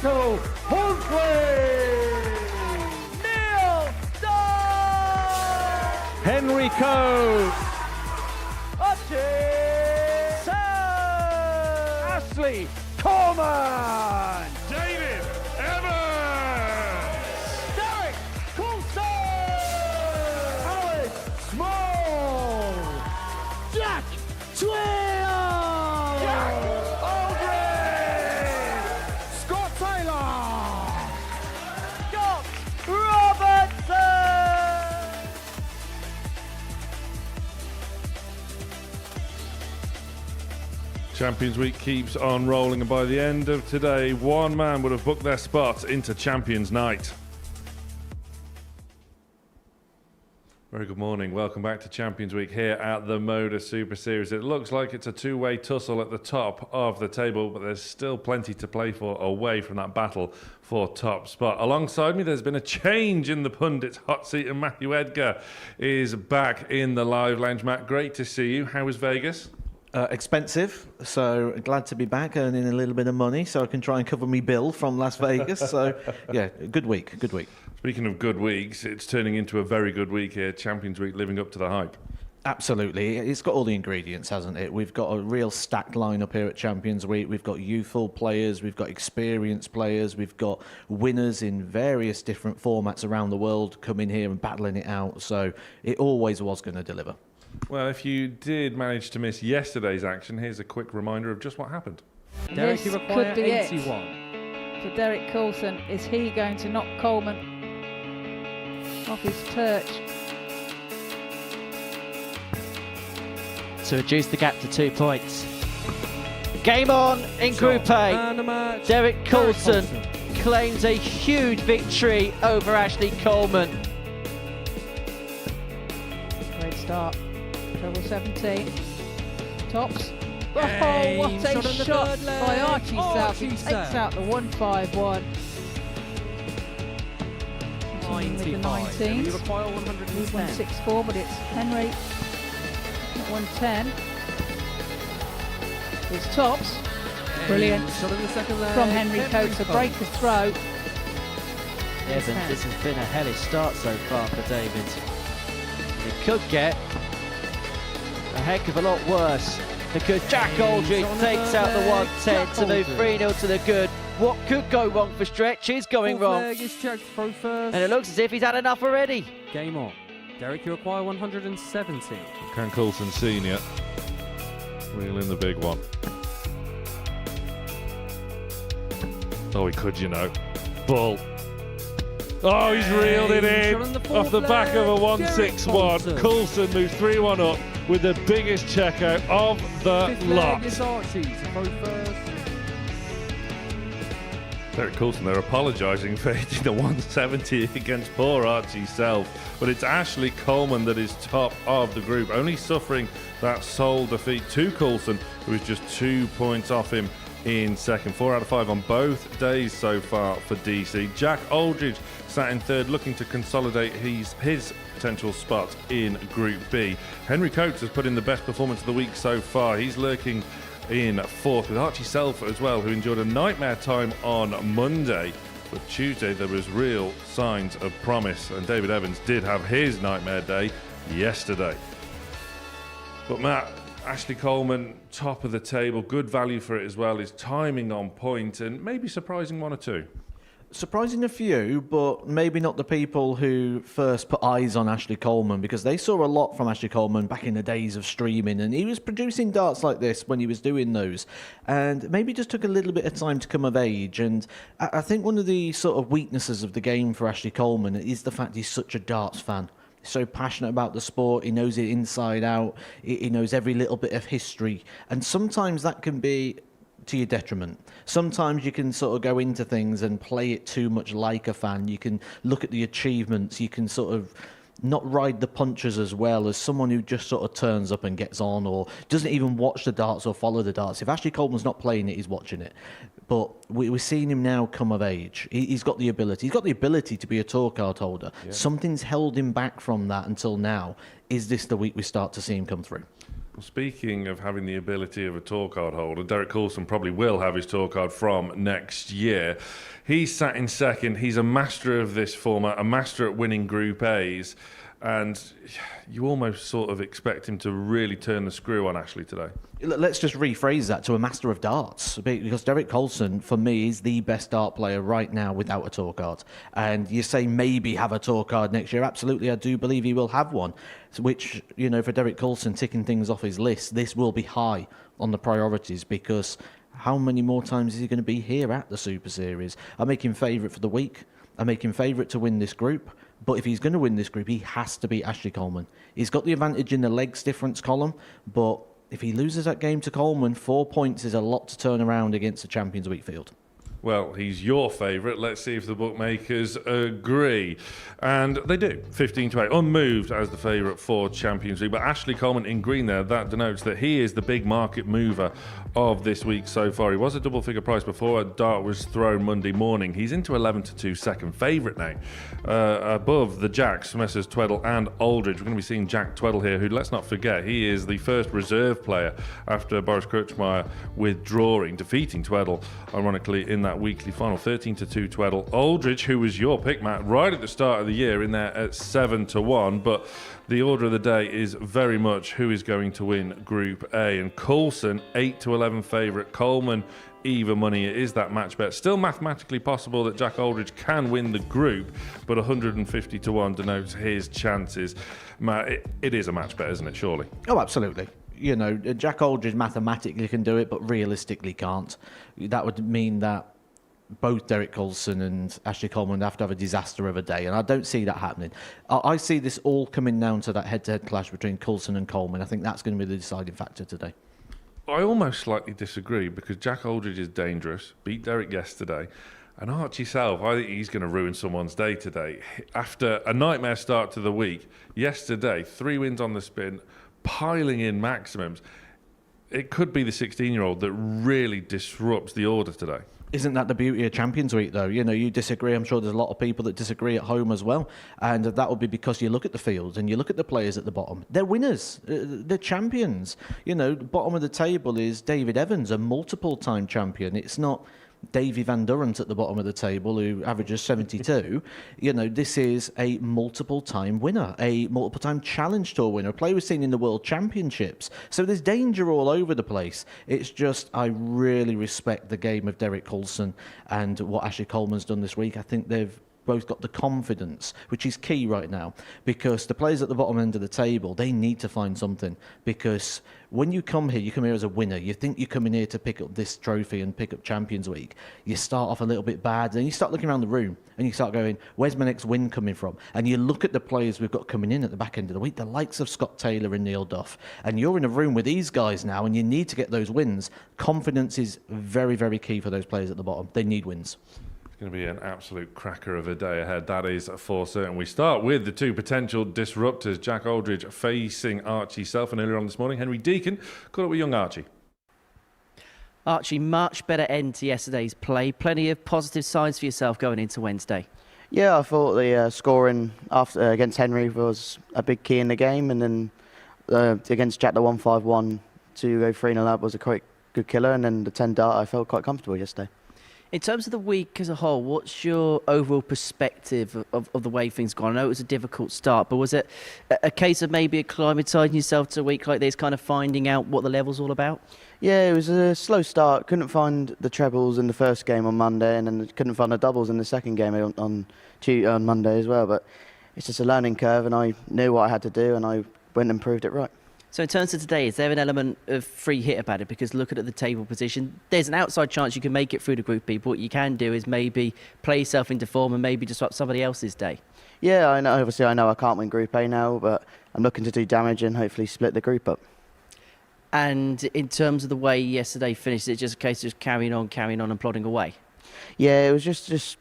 title, Humphrey! Neil Starr! Henry Coates! Archie Sam! Ashley Coleman! David Evans! Derek Coulson! Alex Small! Jack Twill! Jack Aldridge! Scott Taylor! Scott Robertson! Champions Week keeps on rolling, and by the end of today, one man would have booked their spot into Champions Night. Very good morning. Welcome back to Champions Week here at the Modus Super Series. It looks like it's a two-way tussle at the top of the table, but there's still plenty to play for away from that battle for top spot. Alongside me, there's been a change in the pundits' hot seat, and Matthew Edgar is back in the live lounge. Matt, great to see you. How was Vegas? Expensive, so glad to be back, earning a little bit of money so I can try and cover me bill from Las Vegas. So, yeah, good week. Speaking of good weeks, it's turning into a very good week here. Champions Week living up to the hype. Absolutely. It's got all the ingredients, hasn't it? We've got a real stacked lineup here at Champions Week. We've got youthful players, we've got experienced players, we've got winners in various different formats around the world coming here and battling it out. So it always was going to deliver. Well, if you did manage to miss yesterday's action, here's a quick reminder of just what happened. Derek, This you require could be 81. For Derek Coulson, is he going to knock Coleman off his perch? To reduce the gap to 2 points. Game on in Group A. And a match. Derek Coulson claims a huge victory over Ashley Coleman. Great start. Treble 17. Tops. Oh, Hey, what shot a on the shot third leg. by Archie South. He Archie takes South. out the 151. 95. With the You 19s. require 110. 164, but it's Henry at 110. It's Tops. Brilliant. Shot in the second leg. From Henry Coates, a breaker throw. Evans, this has been a hellish start so far for David. He could get a heck of a lot worse because Jack Aldridge takes out the 110 to move 3-0 to the good. What could go wrong for Stretch is going Fourth wrong. leg is checked. Throw first. And it looks as if he's had enough already. Game on. Derek, you require 170. Can Coulson Senior reel in the big one? Oh, he could, you know. Bull. Oh, he's reeled it Shot in on the off fourth the back of a leg. 161. Derek Coulson moves 3-1 up with the biggest checkout of the Fifth lot. leg is Archie to throw first. Derek Coulson, they're apologising for hitting the 170 against poor Archie Self, but it's Ashley Coleman that is top of the group, only suffering that sole defeat to Coulson, who is just 2 points off him in second. 4 out of 5 on both days so far for DC. Jack Aldridge sat in third, looking to consolidate his potential spot in Group B. Henry Coates has put in the best performance of the week so far. He's lurking in fourth with Archie Self as well, who enjoyed a nightmare time on Monday. But Tuesday there was real signs of promise, and David Evans did have his nightmare day yesterday. But Matt, Ashley Coleman, top of the table, good value for it as well, his timing on point, and maybe surprising one or two. Surprising a few, but maybe not the people who first put eyes on Ashley Coleman, because they saw a lot from Ashley Coleman back in the days of streaming, and he was producing darts like this when he was doing those, and maybe just took a little bit of time to come of age. And I think one of the sort of weaknesses of the game for Ashley Coleman is the fact he's such a darts fan. He's so passionate about the sport, he knows it inside out, he knows every little bit of history, and sometimes that can be to your detriment. Sometimes you can sort of go into things and play it too much like a fan. You can look at the achievements, you can sort of not ride the punches as well as someone who just sort of turns up and gets on or doesn't even watch the darts or follow the darts. If Ashley Coleman's not playing it, he's watching it. But we're seeing him now come of age. He's got the ability. He's got the ability to be a tour card holder. Yeah. Something's held him back from that until now. Is this the week we start to see him come through? Speaking of having the ability of a tour card holder, Derek Coulson probably will have his tour card from next year. He's sat in second. He's a master of this format, a master at winning Group A's. And you almost sort of expect him to really turn the screw on Ashley today. Let's just rephrase that to a master of darts, because Derek Coulson, for me, is the best dart player right now without a tour card. And you say maybe have a tour card next year. Absolutely, I do believe he will have one, which, you know, for Derek Coulson, ticking things off his list, this will be high on the priorities, because how many more times is he going to be here at the Super Series? I make him favourite for the week. I make him favourite to win this group. But if he's going to win this group, he has to beat Ashley Coleman. He's got the advantage in the legs difference column, but if he loses that game to Coleman, 4 points is a lot to turn around against the Champions Week field. Well, he's your favourite. Let's see if the bookmakers agree. And they do. 15-8. Unmoved as the favourite for Champions League. But Ashley Coleman in green there, that denotes that he is the big market mover of this week so far. He was a double-figure price before a dart was thrown Monday morning. He's into 11-2 second favourite now. Above the Jacks, Messrs Tweddle and Aldridge. We're going to be seeing Jack Tweddle here, who, let's not forget, he is the first reserve player after Boris Krutschmeier withdrawing, defeating Tweddle, ironically, in that weekly final. 13-2 Tweddle. Aldridge, who was your pick, Matt, right at the start of the year, in there at 7-1, but the order of the day is very much who is going to win Group A. And Coulson, 8-11 favourite. Coleman, even money. It is that match bet. Still mathematically possible that Jack Aldridge can win the group, but 150-1 denotes his chances. Matt, it is a match bet, isn't it, surely? Oh, absolutely. You know, Jack Aldridge mathematically can do it, but realistically can't. That would mean that both Derek Coulson and Ashley Coleman have to have a disaster of a day, and I don't see that happening. I see this all coming down to that head-to-head clash between Coulson and Coleman. I think that's going to be the deciding factor today. I almost slightly disagree, because Jack Aldridge is dangerous, beat Derek yesterday, and Archie Self, I think he's going to ruin someone's day today. After a nightmare start to the week, yesterday, 3 wins on the spin, piling in maximums, it could be the 16-year-old that really disrupts the order today. Isn't that the beauty of Champions Week, though? You know, you disagree. I'm sure there's a lot of people that disagree at home as well. And that will be because you look at the fields and you look at the players at the bottom. They're winners. They're champions. You know, the bottom of the table is David Evans, a multiple-time champion. It's not Davy Van Durant at the bottom of the table, who averages 72. You know, this is a multiple-time winner, a multiple-time Challenge Tour winner, a player we've seen in the World Championships. So there's danger all over the place. It's just, I really respect the game of Derek Coulson and what Ashley Coleman's done this week. I think they've both got the confidence, which is key right now, because the players at the bottom end of the table, they need to find something, because when you come here as a winner. You think you're coming here to pick up this trophy and pick up Champions Week. You start off a little bit bad, then you start looking around the room and you start going, where's my next win coming from? And you look at the players we've got coming in at the back end of the week, the likes of Scott Taylor and Neil Duff, and you're in a room with these guys now and you need to get those wins. Confidence is very, very key for those players at the bottom. They need wins. Going to be an absolute cracker of a day ahead, that is for certain. We start with the two potential disruptors, Jack Aldridge facing Archie Self, and earlier on this morning, Henry Deacon caught up with young Archie. Archie, much better end to yesterday's play. Plenty of positive signs for yourself going into Wednesday. Yeah, I thought the scoring after against Henry was a big key in the game, and then against Jack, the 1-5-1 to go 3-0 up was a quite good killer, and then the 10 dart I felt quite comfortable yesterday. In terms of the week as a whole, what's your overall perspective of the way things gone? I know it was a difficult start, but was it a case of maybe acclimatising yourself to a week like this, kind of finding out what the level's all about? Yeah, it was a slow start. Couldn't find the trebles in the first game on Monday, and then couldn't find the doubles in the second game on Monday as well. But it's just a learning curve, and I knew what I had to do, and I went and proved it right. So in terms of today, is there an element of free hit about it? Because looking at the table position, there's an outside chance you can make it through the Group B, but what you can do is maybe play yourself into form and maybe disrupt somebody else's day. Yeah, I know. Obviously, I know I can't win Group A now, but I'm looking to do damage and hopefully split the group up. And in terms of the way yesterday finished, it's just a case of just carrying on and plodding away? Yeah, it was just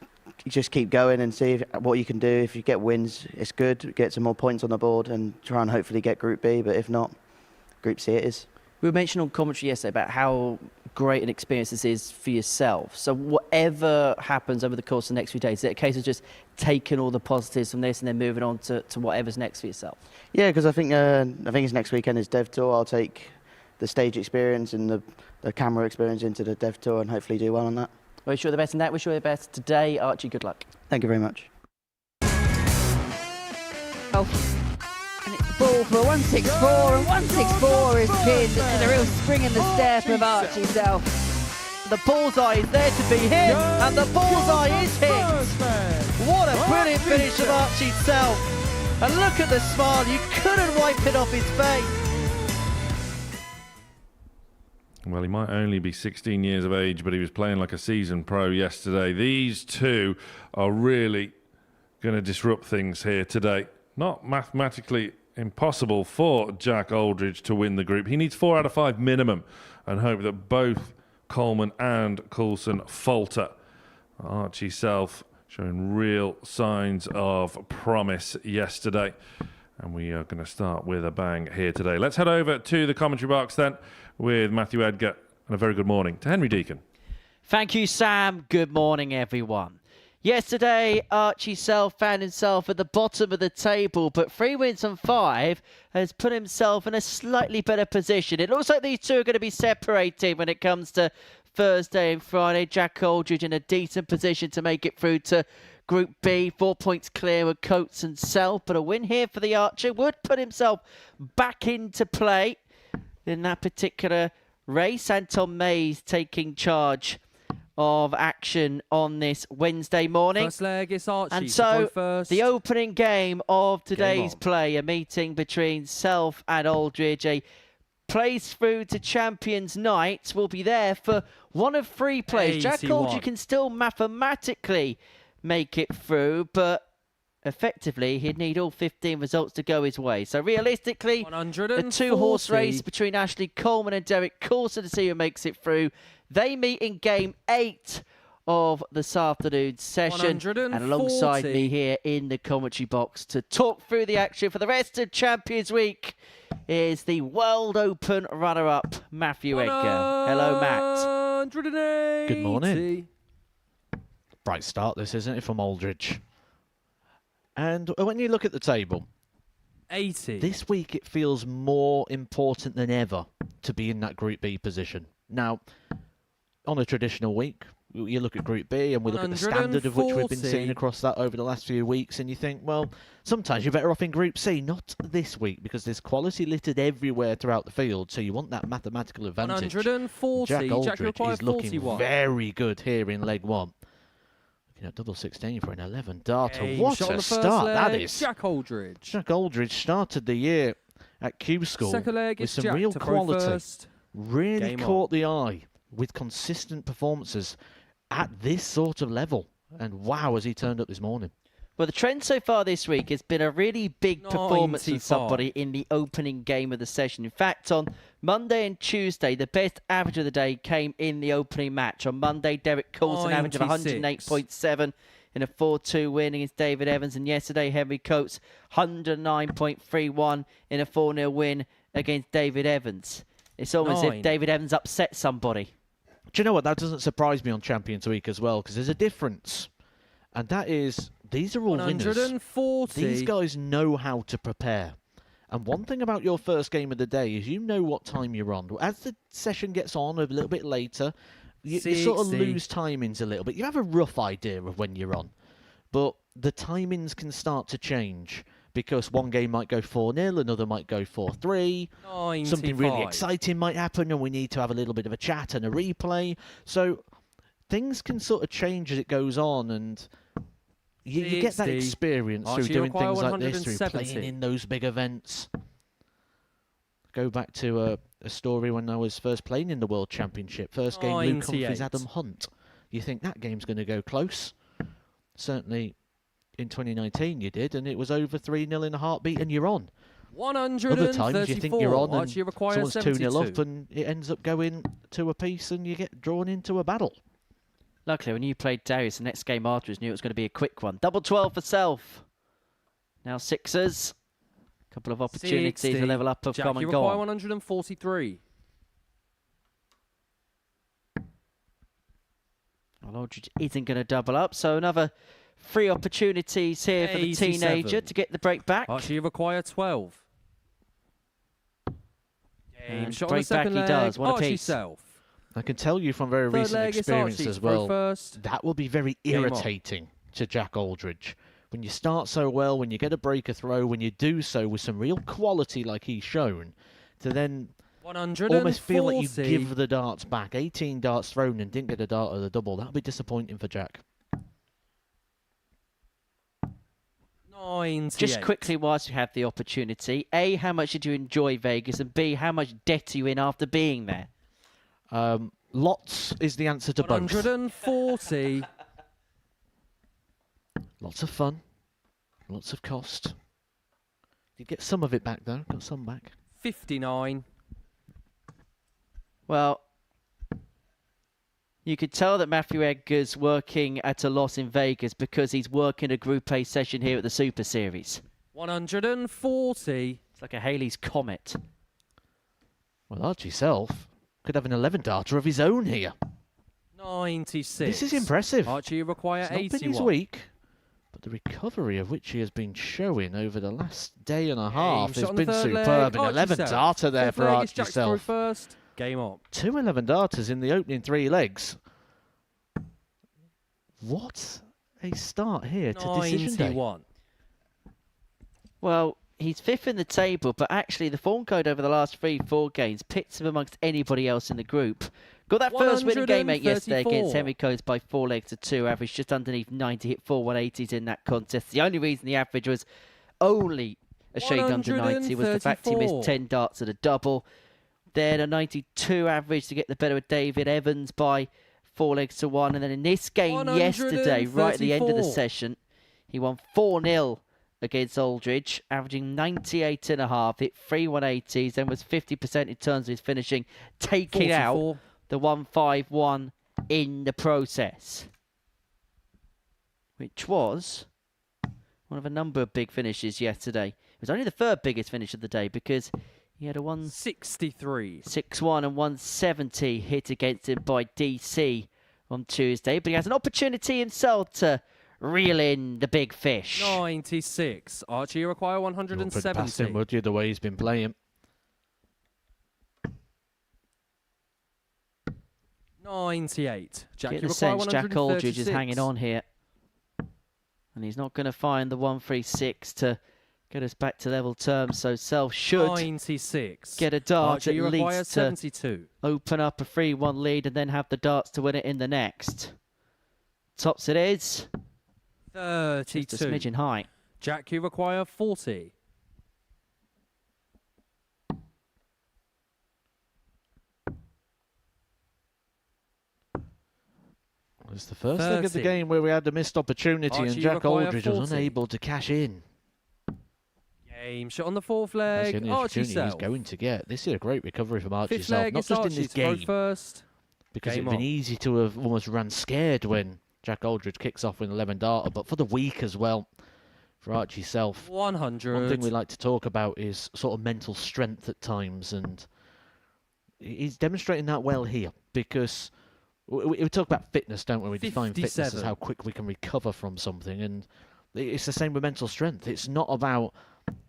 keep going and see what you can do. If you get wins, it's good. Get some more points on the board and try and hopefully get Group B, but if not, Group C it is. We were mentioning on commentary yesterday about how great an experience this is for yourself. So whatever happens over the course of the next few days, is it a case of just taking all the positives from this and then moving on to whatever's next for yourself? Yeah, because I think it's next weekend is Dev Tour. I'll take the stage experience and the camera experience into the Dev Tour and hopefully do well on that. Wish you all the best in that. Wish you all the best today. Archie, good luck. Thank you very much. Oh. And it's the ball for a 164, and 164 is pinned. It's a real spring in the step of Archie Self. The bullseye is there to be hit, and the bullseye is hit. What a brilliant finish of Archie Self. And look at the smile, you couldn't wipe it off his face. Well, he might only be 16 years of age, but he was playing like a seasoned pro yesterday. These two are really going to disrupt things here today. Not mathematically impossible for Jack Aldridge to win the group. He needs 4 out of 5 minimum and hope that both Coleman and Coulson falter. Archie Self showing real signs of promise yesterday. And we are going to start with a bang here today. Let's head over to the commentary box then with Matthew Edgar, and a very good morning to Henry Deacon. Thank you, Sam. Good morning, everyone. Yesterday, Archie Self found himself at the bottom of the table, but 3 wins and 5 has put himself in a slightly better position. It looks like these two are going to be separated when it comes to Thursday and Friday. Jack Aldridge in a decent position to make it through to Group B, 4 points clear with Coates and Self, but a win here for the Archer would put himself back into play in that particular race. Anton Mays taking charge of action on this Wednesday morning. First leg is Archie. And so first. the opening game of today's on. play, a meeting between Self and Aldridge, a plays through to Champions Night, will be there for one of 3 plays. Jack 81. Aldridge can still mathematically make it through, but effectively he'd need all 15 results to go his way. So realistically, a 2-horse race between Ashley Coleman and Derek Coulson to see who makes it through. They meet in game 8 of this afternoon's session, and alongside me here in the commentary box to talk through the action for the rest of Champions Week is the World Open runner-up Matthew Edgar. Hello, Matt. Good morning. Bright start this, isn't it, from Aldridge? And when you look at the table, 80. this week it feels more important than ever to be in that Group B position. Now, on a traditional week, you look at Group B and we look at the standard of which we've been seeing across that over the last few weeks, and you think, well, sometimes you're better off in Group C. Not this week, because there's quality littered everywhere throughout the field, so you want that mathematical advantage. 140. Jack Aldridge required is looking 41. very good here in leg 1. Looking at double 16 for an 11 darter. Game What shot on a the first start leg, that is. Jack Aldridge. Jack Aldridge started the year at Q School Second leg with is some Jack real to throw quality. first. Really Game caught the eye with consistent performances at this sort of level. And wow, has he turned up this morning. Well, the trend so far this week has been a really big performance from 95. somebody in the opening game of the session. In fact, on Monday and Tuesday, the best average of the day came in the opening match. On Monday, Derek Coulson average of 108.7 in a 4-2 win against David Evans. And yesterday, Henry Coates, 109.31 in a 4-0 win against David Evans. It's almost as if David Evans upset somebody. Do you know what? That doesn't surprise me on Champions Week as well, because there's a difference. And that is, these are all winners. 140. These guys know how to prepare. And one thing about your first game of the day is you know what time you're on. As the session gets on a little bit later, you sort of lose timings a little bit. You have a rough idea of when you're on. But the timings can start to change, because one game might go 4-0, another might go 4-3. 95. Something really exciting might happen, and we need to have a little bit of a chat and a replay. So things can sort of change as it goes on, and you get that experience through doing things like this, through playing in those big events. Go back to a story when I was first playing in the World Championship. First game, Luke Humphries, Adam Hunt. You think that game's going to go close. Certainly in 2019 you did, and it was over 3-0 in a heartbeat, and you're on. 134. Other times you think you're on and someone's 72. 2-0 up and it ends up going to a piece and you get drawn into a battle. Luckily, when you played Darius, the next game afterwards knew it was going to be a quick one. Double 12 for Self. Now Sixers. A couple of opportunities to level up have Jack, come and you gone. require 143. Well, Aldridge isn't going to double up, so another 3 opportunities here for the 87. teenager to get the break back. Archie, you require 12. And Shot on the break back second he leg. does. One Archie apiece. self. I can tell you from very Third recent leg, it's experience Archie as to throw well, first. that will be very Game on. irritating to Jack Aldridge. When you start so well, when you get a breaker throw, when you do so with some real quality like he's shown, to then 140. almost feel like you give the darts back. 18 darts thrown and didn't get a dart of the double. That would be disappointing for Jack. 98. Just quickly, whilst you have the opportunity, A, how much did you enjoy Vegas? And B, how much debt are you in after being there? Lots is the answer to both. 140. Lots of fun. Lots of cost. You get some of it back, though. Got some back. 59. Well, you could tell that Matthew Edgar's working at a loss in Vegas because he's working a Group A session here at the Super Series. 140. It's like a Halley's Comet. Well, Archie Self could have an 11-darter of his own here. 96. This is impressive. Archie, you require It's not 81. been his week, but the recovery of which he has been showing over the last day and a half has shot on the been third leg. superb. An Archie 11-darter there Fifth for leg is Archie Jack to throw Self. first. Game up. 2 11-darters in the opening 3 legs. What a start here to decision day. 91. Well, he's 5th in the table, but actually the form code over the last 3-4 games pits him amongst anybody else in the group. Got that first winning game 8 yesterday against 134. Henry Coates by 4 legs to 2, averaged just underneath 90, hit 4 180s in that contest. The only reason the average was only a shade under 90 was the fact he missed 134. 10 darts at a double. Then a 92 average to get the better of David Evans by 4 legs to 1. And then in this game yesterday, right at the end of the 134. session, he won 4-0 against Aldridge, averaging 98.5, hit 3 180s, then was 50% in terms of his finishing, taking out 44. the 151 in the process, which was one of a number of big finishes yesterday. It was only the 3rd biggest finish of the day because he had a 63. 161 and 170 hit against him by DC on Tuesday, but he has an opportunity himself to reel in the big fish. 96. Archie, you require You wouldn't put it past him, 170. would you, the way he's been playing? 98. Jack, Get you the require sense Jack Aldridge is 136. hanging on here. And he's not going to find the 136 to get us back to level terms, so Self should 96. get a dart Archie, you at require least to 72. open up a 3-1 lead and then have the darts to win it in the next. Tops it is. 32. Just a smidgen high. Jack, you require 40. It's the first leg of the 30. game where we had the missed opportunity Archie, and you Jack require Aldridge was 40. unable to cash in. Game shot on the 4th That's leg. the only Archie opportunity he's self. going to get. This is a great recovery from Archie 5th Self, leg not is just in Archie this to throw game, first. because Game it'd been on. easy to have almost ran scared when Jack Aldridge kicks off with 11-darter, but for the week as well, for Archie Self. 100. One thing we like to talk about is sort of mental strength at times, and he's demonstrating that well here, because we talk about fitness, don't we? We define fitness as 57. how quick we can recover from something, and it's the same with mental strength. It's not about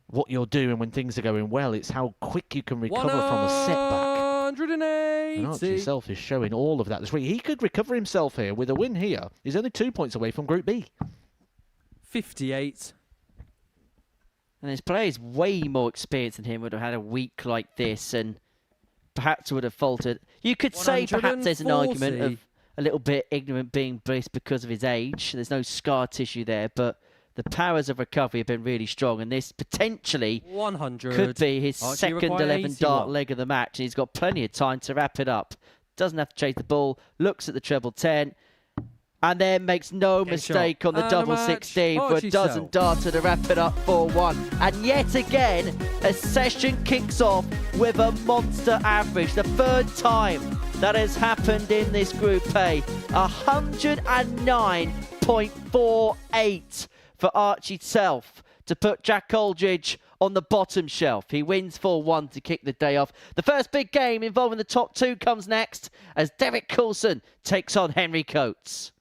what you're doing when things are going well, it's how quick you can recover from a setback. 180. And Archie Self is showing all of that this week. He could recover himself here with a win here. He's only 2 points away from Group B. 58. And his players way more experienced than him would have had a week like this and perhaps would have faltered. You could say perhaps there's an argument 140. of a little bit ignorant being bliss because of his age. There's no scar tissue there, but the powers of recovery have been really strong, and this potentially 100. could be his Archie, second require 11-dart 81. leg of the match, and he's got plenty of time to wrap it up. Doesn't have to chase the ball, looks at the treble 10, and then makes no mistake shot. on the And double a match. 16 for a Archie dozen Self. darter to wrap it up 4-1. And yet again, a session kicks off with a monster average. The 3rd time that has happened in this Group A. 109.48 for Archie Self to put Jack Aldridge on the bottom shelf. He wins 4-1 to kick the day off. The first big game involving the top two comes next as Derek Coulson takes on Henry Coates.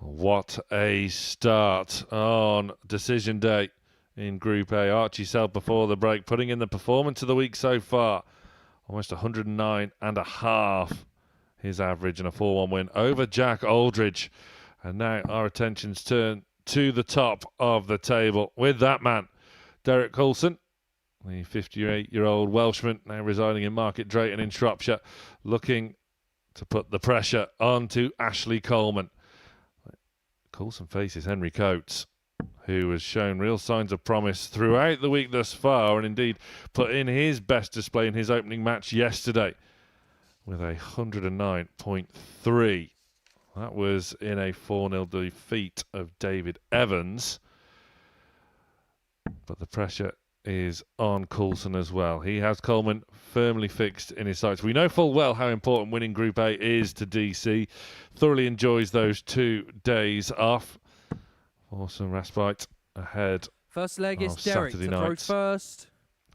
What a start on decision day in Group A. Archie Self before the break, putting in the performance of the week so far. Almost 109.5 his average and a 4-1 win over Jack Aldridge. And now our attention's turned to the top of the table with that man, Derek Coulson, the 58-year-old Welshman now residing in Market Drayton in Shropshire, looking to put the pressure onto Ashley Coleman. Coulson faces Henry Coates, who has shown real signs of promise throughout the week thus far and indeed put in his best display in his opening match yesterday with a 109.3. That was in a 4-0 defeat of David Evans. But the pressure is on Coulson as well. He has Coleman firmly fixed in his sights. We know full well how important winning Group A is to DC. Thoroughly enjoys those 2 days off. Awesome respite ahead. First leg is of Derek Saturday to throw night. first.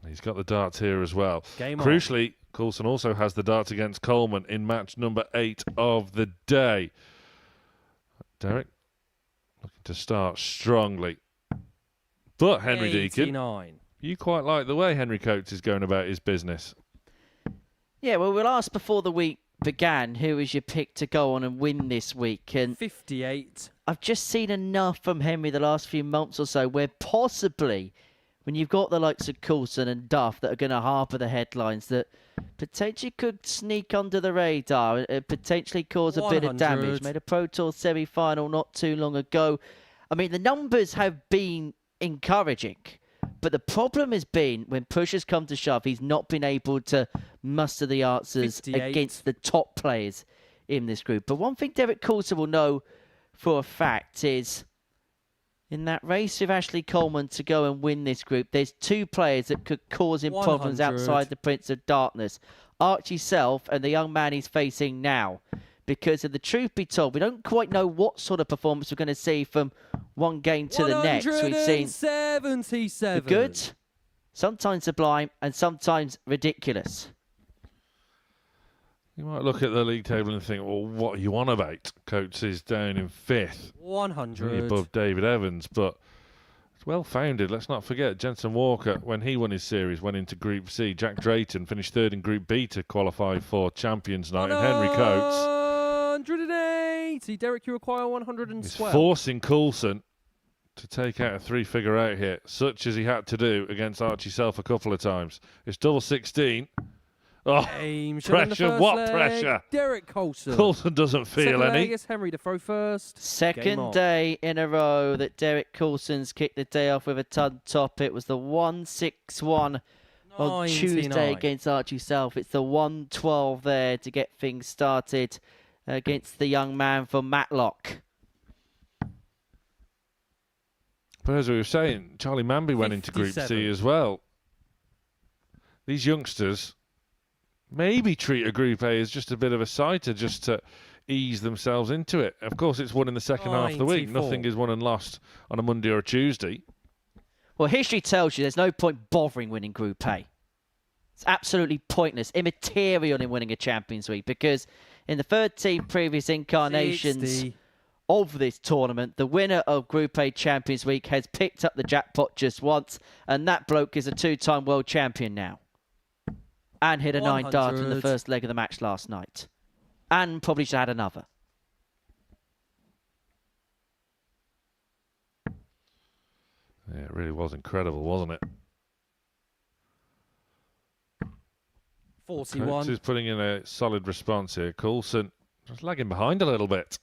He's got the darts here as well. Game on. Crucially, Coulson also has the darts against Coleman in match number 8 of the day. Derek looking to start strongly. But Henry Deacon, 89. you quite like the way Henry Coates is going about his business. Yeah, well, we'll ask before the week began who was your pick to go on and win this week. And 58. I've just seen enough from Henry the last few months or so where possibly when you've got the likes of Coulson and Duff that are going to harbour the headlines, that potentially could sneak under the radar and potentially cause a bit of 100. damage. Made a Pro Tour semi-final not too long ago. I mean, the numbers have been encouraging, but the problem has been when push has come to shove, he's not been able to muster the answers 58. against the top players in this group. But one thing Derek Coulson will know for a fact is in that race with Ashley Coleman to go and win this group, there's two players that could cause him problems 100. outside the Prince of Darkness. Archie Self and the young man he's facing now. Because of the truth be told, we don't quite know what sort of performance we're going to see from one game to the next. We've seen 177. the good, sometimes sublime, and sometimes ridiculous. You might look at the league table and think, well, what are you on about? Coates is down in 5th. 100. Really above David Evans, but it's well founded. Let's not forget Jensen Walker, when he won his series, went into Group C. Jack Drayton finished 3rd in Group B to qualify for Champions Night. And Henry Coates 180. Derek, you require is 112. forcing Coulson to take out a 3-figure out hit, such as he had to do against Archie Self a couple of times. It's double 16. Oh, Aim shot in the pressure. first What leg. pressure? Derek Coulson. Coulson doesn't feel Second any. leg is Henry to throw first. Game Second on. day in a row that Derek Coulson's kicked the day off with a ton top. It was the 161 on Tuesday 99. against Archie Self. It's the 112 there to get things started against the young man from Matlock. But as we were saying, Charlie Manby went into Group C 57. as well. These youngsters maybe treat a Group A as just a bit of a sighter, just to ease themselves into it. Of course, it's won in the second half of the week. 94. Nothing is won and lost on a Monday or a Tuesday. Well, history tells you there's no point bothering winning Group A. It's absolutely pointless, immaterial in winning a Champions League, because in the 13 previous incarnations 60. of this tournament, the winner of Group A Champions League has picked up the jackpot just once, and that bloke is a 2-time world champion now. And hit a 9 dart in the 100. first leg of the match last night. And probably should add another. Yeah, it really was incredible, wasn't it? 41. Coates is putting in a solid response here. Coulson just lagging behind a little bit.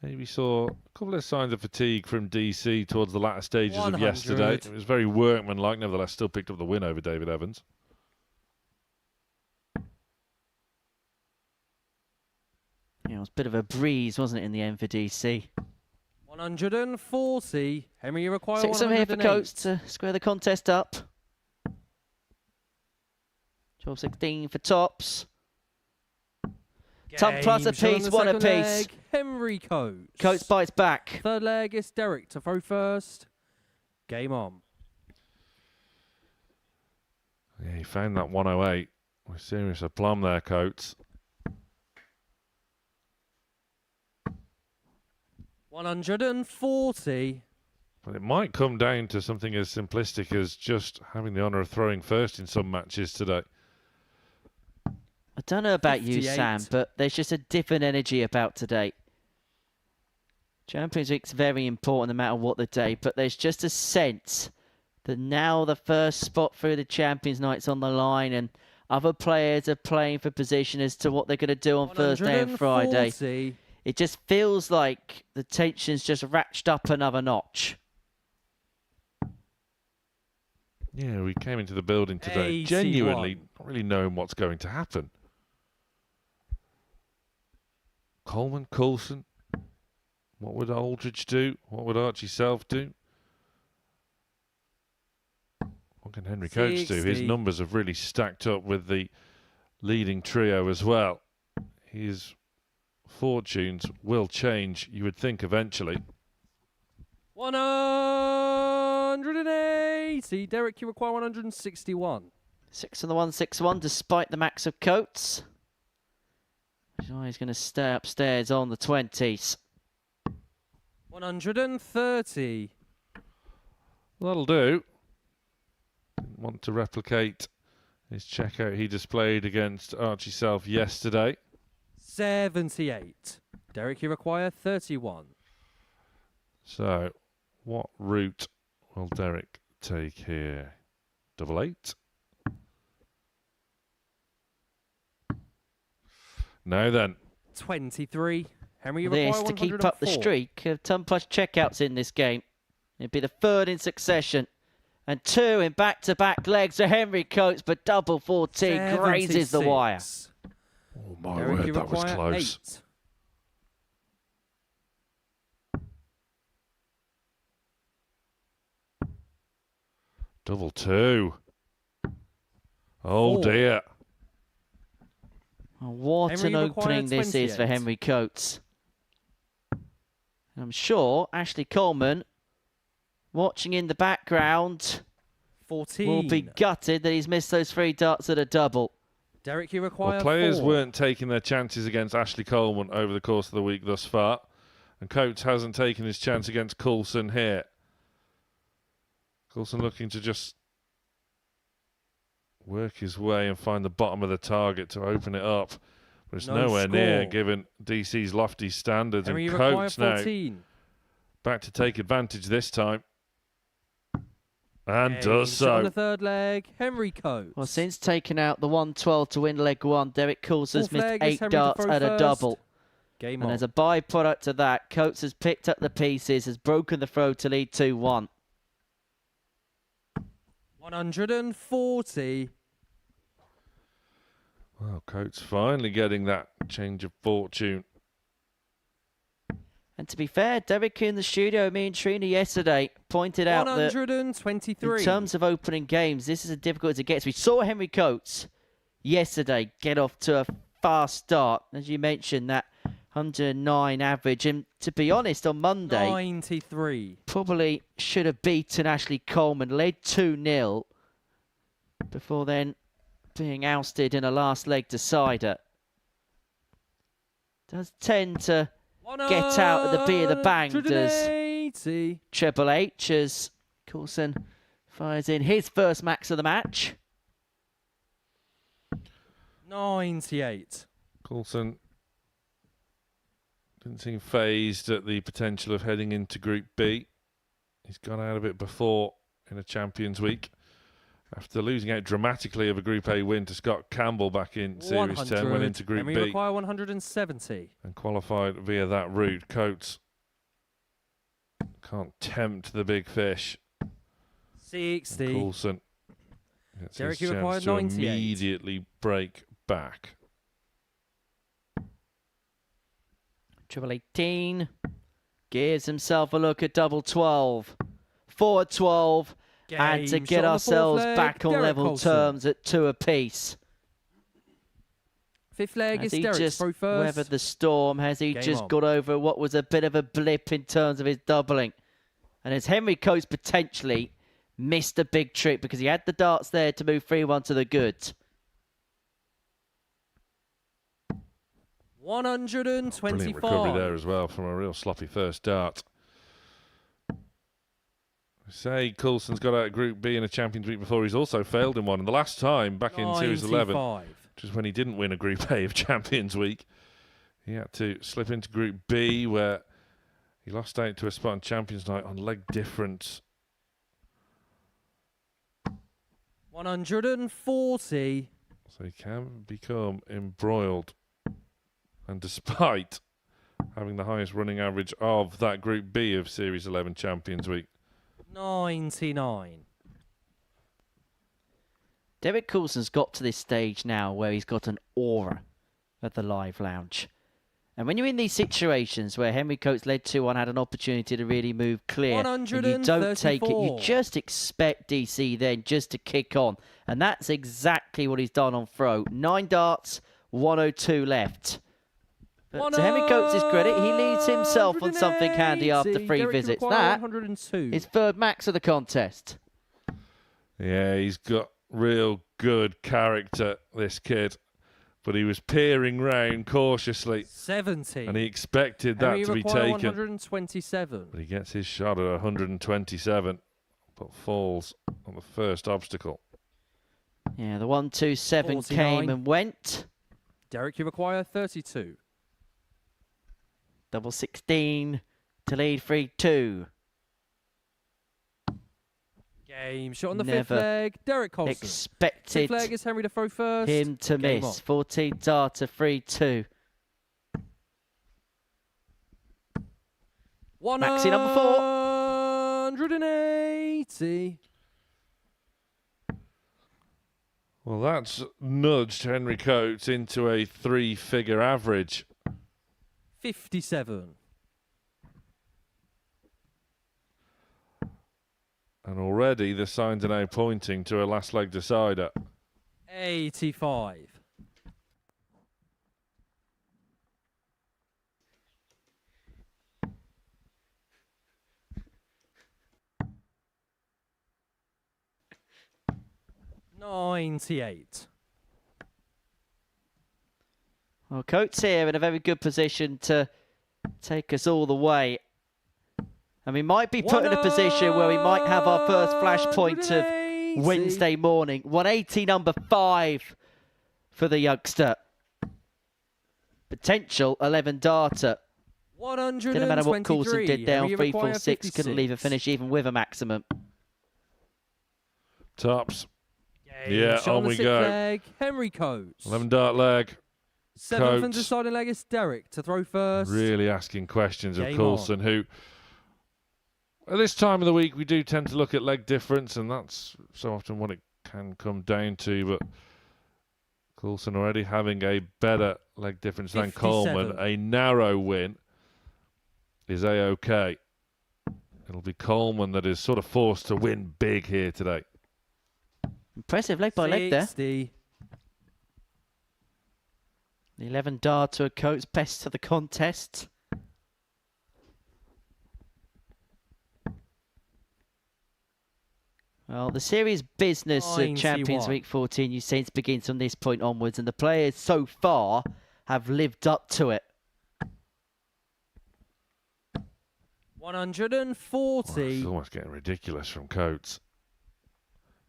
Maybe saw a couple of signs of fatigue from DC towards the latter stages 100. of yesterday. It was very workmanlike, nevertheless still picked up the win over David Evans. Yeah, it was a bit of a breeze, wasn't it, in the end for DC? 140. Henry, you require 6 of 'em here for 108. Coates to square the contest up. 12-16 for tops. Ton plus Game shot on apiece, the one second apiece. leg, Henry Coates. Coates bites back. Third leg is Derek to throw first. Game on. Yeah, he found that 108 with serious aplomb there, Coates. 140. But it might come down to something as simplistic as just having the honour of throwing first in some matches today. I don't know about you, 58. Sam, but there's just a different energy about today. Champions League's very important no matter what the day, but there's just a sense that now the first spot through the Champions Night's on the line and other players are playing for position as to what they're going to do on Thursday and Friday. 140. It just feels like the tension's just ratcheted up another notch. Yeah, we came into the building today 81. genuinely not really knowing what's going to happen. Coleman, Coulson, what would Aldridge do? What would Archie Self do? What can Henry Coates do? His 60. numbers have really stacked up with the leading trio as well. His fortunes will change, you would think, eventually. 180. Derek, you require 161. 6 on the 161, despite the max of Coates. He's going to stay upstairs on the 20s. 130. That'll do. Didn't want to replicate his checkout he displayed against Archie Self yesterday. 78. Derek, you require 31. So, what route will Derek take here? 88. Now then. 23. Henry, you require This to 104. keep up the streak of ton plus checkouts in this game. It'd be the 3rd in succession. And 2 in back-to-back legs for Henry Coates, but double 14 grazes the wire. Oh my Derek, word, you that was require close. 8. Double 2. Oh 4. dear. Oh, what Henry an required opening this is for 28. Henry Coates. And I'm sure Ashley Coleman, watching in the background, 14. will be gutted that he's missed those 3 darts at a double. Derek, you require Well, players 4. weren't taking their chances against Ashley Coleman over the course of the week thus far. And Coates hasn't taken his chance against Coulson here. Coulson looking to just work his way and find the bottom of the target to open it up. But it's No nowhere near, score. given DC's lofty standards. Henry, And you require Coates now 14. back to take advantage this time. And does On so. the 3rd leg, Henry Coates. Well, since taking out the 112 to win leg 1, Derek Coulson's 4th missed leg is 8 Henry to darts throw at a first. double. Game And on. as a byproduct of that, Coates has picked up the pieces, has broken the throw to lead 2-1. 140. Well, Coates finally getting that change of fortune. And to be fair, Derek in the studio, me and Trina yesterday, pointed out that 123. in terms of opening games, this is a difficult to get to. We saw Henry Coates yesterday get off to a fast start. As you mentioned, that 109 average. And to be honest, on Monday, 93. probably should have beaten Ashley Coleman, led 2-0, before then being ousted in a last leg decider. Does tend to get out at the beat of the bang, does 180. Treble H, as Coulson fires in his first max of the match. 98. Coulson didn't seem phased at the potential of heading into Group B. He's gone out of it before in a Champions Week after losing out dramatically of a Group A win to Scott Campbell back in Series 10, went into Group and we B require 170. and qualified via that route. Coates can't tempt the big fish. 60. Coulson gets Derek, his you require chance to 98. immediately break back. Treble 18 gives himself a look at double 12. Forward 12. And to Game get shot on the 4th ourselves leg, back on Derek level Coulson. terms at 2 apiece. 5th leg Has is he Derek just throw first. weathered the storm? Has he Game just on. got over what was a bit of a blip in terms of his doubling? And has Henry Coates potentially missed a big trick because he had the darts there to move 3-1 to the good? 125. Brilliant recovery there as well from a real sloppy first dart. Say Coulson's got out of Group B in a Champions Week before. He's also failed in one. And the last time, back in Series 11, 95. which is when he didn't win a Group A of Champions Week, he had to slip into Group B where he lost out to a spot on Champions Night on leg difference. 140. So he can become embroiled. And despite having the highest running average of that Group B of Series 11 Champions Week, 99. Derek Coulson's got to this stage now where he's got an aura at the live lounge. And when you're in these situations where Henry Coates led 2-1, had an opportunity to really move clear, and you don't take it, you 134. just expect DC then just to kick on. And that's exactly what he's done on throw. 9 darts, 102 left. But to Henry Coates' credit, he leads himself on something handy after 3 Derek, you visits. require That 102. is 3rd max of the contest. yeah, he's got real good character, this kid. But he was peering round cautiously. 70. And he expected that to be taken. 127. But he gets his shot at 127, but falls on the first obstacle. Yeah, the 127 came and went. Derek, you require 32. Double 16 to lead 3-2. Game shot on the Never fifth leg. Derek Colson. Expected Fifth leg is Henry to throw first. him to Game miss. on. 14 darter, 3-2. Maxi number 180. Well, that's nudged Henry Coates into a 3-figure average. 57. And already the signs are now pointing to a last leg decider. 85. $98. Well, Coates here in a very good position to take us all the way. And we might be put in a position where we might have our first flashpoint of Wednesday morning. 180, number 5 for the youngster. Potential 11 darter. Didn't matter what Coulson did there on 3, 4, 6. Couldn't leave a finish even with a maximum. Tops. Yeah, Shot on we the go. Leg, Henry Coates. 11 dart leg. 7th and Coates. deciding leg is Derek to throw first. Really asking questions of Game Coulson, who at this time of the week we do tend to look at leg difference, and that's so often what it can come down to. But Coulson already having a better leg difference than 57. Coleman. A narrow win is A-OK. It'll be Coleman that is sort of forced to win big here today. Impressive leg by leg there. 60. The 11 darter Coates, best of the contest. Well, the serious business of Champions 91. Week 14, you see, begins from this point onwards, and the players so far have lived up to it. 140. It's almost getting ridiculous from Coates.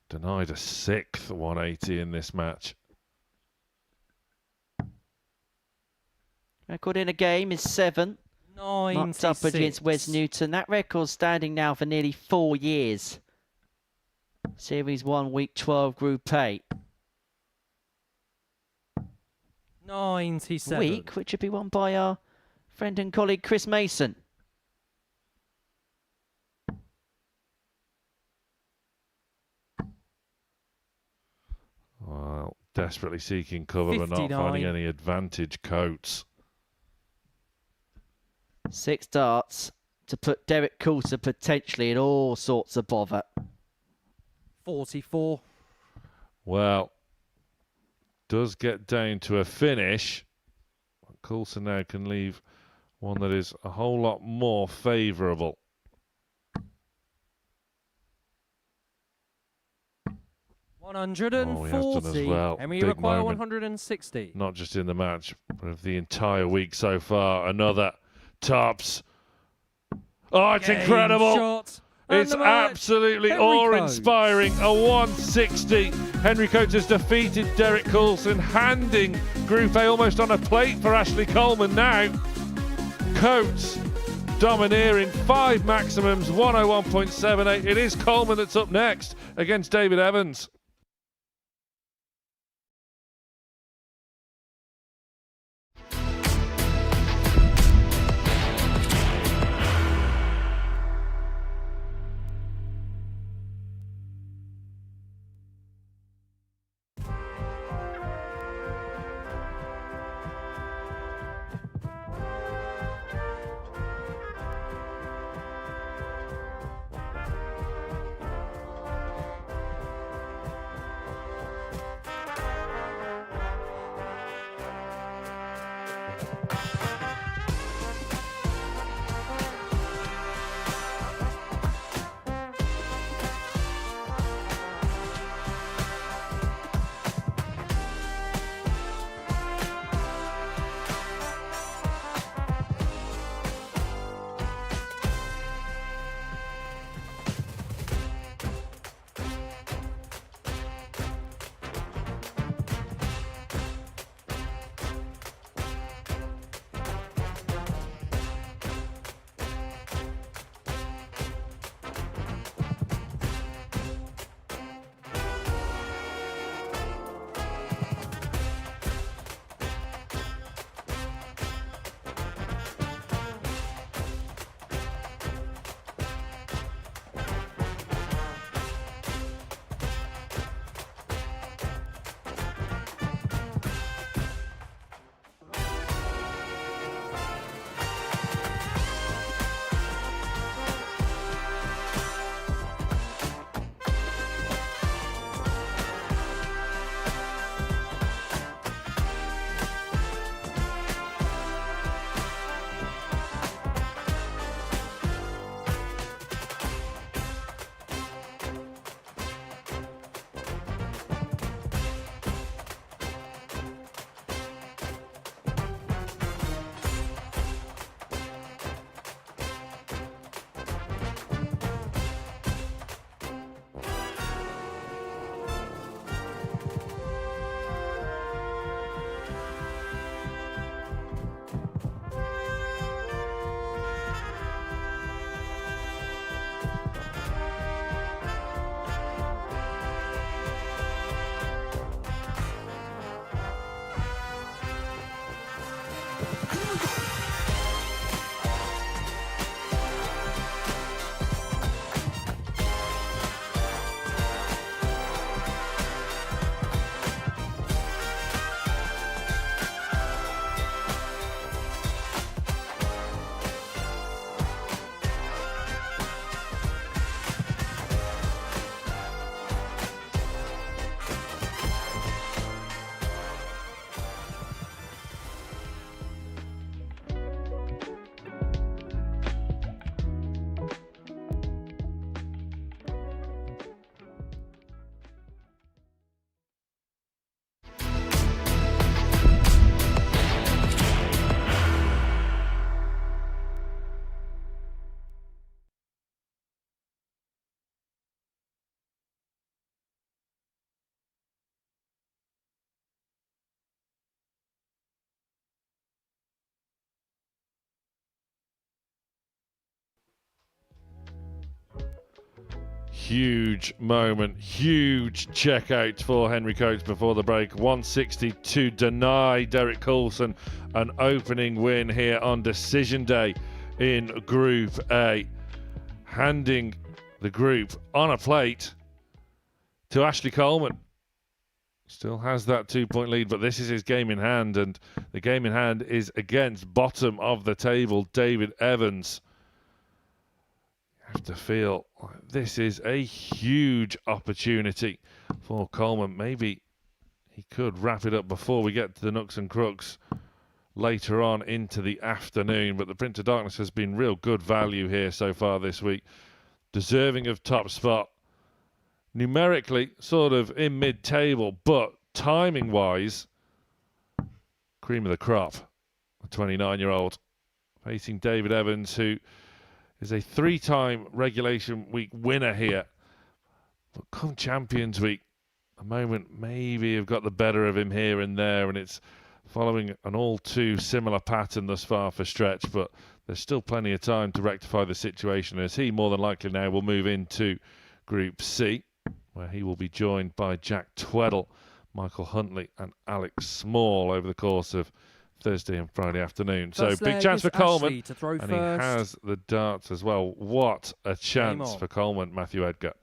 Denied a 6th 180 in this match. Record in a game is 7. 96. Marked up against Wes Newton. That record's standing now for nearly 4 years. Series 1, Week 12, Group A. 97. Week, which would be won by our friend and colleague Chris Mason. Well, desperately seeking cover but not 59. finding any advantage, Coates. 6 darts to put Derek Coulson potentially in all sorts of bother. 44. Well, does get down to a finish. Coulson now can leave one that is a whole lot more favourable. Oh, he has done as 140. well. And we Big require moment. 160. Not just in the match, but of the entire week so far. Another tops. Oh, it's Game incredible. shot. And It's the match, absolutely Henry awe-inspiring. A 160. Henry Coates has defeated Derek Coulson, handing Group A almost on a plate for Ashley Coleman now. Coates domineering 5 maximums, 101.78. It is Coleman that's up next against David Evans. huge moment, huge checkout for Henry Coates before the break. 160 to deny Derek Coulson an opening win here on decision day in Group A, handing the group on a plate to Ashley Coleman. Still has that 2-point lead, but this is his game in hand, and the game in hand is against bottom of the table David Evans. You have to feel like this is a huge opportunity for Coleman. Maybe he could wrap it up before we get to the nooks and crooks later on into the afternoon, but the Prince of Darkness has been real good value here so far this week. Deserving of top spot. Numerically, sort of in mid-table, but timing-wise, cream of the crop. A 29-year-old facing David Evans, who is a 3-time regulation week winner here. But come Champions Week, a moment maybe have got the better of him here and there, and it's following an all too similar pattern thus far for Stretch, but there's still plenty of time to rectify the situation, as he more than likely now will move into Group C, where he will be joined by Jack Tweddle, Michael Huntley and Alex Small over the course of Thursday and Friday afternoon. First so big leg chance is for Coleman, Ashley to throw and first. he has the darts as well. What a chance on. for Coleman, Matthew Edgar.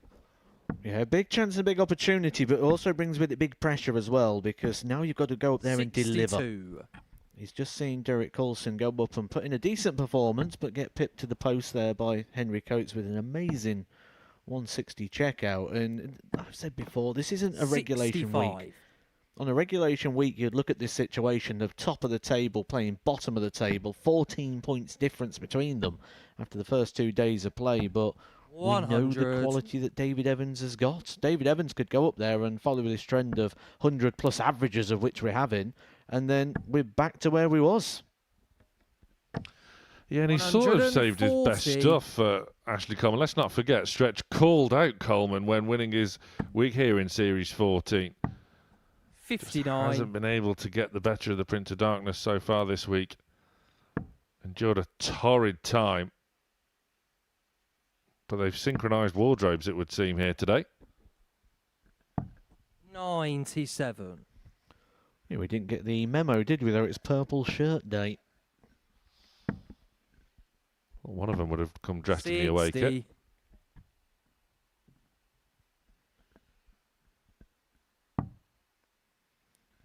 Yeah, big chance and big opportunity, but it also brings with it big pressure as well, because now you've got to go up there and deliver. 62. He's just seen Derek Coulson go up and put in a decent performance, but get pipped to the post there by Henry Coates with an amazing 160 checkout. And I've said before, this isn't a regulation 65. week. On a regulation week, you'd look at this situation of top of the table playing bottom of the table, 14 points difference between them after the first 2 days of play, but we know the 100. quality that David Evans has got. David Evans could go up there and follow this trend of 100-plus averages, of which we're having, and then we're back to where we was. Yeah, and he sort of saved his best 140. stuff for Ashley Coleman. Let's not forget, Stretch called out Coleman when winning his week here in Series 14. 59. Hasn't been able to get the better of the Prince of Darkness so far this week. Endured a torrid time. But they've synchronised wardrobes, it would seem, here today. 97. Yeah, we didn't get the memo, did we, though? It's Purple Shirt Day. Well, one of them would have come dressed in the away kit. 60.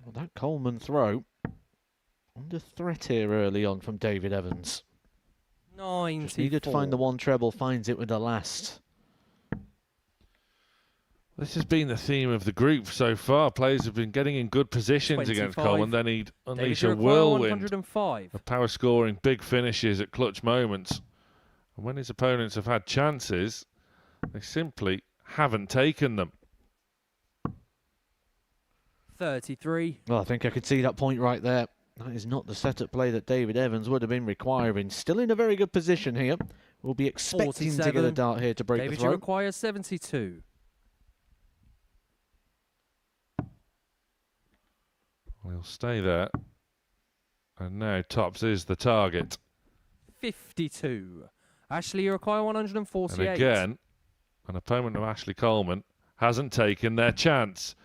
Well, that Coleman throw under threat here early on from David Evans. 94. Just needed to find the one treble, finds it with the last. This has been the theme of the group so far. Players have been getting in good positions against 25. Coleman. Then he'd unleash a David Require, whirlwind 105. of power scoring, big finishes at clutch moments. And when his opponents have had chances, they simply haven't taken them. 33. Well, I think I could see that point right there. That is not the setup play that David Evans would have been requiring. Still in a very good position here. We'll be expecting to get a 47. dart here to break David the throw. Require, 72. Well, he'll stay there. And now tops is the target. 52. Ashley Require, 148. And again, an opponent of Ashley Coleman hasn't taken their chance.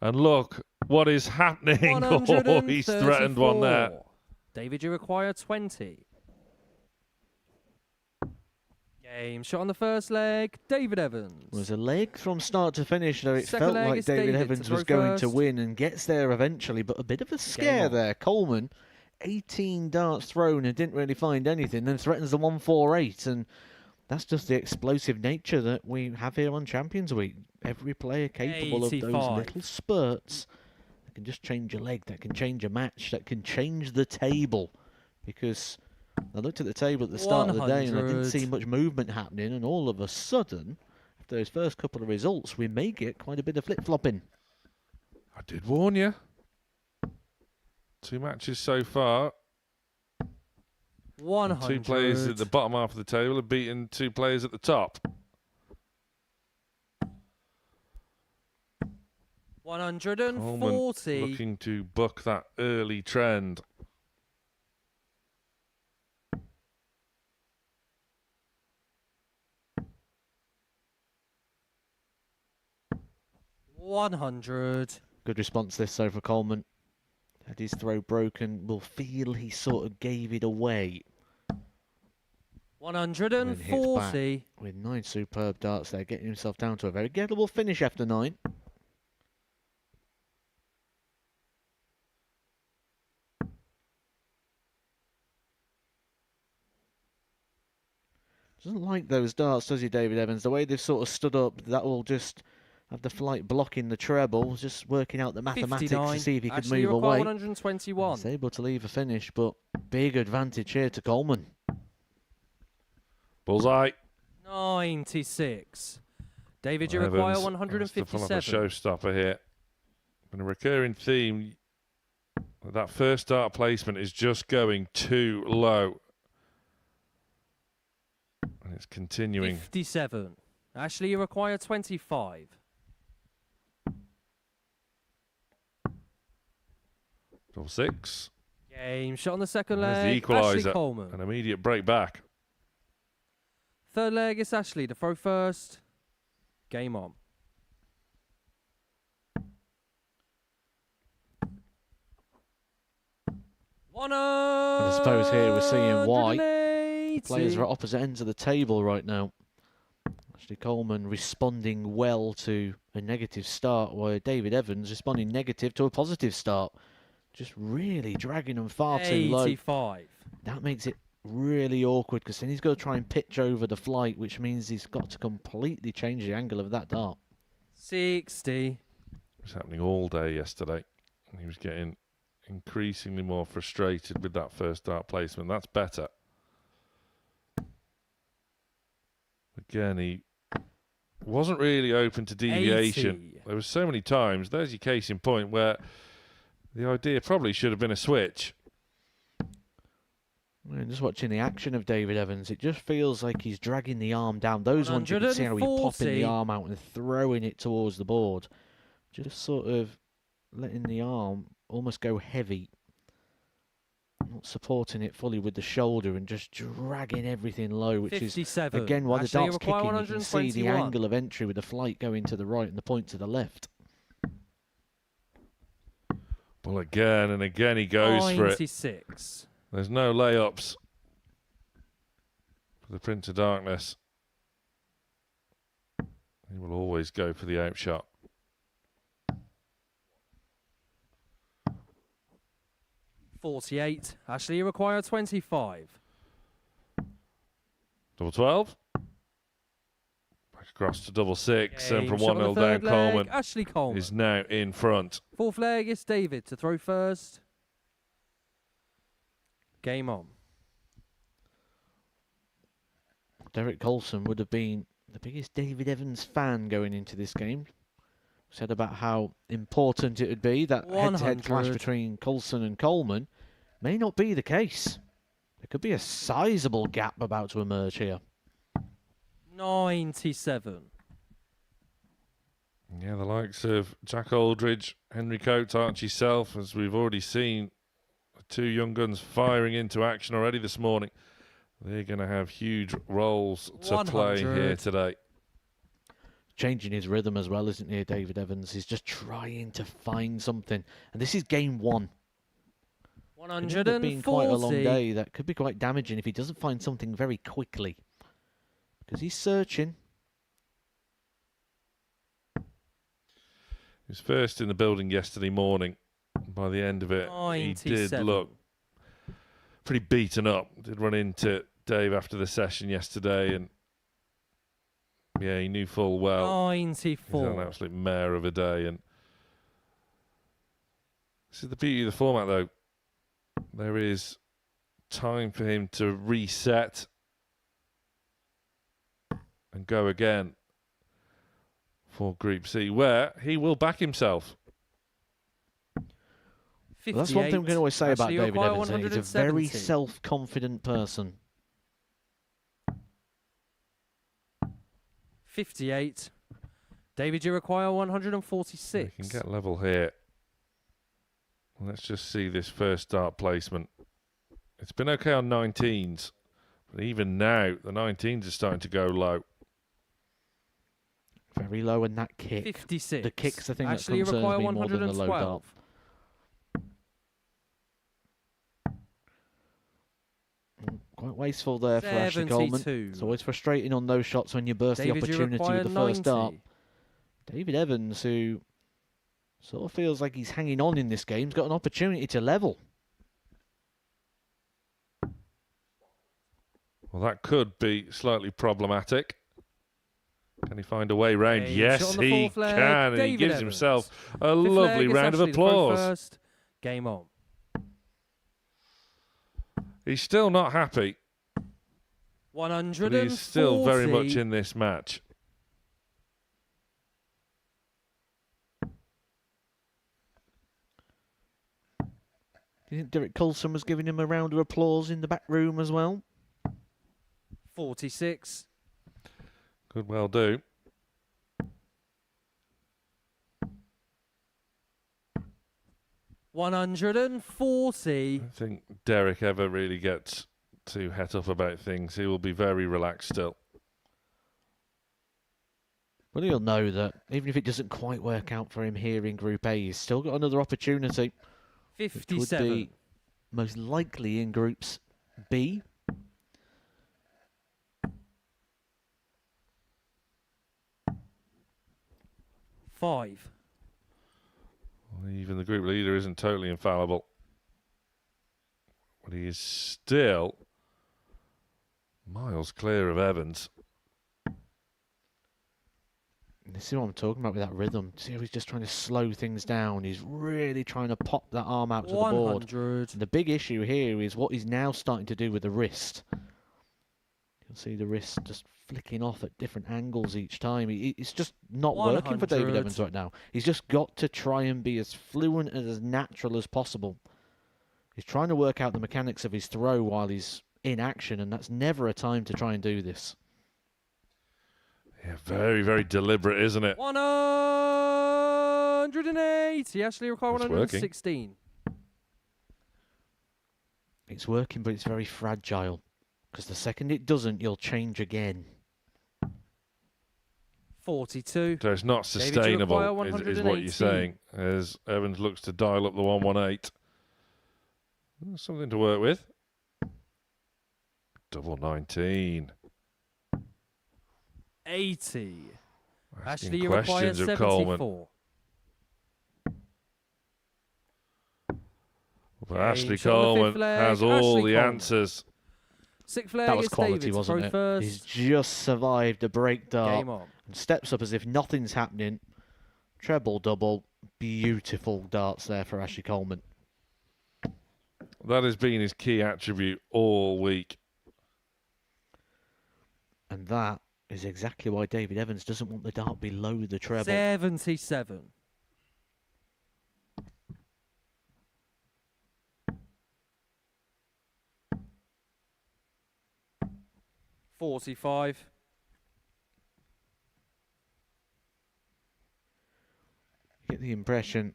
And look what is happening. Oh, he's threatened one there. 134. David, you require 20. Game shot on the first leg. David Evans. It was a leg from start to finish, though it Second felt leg like is David David to Evans throw was going to first. win and gets there eventually, but a bit of a scare on. there. Coleman, 18 darts thrown and didn't really find anything, then threatens the 148, and that's just the explosive nature that we have here on Champions Week. Every player capable of those 85. little spurts that can just change a leg, that can change a match, that can change the table. Because I looked at the table at the start of the day and I didn't 100. see much movement happening, and all of a sudden, after those first couple of results, we may get quite a bit of flip-flopping. I did warn you. 2 matches so far. 100. 2 players at the bottom half of the table have beaten 2 players at the top. 140. Coleman looking to buck that early trend. 100. Good response this so for Coleman. Had his throw broken. Will feel he sort of gave it away. Then hits back 140. with 9 superb darts there, getting himself down to a very gettable finish after 9. Doesn't like those darts, does he, David Evans? The way they've sort of stood up, that will just have the flight blocking the treble, just working out the mathematics 59. to see if he could Actually, you move require away. 121. He's able to leave a finish, but big advantage here to Coleman. Bullseye. 96. David, you require Evans has to pull up a 157. showstopper here. Been a recurring theme. That first dart placement is just going too low. And it's continuing. 57. Ashley, you require 25. Double 6. Game shot on the second There's leg. the Ashley equaliser. Coleman. An immediate break back. Third leg, it's Ashley. The throw first. Game on. I suppose here we're seeing why. 180. Players are at opposite ends of the table right now. Ashley Coleman responding well to a negative start, while David Evans responding negative to a positive start. Just really dragging them far too low. 85. That makes it really awkward because then he's got to try and pitch over the flight, which means he's got to completely change the angle of that dart. 60. It was happening all day yesterday. And he was getting increasingly more frustrated with that first dart placement. That's better. Again, he wasn't really open to deviation. 80. There were so many times, there's your case in point, where the idea probably should have been a switch. And just watching the action of David Evans, it just feels like he's dragging the arm down. Those ones you can see how he's popping the 140. arm out and throwing it towards the board. Just sort of letting the arm almost go heavy. Not supporting it fully with the shoulder and just dragging everything low, which 57. is, again, while the Ashley, you dart's require kicking, you can see the 121. angle of entry with the flight going to the right and the point to the left. Well, again and again he goes for it. 96. There's no layups for the Prince of Darkness. He will always go for the outshot. .48. Ashley, you require 25. Double 12. Back across to double 6. And from Game shot on the 1-0 down, third leg, Coleman Ashley Coleman. is now in front. Fourth leg, it's David to throw first. Game on. Derek Colson would have been the biggest David Evans fan going into this game. Said about how important it would be. That head-to-head clash 100. between Colson and Coleman may not be the case. There could be a sizable gap about to emerge here. 97. Yeah, the likes of Jack Aldridge, Henry Coates, Archie Self, as we've already seen, the two young guns firing into action already this morning. They're going to have huge roles to play here 100. today. Changing his rhythm as well, isn't he, David Evans? He's just trying to find something. And this is game 1. Could end up being quite a long 140. day. That could be quite damaging if he doesn't find something very quickly. Because he's searching. He was first in the building yesterday morning. By the end of it, he did 97. look pretty beaten up. Did run into Dave after the session yesterday, and yeah, he knew full well he's had an 94. absolute mare of a day. And this is the beauty of the format, though. There is time for him to reset and go again for Group C, where he will back himself. Well, that's one thing we can always say about Ashley, you David require Evans. He's a very 170. self-confident person. 58. David, you require 146. We can get level here. Let's just see this first dart placement. It's been okay on 19s, but even now, the 19s are starting to go low. Very low, and that kick. 56. The kick's the thing Ashley that concerns require me more than the low dart. 112. Quite wasteful there for Ashley Coleman. 72. It's always frustrating on those shots when you burst David, the you opportunity require with the first 90. dart. David Evans, who sort of feels like he's hanging on in this game, has got an opportunity to level. Well, that could be slightly problematic. Can he find a way round? Hey, Yes, shot on the he fourth leg, can. And he David gives Evans. himself a Fifth lovely leg, it's round of Ashley to throw applause. first. Game on. He's still not happy, 140. but he's still very much in this match. Do you think Derek Coulson was giving him a round of applause in the back room as well? 46. Could well do. $140. I think Derek ever really gets too het up about things. He will be very relaxed still. Well, he'll know that even if it doesn't quite work out for him here in Group A, he's still got another opportunity. Which would 57. be most likely in Groups B. Five. Well, even the group leader isn't totally infallible. But he is still miles clear of Evans. This is what I'm talking about with that rhythm. See how he's just trying to slow things down. He's really trying to pop that arm out to the board. 100. And the big issue here is what he's now starting to do with the wrist. You'll see the wrist just flicking off at different angles each time. It's just not working for David 100. Evans right now. He's just got to try and be as fluent and as natural as possible. He's trying to work out the mechanics of his throw while he's in action, and that's never a time to try and do this. Yeah, very, very deliberate, isn't it? 180. Ashley require It's 116. It's working, but it's very fragile. Because the second it doesn't, you'll change again. 42. So it's not David, you sustainable, require is what 118. you're saying, as Evans looks to dial up the 118. Something to work with. Double 19. 80. Asking Ashley, you require questions of Coleman. 74. But Ashley shot on the Coleman fifth leg, has all Ashley the Coleman. answers. Sixth leg, That was it's quality, David to wasn't throw it? first. He's just survived a break dart. Game on. And steps up as if nothing's happening. Treble, double. Beautiful darts there for Ashley Coleman. That has been his key attribute all week. And that is exactly why David Evans doesn't want the dart below the treble. 77. $45. You get the impression,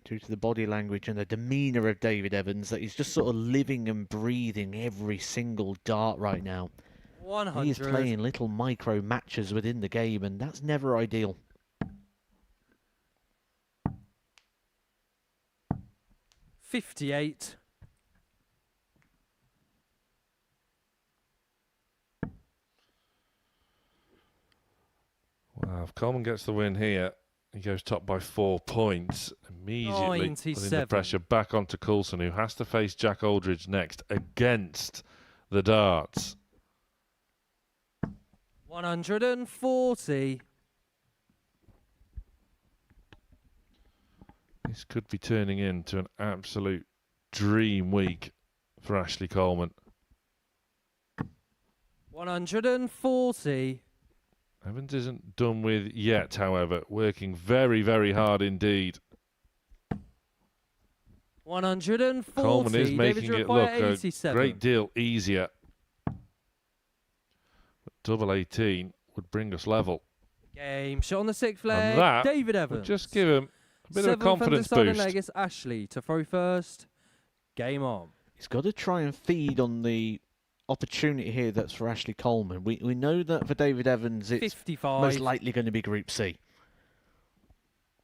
due to the body language and the demeanour of David Evans, that he's just sort of living and breathing every single dart right now. 100. He is playing little micro matches within the game, and that's never ideal. 58. Wow, if Coleman gets the win here, he goes top by 4 points. Immediately putting the 97. pressure back onto Coulson, who has to face Jack Aldridge next against the darts. 140. This could be turning into an absolute dream week for Ashley Coleman. 140. Evans isn't done with yet, however, working very, very hard indeed. 140. Coleman is David, making you it require look 87. a great deal easier. But double 18 would bring us level. Game shot on the sixth leg. And that David would Evans. just give him a bit of a Seventh confidence undecided boost. leg is Ashley to throw first. Game on. He's got to try and feed on the opportunity here that's for Ashley Coleman. We know that for David Evans, it's 55. most likely going to be Group C.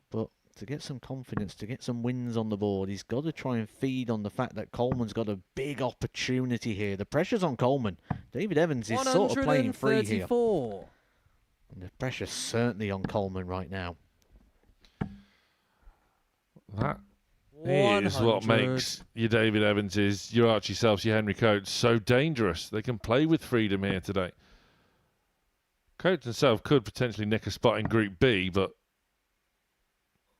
But to get some confidence, to get some wins on the board, he's got to try and feed on the fact that Coleman's got a big opportunity here. The pressure's on Coleman. David Evans is sort of playing free here. 134. And the pressure's certainly on Coleman right now. That is what makes your David Evanses, your Archie Selfs, your Henry Coates so dangerous. They can play with freedom here today. Coates himself could potentially nick a spot in Group B, but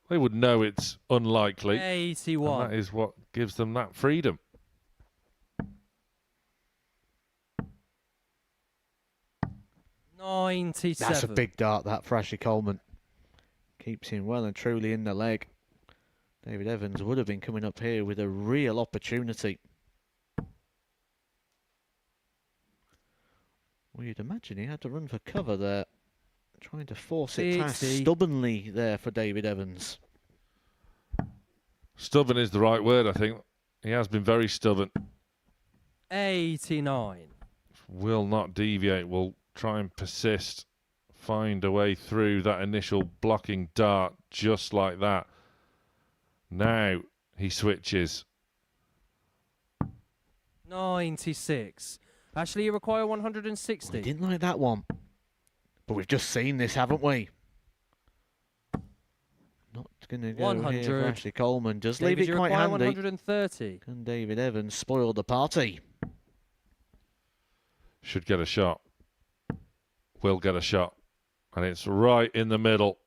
they would know it's unlikely. 81. And that is what gives them that freedom. That's a big dart, that, for Ashley Coleman. Keeps him well and truly in the leg. David Evans would have been coming up here with a real opportunity. Well, you'd imagine he had to run for cover there. Trying to force it past stubbornly there for David Evans. Stubborn is the right word, I think. He has been very stubborn. 89. Will not deviate, will try and persist. Find a way through that initial blocking dart just like that. Now he switches. 96. Ashley, you require 160. We didn't like that one. But we've just seen this, haven't we? Not going to go 100. here for Ashley Coleman. Does leave David, it quite handy. 130. Can David Evans spoil the party? Should get a shot. Will get a shot. And it's right in the middle.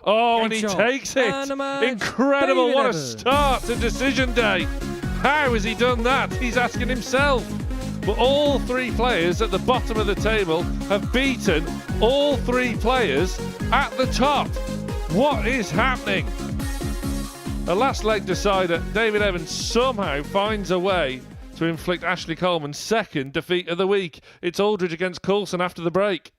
Oh, and he takes it. Incredible. What a start to decision day. How has he done that? He's asking himself. But all three players at the bottom of the table have beaten all three players at the top. What is happening? A last leg decider. David Evans somehow finds a way to inflict Ashley Coleman's second defeat of the week. It's Aldridge against Coulson after the break.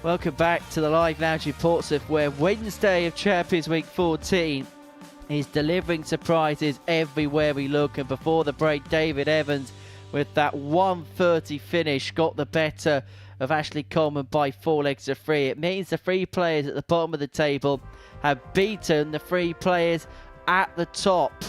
Welcome back to the Live Lounge in Portsmouth, where Wednesday of Champions Week 14 is delivering surprises everywhere we look. And before the break, David Evans, with that 130 finish, got the better of Ashley Coleman by 4 legs to 3. It means the 3 players at the bottom of the table have beaten the 3 players at the top.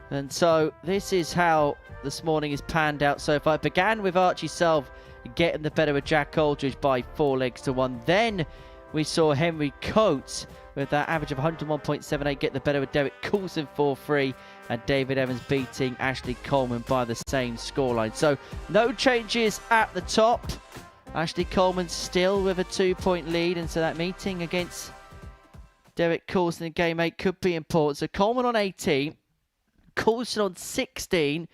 And so this is how this morning has panned out so far. It began with Archie Self getting the better of Jack Aldridge by 4 legs to 1. Then we saw Henry Coates with that average of 101.78 get the better of Derek Coulson 4-3, and David Evans beating Ashley Coleman by the same scoreline. So no changes at the top. Ashley Coleman still with a 2-point lead, and so that meeting against Derek Coulson in game 8 could be important. So Coleman on 18, Coulson on 16,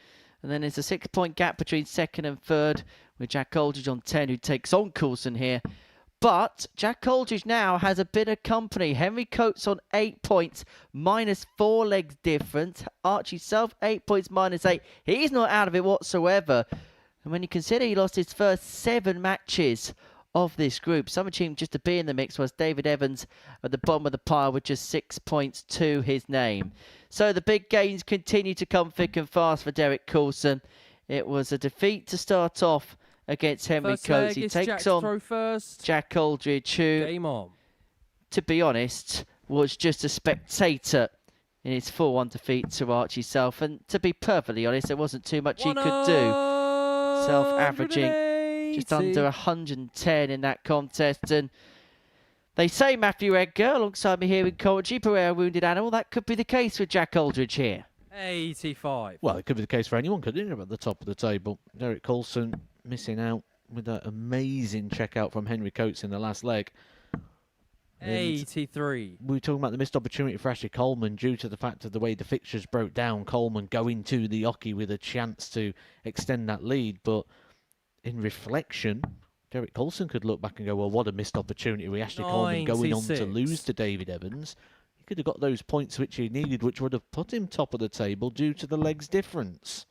and then there's a 6-point gap between second and third with Jack Aldridge on 10, who takes on Coulson here. But Jack Aldridge now has a bit of company. Henry Coates on 8 points, minus 4 legs difference. Archie Self, 8 points, minus 8. He's not out of it whatsoever. And when you consider he lost his first 7 matches of this group, some achieved just to be in the mix was David Evans at the bottom of the pile with just 6 points to his name. So the big gains continue to come thick and fast for Derek Coulson. It was a defeat to start off against Henry Coates. He takes on Jack Aldridge, who, Game on. to be honest, was just a spectator in his 4-1 defeat to Archie Self. And to be perfectly honest, there wasn't too much he could do. Self averaging just under 110 in that contest. And they say Matthew Edgar, alongside me here in commentary, Pereira Wounded Animal, that could be the case with Jack Aldridge here. 85. Well, it could be the case for anyone, couldn't it, at the top of the table? Derek Coulson missing out with that amazing checkout from Henry Coates in the last leg. 83. We were talking about the missed opportunity for Ashley Coleman due to the fact of the way the fixtures broke down. Coleman going to the hockey with a chance to extend that lead. But in reflection, Derek Coulson could look back and go, well, what a missed opportunity with Ashley Coleman going on to lose to David Evans. He could have got those points which he needed, which would have put him top of the table due to the legs difference.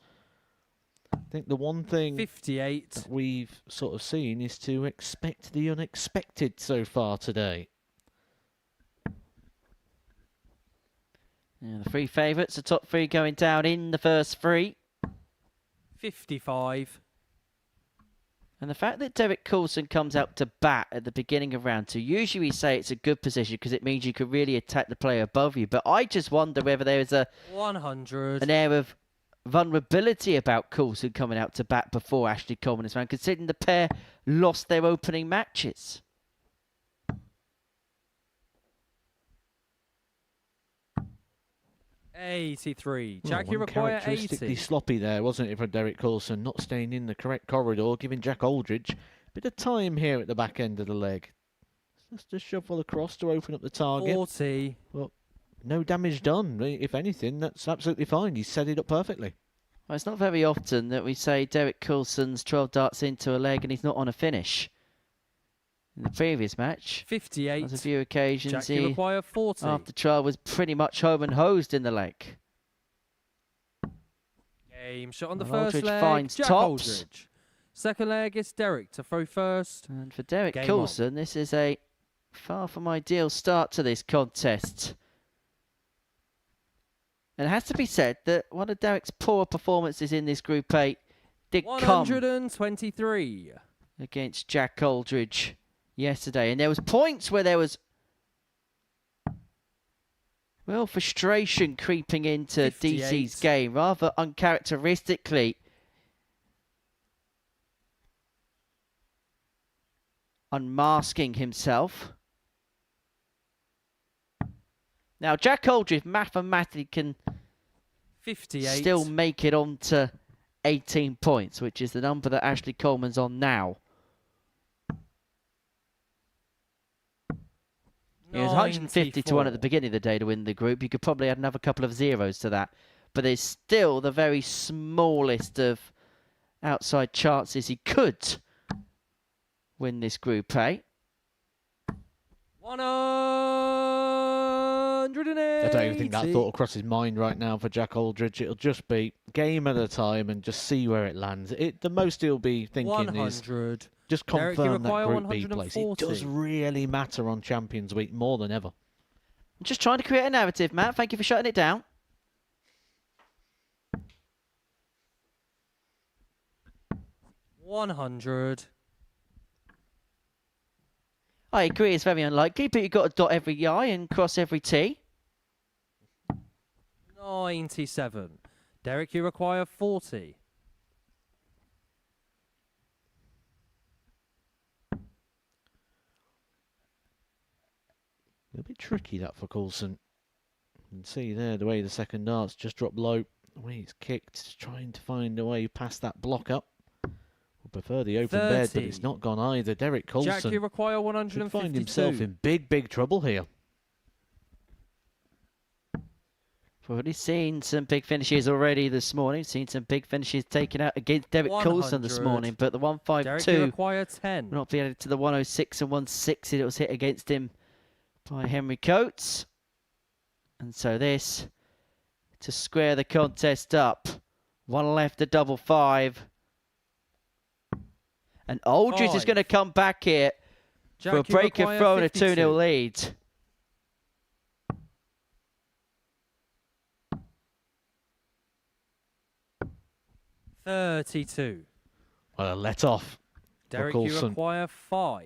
I think the one thing 58 that we've sort of seen is to expect the unexpected so far today. Yeah, the 3 favourites, the top 3 going down in the first 3. 55. And the fact that Derek Coulson comes out to bat at the beginning of round 2, usually we say it's a good position because it means you can really attack the player above you. But I just wonder whether there is 100. an air of vulnerability about Coulson coming out to bat before Ashley Coleman is round, considering the pair lost their opening matches. $83. Well, Jack, you require 80. Uncharacteristically sloppy there, wasn't it, for Derek Coulson? Not staying in the correct corridor, giving Jack Aldridge a bit of time here at the back end of the leg. Just a shuffle across to open up the target. 40. Well, no damage done. If anything, that's absolutely fine. He set it up perfectly. Well, it's not very often that we say Derek Coulson's 12 darts into a leg and he's not on a finish. In the previous match, 58. on a few occasions, Jack, you he, require 40. after trial, was pretty much home and hosed in the leg. Game shot on the Well, first Aldridge leg. finds Jack tops. Aldridge. Second leg, it's Derek to throw first. And for Derek Game Coulson, this is a far from ideal start to this contest. And it has to be said that one of Derek's poorer performances in this Group 8 did come 123. against Jack Aldridge yesterday. And there was points where there was, well, frustration creeping into 58. DC's game, rather uncharacteristically. Unmasking himself. Now, Jack Aldridge mathematically can 58. still make it on to 18 points, which is the number that Ashley Coleman's on now. It was 150 to 1 at the beginning of the day to win the group. You could probably add another couple of zeros to that. But there's still the very smallest of outside chances he could win this Group 8. 100. 180. I don't even think that thought across his mind right now for Jack Aldridge. It'll just be game at a time and just see where it lands. The most he'll be thinking 100. is just Derek, you confirm that require Group B place. It does 140. really matter on Champions Week more than ever. I'm just trying to create a narrative, Matt. Thank you for shutting it down. $100. I agree, it's very unlikely, but you've got to dot every I and cross every T. 97. Derek, you require 40. A bit tricky that for Coulson. You can see there the way the second dart's just dropped low. The way it's kicked, trying to find a way past that block up. Would prefer the open bed, but it's not gone either. Derek Coulson Jack, you require could 152. find himself in big trouble here. We've already seen some big finishes already this morning. Seen some big finishes taken out against Derek Coulson this 100. morning, but the Derek, you 152 require 10. will not be added to the 106 and 160 that was hit against him by Henry Coates. And so this, to square the contest up. One left to double five. And Aldridge is 5. going to come back here Jack, for a you break of require throw and a 52. 2-0 lead. $32. Well, a let off. Derek, you Coulson require 5.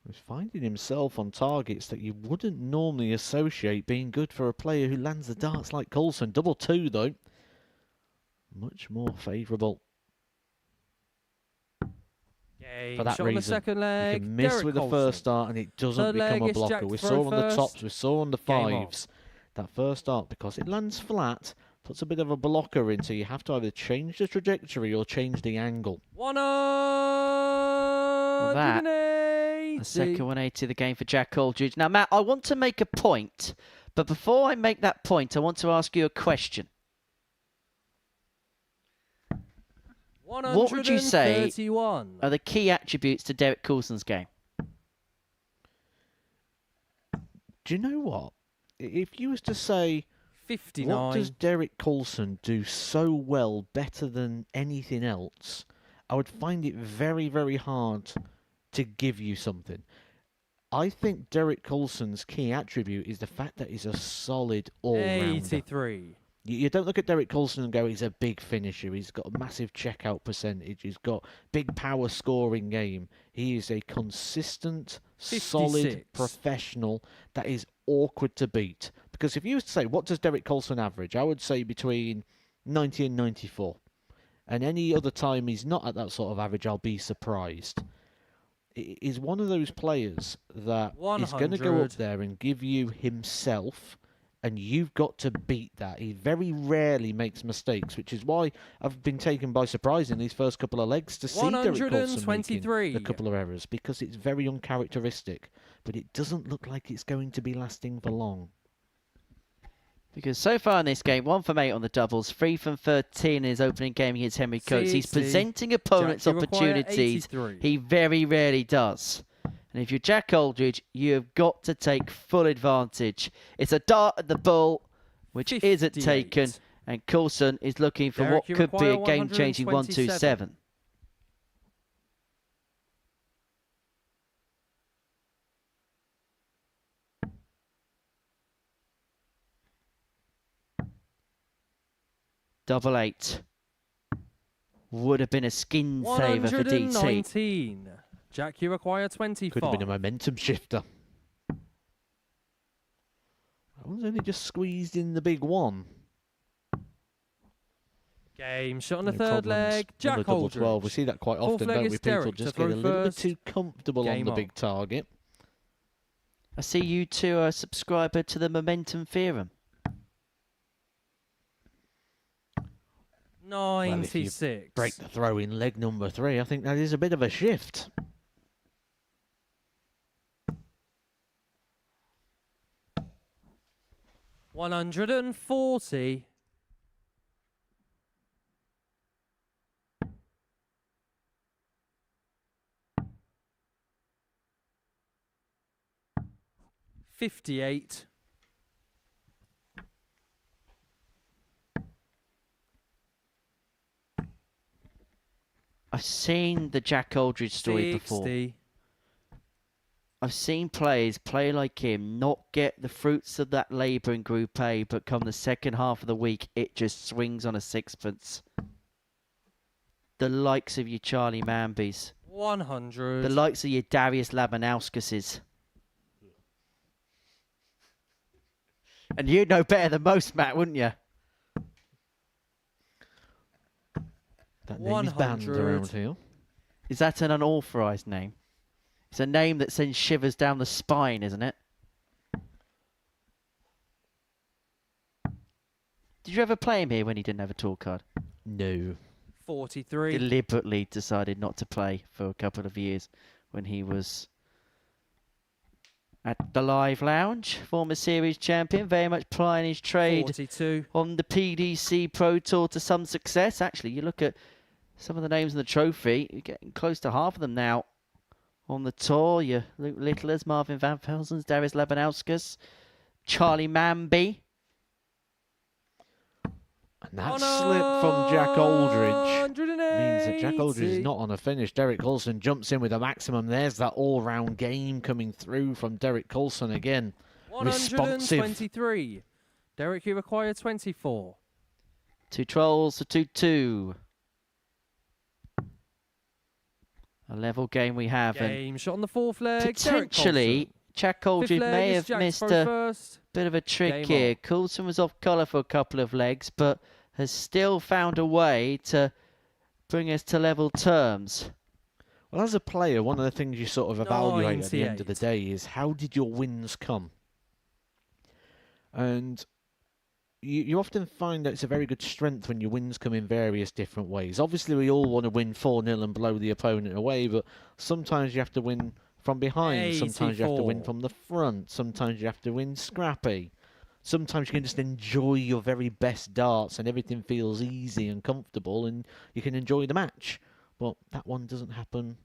was finding himself on targets that you wouldn't normally associate being good for a player who lands the darts like Coulson. Double 2, though. Much more favourable. For that Shot on the reason, second leg. you can miss Derek with the Coulson. first dart and it doesn't Third become leg a is blocker. Jack We throw saw on the first. tops, we saw on the Game on. fives. That first dart, because it lands flat, puts a bit of a blocker in, so you have to either change the trajectory or change the angle. 180. The second 180 of the game for Jack Aldridge. Now, Matt, I want to make a point, but before I make that point, I want to ask you a question. What would you say 131. are the key attributes to Derek Coulson's game? Do you know what? If you was to say, 59. what does Derek Coulson do so well, better than anything else, I would find it very, very hard to give you something. I think Derek Coulson's key attribute is the fact that he's a solid all-rounder. 83. You don't look at Derek Coulson and go, he's a big finisher. He's got a massive checkout percentage. He's got big power scoring game. He is a consistent, 56. solid professional that is awkward to beat. Because if you was to say, what does Derek Coulson average? I would say between 90 and 94. And any other time he's not at that sort of average, I'll be surprised. He's one of those players that is going to go up 100. there and give you himself, and you've got to beat that. He very rarely makes mistakes, which is why I've been taken by surprise in these first couple of legs to see Derek Coulson making 123. a couple of errors, because it's very uncharacteristic. But it doesn't look like it's going to be lasting for long. Because so far in this game, 1 from 8 on the doubles, 3 from 13 in his opening game against Henry Coates. He's CC. presenting opponents Jack, you require opportunities. 83. He very rarely does. And if you're Jack Aldridge, you have got to take full advantage. It's a dart at the bull, which isn't 58. taken. And Coulson is looking for Derek, what you could be a require game-changing 127. 127. Double 8. Would have been a skin saver for DT. 119. Jack, you require 25. Could have been a momentum shifter. That one's only just squeezed in the big one. Game shot on the No third problems leg. on Jack the double Aldridge. 12. We see that quite Fourth often, leg don't is we? People Derek to just throw get a little bit first. too comfortable on Game the on. big target. I see you two are a subscriber to the Momentum Theorem. Well, if you 96. break the throw in leg number 3, I think that is a bit of a shift. $140. $58. I've seen the Jack Aldridge story before. 60. I've seen players play like him, not get the fruits of that labour in Group A, but come the second half of the week, it just swings on a sixpence. The likes of your Charlie Manbys. 100. The likes of your Darius Labanauskases. And you'd know better than most, Matt, wouldn't you? That name is banned 100. around here. Is that an unauthorised name? It's a name that sends shivers down the spine, isn't it? Did you ever play him here when he didn't have a tour card? No. 43. Deliberately decided not to play for a couple of years when he was at the Live Lounge. Former series champion, very much plying his trade 42. on the PDC Pro Tour to some success. Actually, you look at some of the names in the trophy, you're getting close to half of them now on the tour. Your Luke Littlers, Marvin Van Velsens, Darius Labanauskas, Charlie Manby. And that slip from Jack Aldridge means that Jack 180. Aldridge is not on a finish. Derek Coulson jumps in with a maximum. There's that all-round game coming through from Derek Coulson again. Responsive. 123. Derek, you require 24. 2 trolls to 2-2. A level game we have. And Game shot on the fourth leg. potentially, Jack Aldridge may have missed a first. bit of a trick Game here. on. Coulson was off colour for a couple of legs, but has still found a way to bring us to level terms. Well, as a player, one of the things you sort of evaluate at the end of the 98. day is how did your wins come? And you often find that it's a very good strength when your wins come in various different ways. Obviously, we all want to win 4-0 and blow the opponent away, but sometimes you have to win from behind. Sometimes you have to win 84. from the front. Sometimes you have to win scrappy. Sometimes you can just enjoy your very best darts and everything feels easy and comfortable and you can enjoy the match. But that one doesn't happen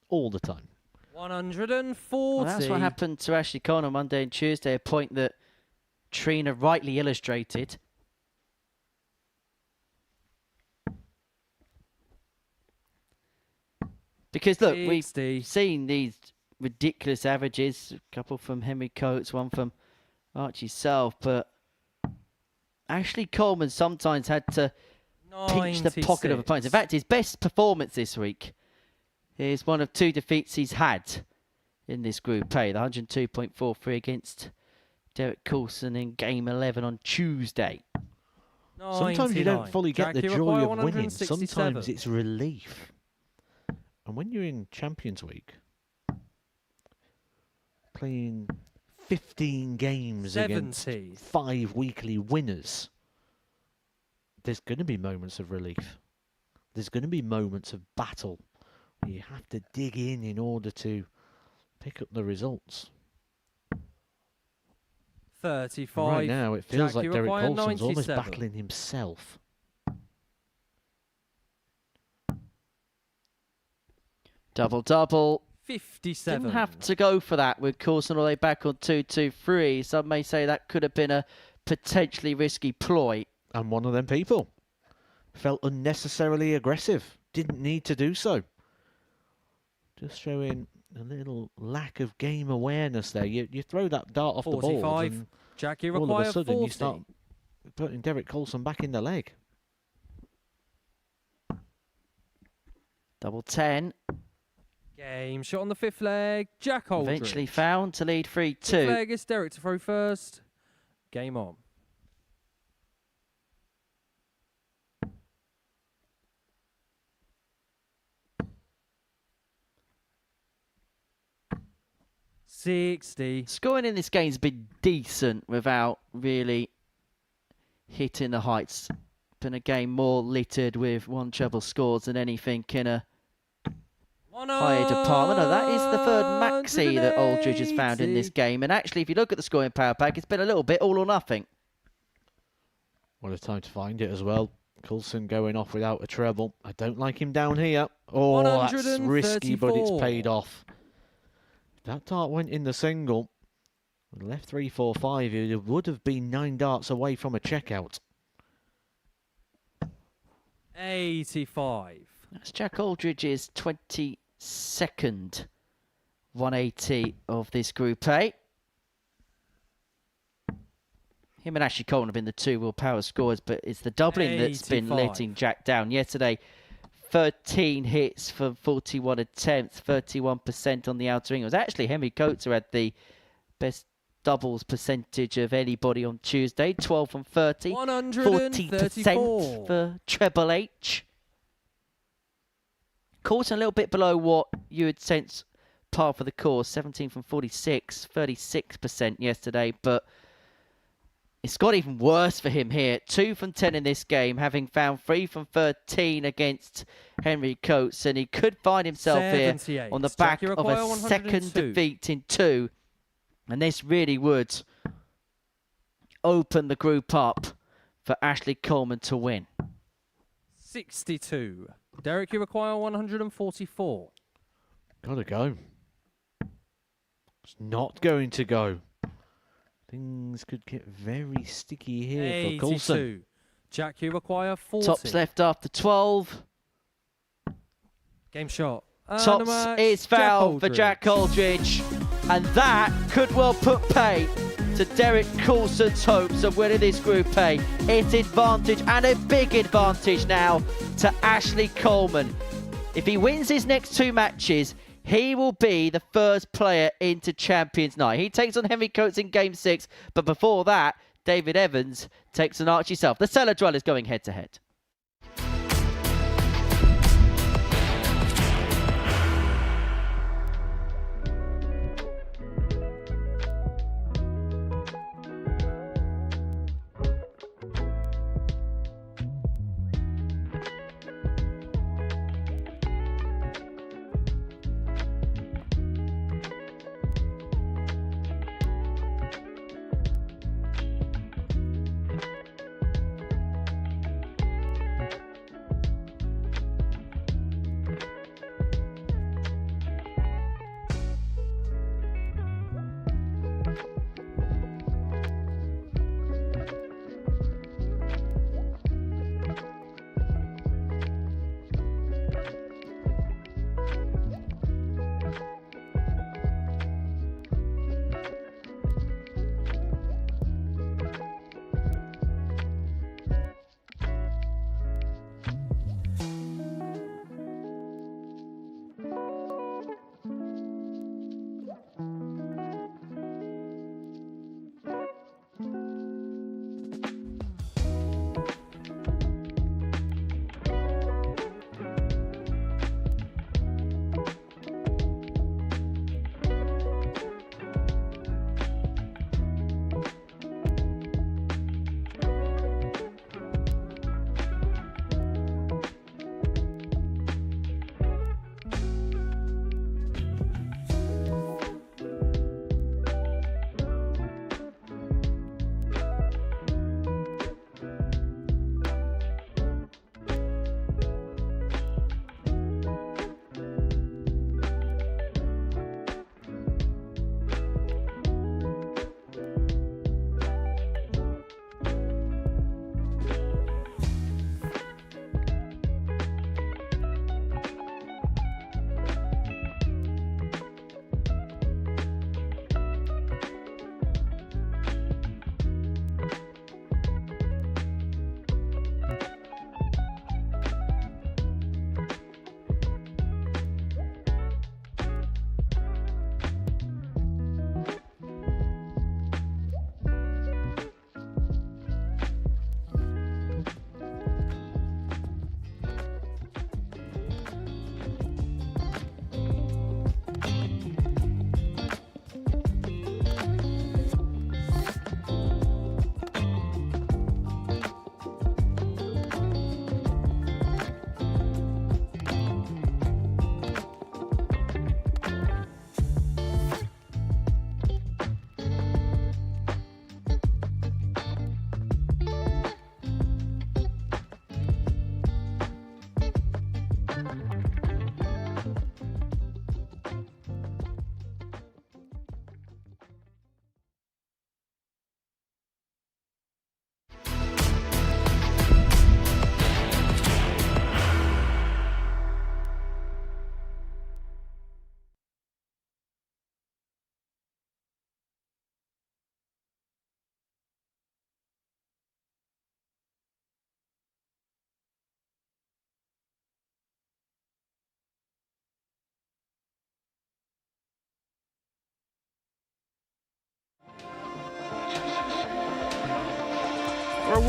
all the time. 140. Well, that's what happened to Ashley Cohn on Monday and Tuesday, a point that Trina rightly illustrated. Because look, we've 60. seen these ridiculous averages, a couple from Henry Coates, one from Archie Self, but Ashley Coleman sometimes had to pinch the pocket of 96. opponents. In fact, his best performance this week is one of 2 defeats he's had in this Group A, the 102.43 against Derek Coulson in Game 11 on Tuesday. Sometimes you don't 99. fully get Jack, the you joy require of winning. 167. Sometimes it's relief. And when you're in Champions Week, playing 15 games 70. against 5 weekly winners, there's going to be moments of relief. There's going to be moments of battle where you have to dig in order to pick up the results. 35. Right now, it feels Jack, like you Derek require Coulson's almost 97. battling himself. Double-double. 57. Didn't have to go for that with Coulson all the way back on 2-2-3. Some may say that could have been a potentially risky ploy. And one of them people felt unnecessarily aggressive. Didn't need to do so. Just showing a little lack of game awareness there. You throw that dart off the board 45. and Jack, you all of require a sudden 40. you start putting Derek Coulson back in the leg. Double 10. Game shot on the fifth leg. Jack Aldridge. Eventually found to lead Fifth 3-2. leg is Derek to throw first. Game on. $60. Scoring in this game's been decent without really hitting the heights. Been a game more littered with one treble scores than anything in a higher department. No, that is the third maxi that Aldridge has found in this 180. game. And actually, if you look at the scoring power pack, it's been a little bit all or nothing. What a time to find it as well. Coulson going off without a treble. I don't like him down here. Oh, that's risky, but it's 134. paid off. If that dart went in the single, with left 3-4-5, it would have been 9 darts away from a checkout. 85. That's Jack Aldridge's 22nd 180 of this Group A. Him and Ashley Colton have been the two real power scorers, but it's the doubling that's been 85. letting Jack down. Yesterday, 13 hits for 41 attempts, 31% on the outer ring. It was actually Henry Coates who had the best doubles percentage of anybody on Tuesday. 12 from 30, 40% for Treble H. Colton a little bit below what you would sense par for the course. 17 from 46, 36% yesterday, but it's got even worse for him here. 2 from 10 in this game, having found 3 from 13 against Henry Coates, and he could find himself here on the back of a second defeat in 2, and this really would open the group up for Ashley Coleman to win. 62. Derek, you require 144. Gotta go. It's not going to go. Things could get very sticky here for Coulson. 82. Jack, you require 40. Tops left after 12. Game shot. Tops is fouled for Jack Aldridge. And that could well put pay to Derek Coulson's hopes of winning this Group A. It's advantage, and a big advantage now, to Ashley Coleman. If he wins his next 2 matches, he will be the first player into Champions Night. He takes on Henry Coates in Game 6, but before that, David Evans takes on Archie Self. The Cellar Dwellers going head-to-head.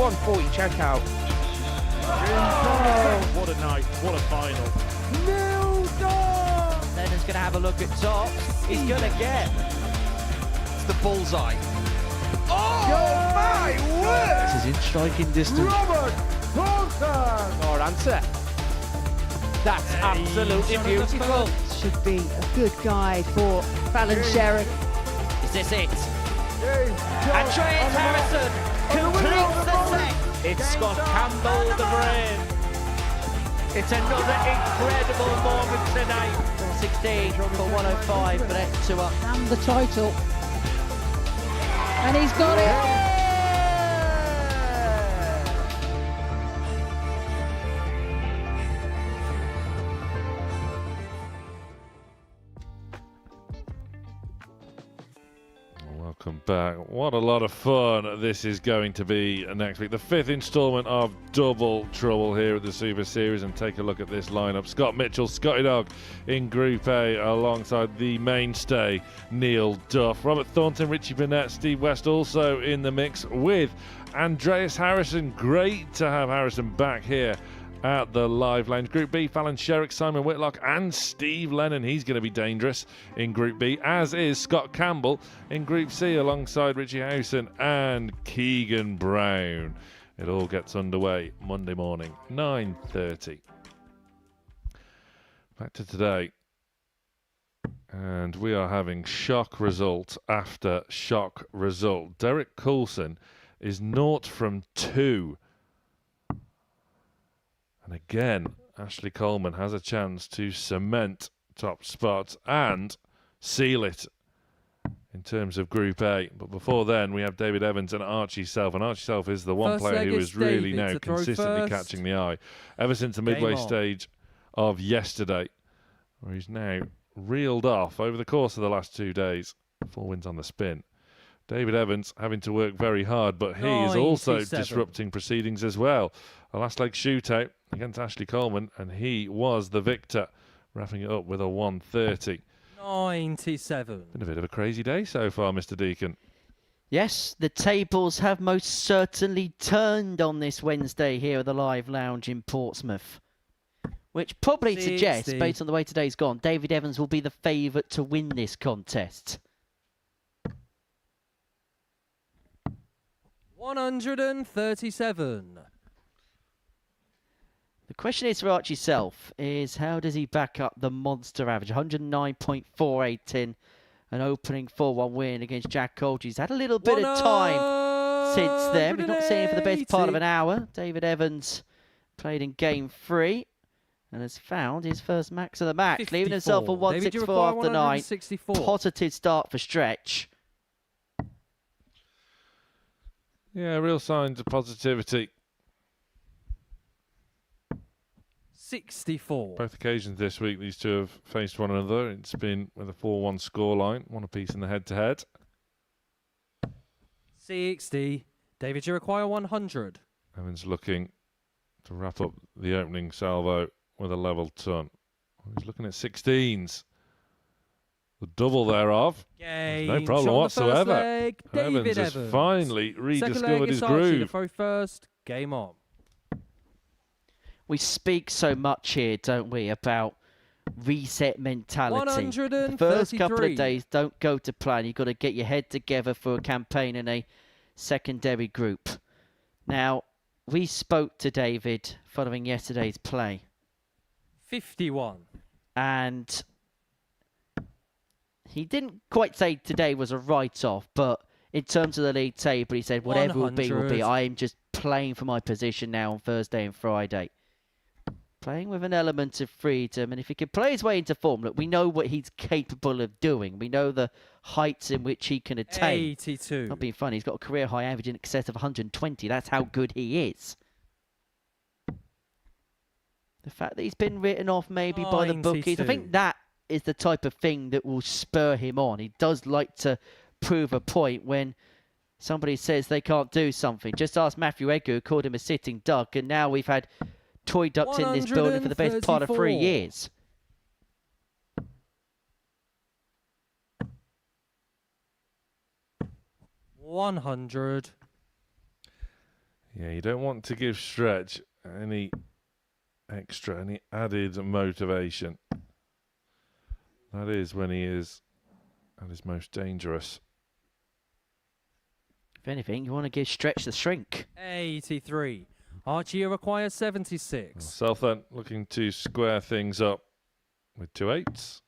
140 checkout. What a night. What a final. Lennon's going to have a look at top. He's going to get. It's the bullseye. Oh my word! This is in striking distance. Robert Coulson. Or answer. That's absolutely beautiful. Should be a good guide for Fallon Sherrick. Is this it? Andreas Harrison completes the set. It's Scott Campbell, the brave. It's another incredible moment tonight. 16 for 105, but that's 2 up. And the title. And he's got it. Welcome back. What a lot of fun this is going to be next week. The 5th instalment of Double Trouble here at the Super Series. And take a look at this lineup. Scott Mitchell, Scotty Dog in Group A alongside the mainstay Neil Duff. Robert Thornton, Richie Burnett, Steve West also in the mix with Andreas Harrison. Great to have Harrison back here at the Live Lounge. Group B, Fallon Sherrick, Simon Whitlock and Steve Lennon. He's going to be dangerous in Group B, as is Scott Campbell in Group C alongside Richie Howson and Keegan Brown. It all gets underway Monday morning, 9:30. Back to today. And we are having shock result after shock result. Derek Coulson is 0 from 2. And again, Ashley Coleman has a chance to cement top spot and seal it in terms of Group A. But before then, we have David Evans and Archie Self. And Archie Self is the one First player leg who is is really David now to throw consistently first. catching the eye. Ever since the Game midway on. stage of yesterday, where he's now reeled off over the course of the last 2 days. 4 wins on the spin. David Evans having to work very hard, but he is also 97. disrupting proceedings as well. A last leg shootout against Ashley Coleman, and he was the victor, wrapping it up with a 130. 97. Been a bit of a crazy day so far, Mr. Deacon. Yes, the tables have most certainly turned on this Wednesday here at the Live Lounge in Portsmouth. Which probably 60. suggests, based on the way today's gone, David Evans will be the favourite to win this contest. 137. The question is for Archie Self is how does he back up the monster average? 109.48 in an opening 4-1 win against Jack Colge. He's had a little bit of time since then. We've not seen him for the best part of an hour. David Evans played in game 3 and has found his first max of the match, 54. leaving himself on David, you 164 require after 9. 164. Positive start for Stretch. Yeah, real signs of positivity. 64. Both occasions this week, these two have faced one another. It's been with a 4-1 scoreline, one apiece in the head-to-head. 60. David, you require 100. Evans looking to wrap up the opening salvo with a level ton. He's looking at 16s. The double thereof. Game. No problem Shot on the first whatsoever. leg, David Evans has Evans. finally Second rediscovered leg his is Archie to groove. throw first. Game on. We speak so much here, don't we, about reset mentality. The first couple of 133. days don't go to plan. You've got to get your head together for a campaign in a secondary group. Now, we spoke to David following yesterday's play. 51. And he didn't quite say today was a write-off, but in terms of the league table, he said whatever will be, will be. 100. I am just playing for my position now on Thursday and Friday. Playing with an element of freedom, and if he can play his way into form, look, we know what he's capable of doing. We know the heights in which he can attain. 82. Not being funny, he's got a career high average in excess of 120. That's how good he is. The fact that he's been written off maybe by the bookies, I 92. think that is the type of thing that will spur him on. He does like to prove a point when somebody says they can't do something. Just ask Matthew Edgar, who called him a sitting duck, and now we've had toy ducks in this building for the best part of 3 134. years. Yeah, you don't want to give Stretch any added motivation. That is when he is at his most dangerous. If anything, you want to give Stretch the shrink. 83. Archie, you require 76. Southend looking to square things up with 2 8s.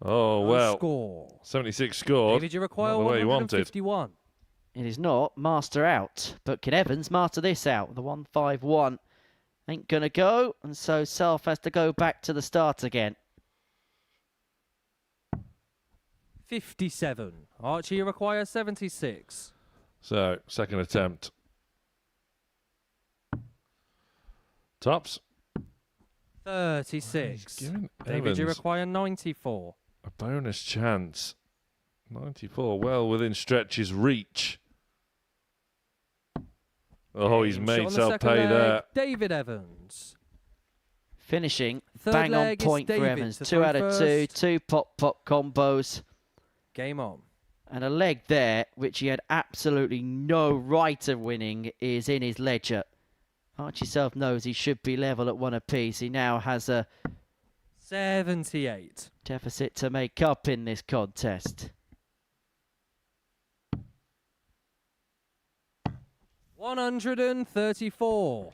Oh, No well. score. 76 scored. David, you require Not the way you wanted. 151. It is not master out, but can Evans master this out? The 151 ain't going to go, and so Self has to go back to the start again. 57. Archie, you require 76. So, second attempt. Tops. 36. Giving David, you Evans require 94. a bonus chance. 94, well within Stretch's reach. Oh, he's Game made shot on the self second pay leg, there. David Evans. Finishing Third bang on leg is point for David Evans. to 2 throw out of 2, first. 2 pop combos. Game on. And a leg there, which he had absolutely no right of winning, is in his ledger. Archie Self knows he should be level at 1 apiece. He now has a 78. deficit to make up in this contest. 134.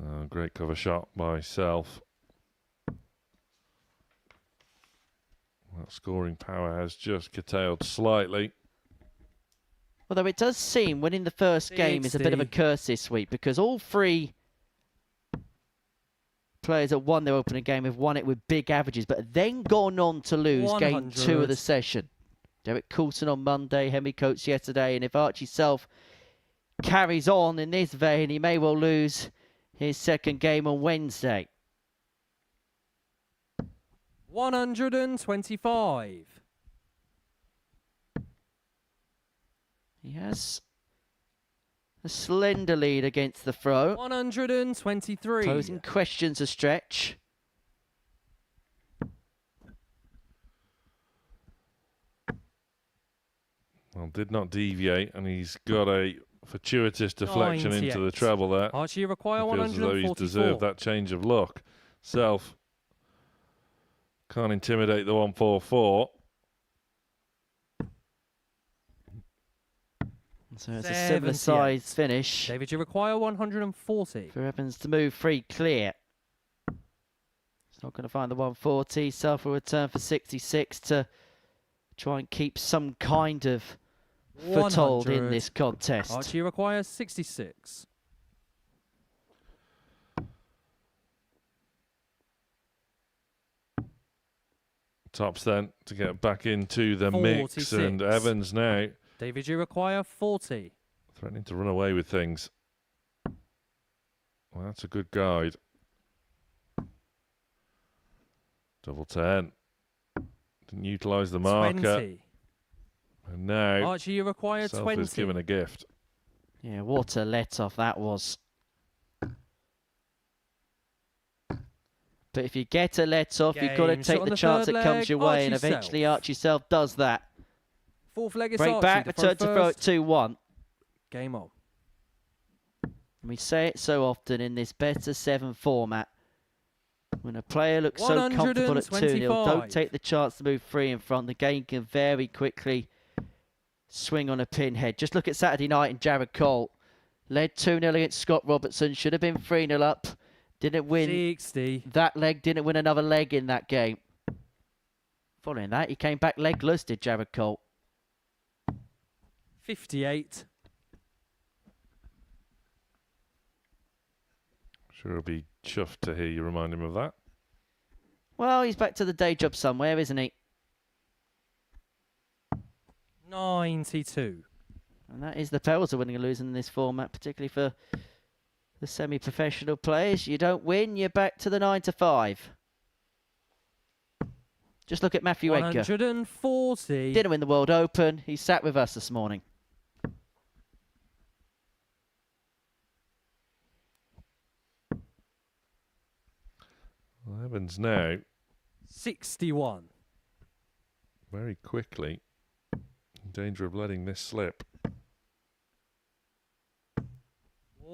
Oh, great cover shot by Self. That scoring power has just curtailed slightly. Although it does seem winning the first game is a bit of a 60. curse this week, because all 3 players that won their opening game have won it with big averages, but then gone on to lose game 2 of the 100. session. Derek Coulson on Monday, Henry Coates yesterday, and if Archie Self carries on in this vein, he may well lose his second game on Wednesday. 125. He has a slender lead against the throw, 123. posing questions a Stretch. Well, did not deviate, and he's got a fortuitous deflection into the 98. treble there. Archie, you require It feels as though he's 144. deserved that change of luck. Self can't intimidate the 144. So it's a similar 78. size finish David, you require 140. for Evans to move free clear. He's not going to find the 140. Self will return for 66 to try and keep some kind of foothold in 100. this contest. Archie, you require 66. Tops then to get back into the mix, 46. and Evans now David, you require 40. threatening to run away with things. Well, that's a good guide. Double 10. Didn't utilise the marker. 20. And now Archie, you require Self 20. is given a gift. Yeah, what a let-off that was. But if you get a let-off, you've got to Game shot take on the the chance third that comes leg, your way, Archie and eventually Self. Archie Self does that. Fourth leg is Break Archie. back, to throw return to throw at first. 2-1. Game on. We say it so often in this better 7 format. When a player looks so comfortable at 2-0, don't 125. take the chance to move free in front. The game can very quickly swing on a pinhead. Just look at Saturday night and Jared Cole. Led 2-0 against Scott Robertson. Should have been 3-0 up. Didn't win 60. that leg. Didn't win another leg in that game. Following that, he came back legless, did Jared Cole. 58. Sure, he'll be chuffed to hear you remind him of that. Well, he's back to the day job somewhere, isn't he? 92. And that is the perils of winning and losing in this format, particularly for the semi-professional players. You don't win, you're back to the 9 to 5. Just look at Matthew Edgar. 140. Didn't win the World Open. He sat with us this morning. Well, Evans now 61. very quickly in danger of letting this slip.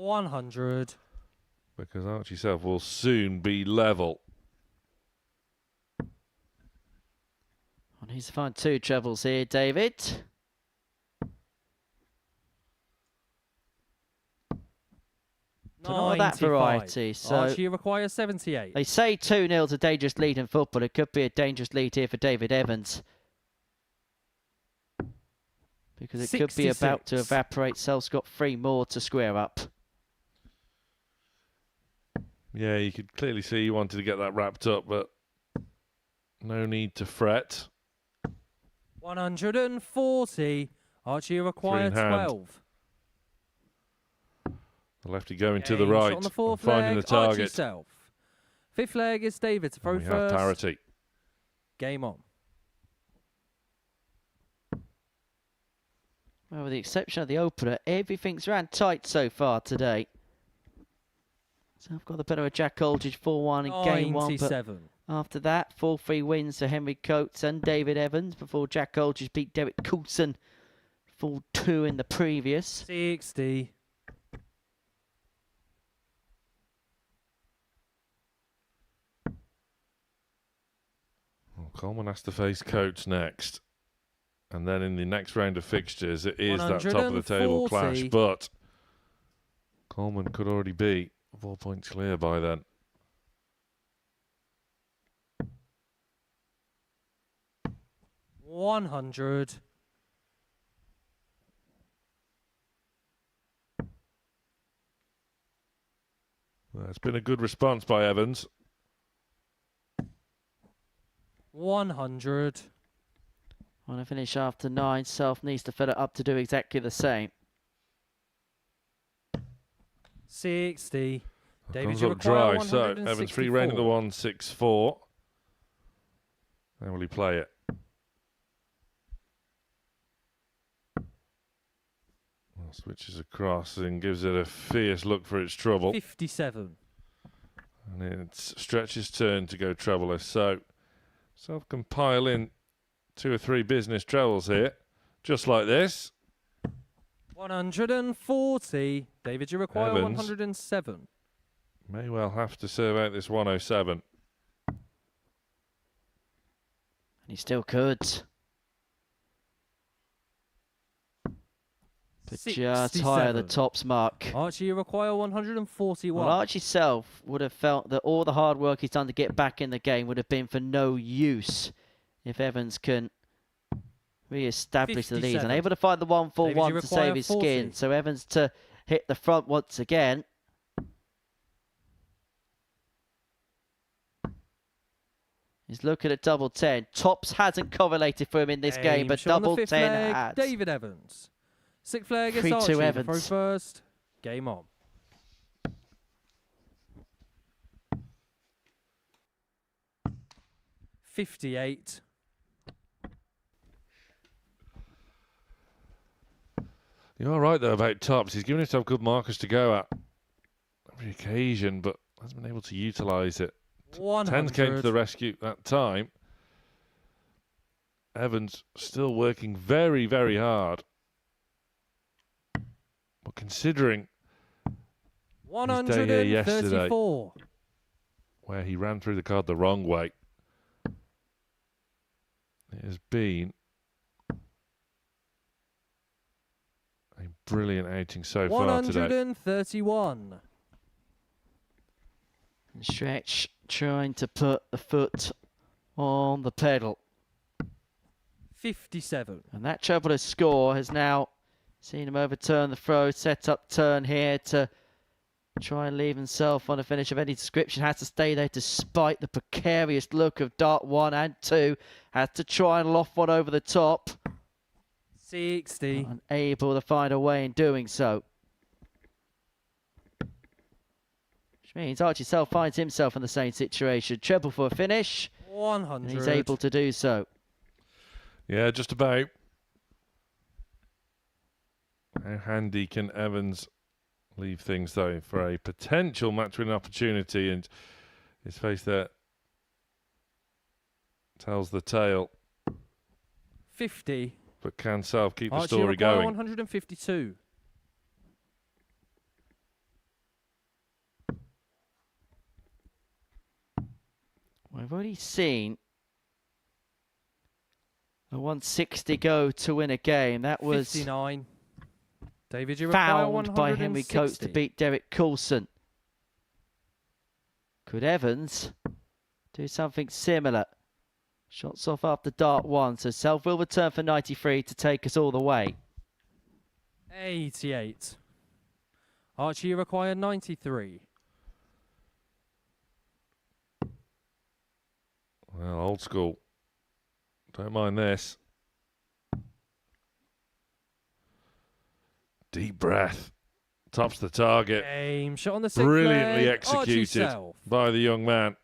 100. Because Archie Self will soon be level. Well, needs to find 2 trebles here, David. But not of that 95. variety. So Archie requires 78. they say 2-0's a dangerous lead in football. It could be a dangerous lead here for David Evans. Because it could be about to 66. evaporate. Self's got 3 more to square up. Yeah, you could clearly see he wanted to get that wrapped up, but no need to fret. 140. Archie requires Three in hand. 12. The lefty going to the Game right, shot on the 4th and finding leg, the Archie target. Self. 5th leg is David to throw And we have first. parity. Game on. Well, with the exception of the opener, everything's ran tight so far today. So I've got the better of Jack Aldridge 4-1 in game 1. But 97. after that, 4-3 wins for Henry Coates and David Evans before Jack Aldridge beat Derek Coulson 4-2 in the previous. 60. Well, Coleman has to face Coates next. And then in the next round of fixtures, it is that top of the table clash. 140. But Coleman could already be 4 points clear by then. $100. Well, it's been a good response by Evans. 100. Want to finish after 9. Self needs to fill it up to do exactly the same. 60. David, Comes you up require dry, so Evans free reign at the 164. Then will he play it? Well, switches across and gives it a fierce look for its trouble. 57. And it's Stretch's turn to go troubleless. So Self can pile in 2 or 3 business trebles here, just like this. 140. David, you require Evans. 107. May well have to serve out this 107. And he still could. But just higher the 67. tops mark. Archie, you require 141. Well, Archie Self would have felt that all the hard work he's done to get back in the game would have been for no use if Evans can re-establish the lead. 57. Unable to find the 1-4-1 David, you to save his require skin. 40. So Evans to hit the front once again. He's looking at double 10. Tops hasn't correlated for him in this game, but shot on the double 5th 10 leg, has. David Evans. 6th leg is 3-2 Archie. The Evans. throw first. Game on. $58. You're right, though, about Tops. He's given himself good markers to go at every occasion, but hasn't been able to utilise it. 10 came to the rescue that time. Evans still working very, very hard. But considering his day here yesterday, 134. where he ran through the card the wrong way, it has been a brilliant outing so far today. 131. Stretch trying to put the foot on the pedal. 57. And that troublous score has now seen him overturn the throw, set up turn here to try and leave himself on a finish of any description. Has to stay there despite the precarious look of dart 1 and 2. Has to try and loft one over the top. 60. Unable to find a way in doing so. Which means Archie Self finds himself in the same situation. Treble for a finish. 100. And he's able to do so. Yeah, just about. How handy can Evans leave things, though, for a potential match-winning opportunity? And his face there tells the tale. 50. But can Self keep the Archie story require going? 152. We've already seen a 160 go to win a game. That was 59. David, you require found by Henry Coates to 160. beat Derek Coulson. Could Evans do something similar? Shots off after dart 1, so Self will return for 93 to take us all the way. 88. Archie, you require 93. Well, old school. Don't mind this. Deep breath. Tops the target. Game shot on the 6th Brilliantly leg. executed Archie Self. by the young man.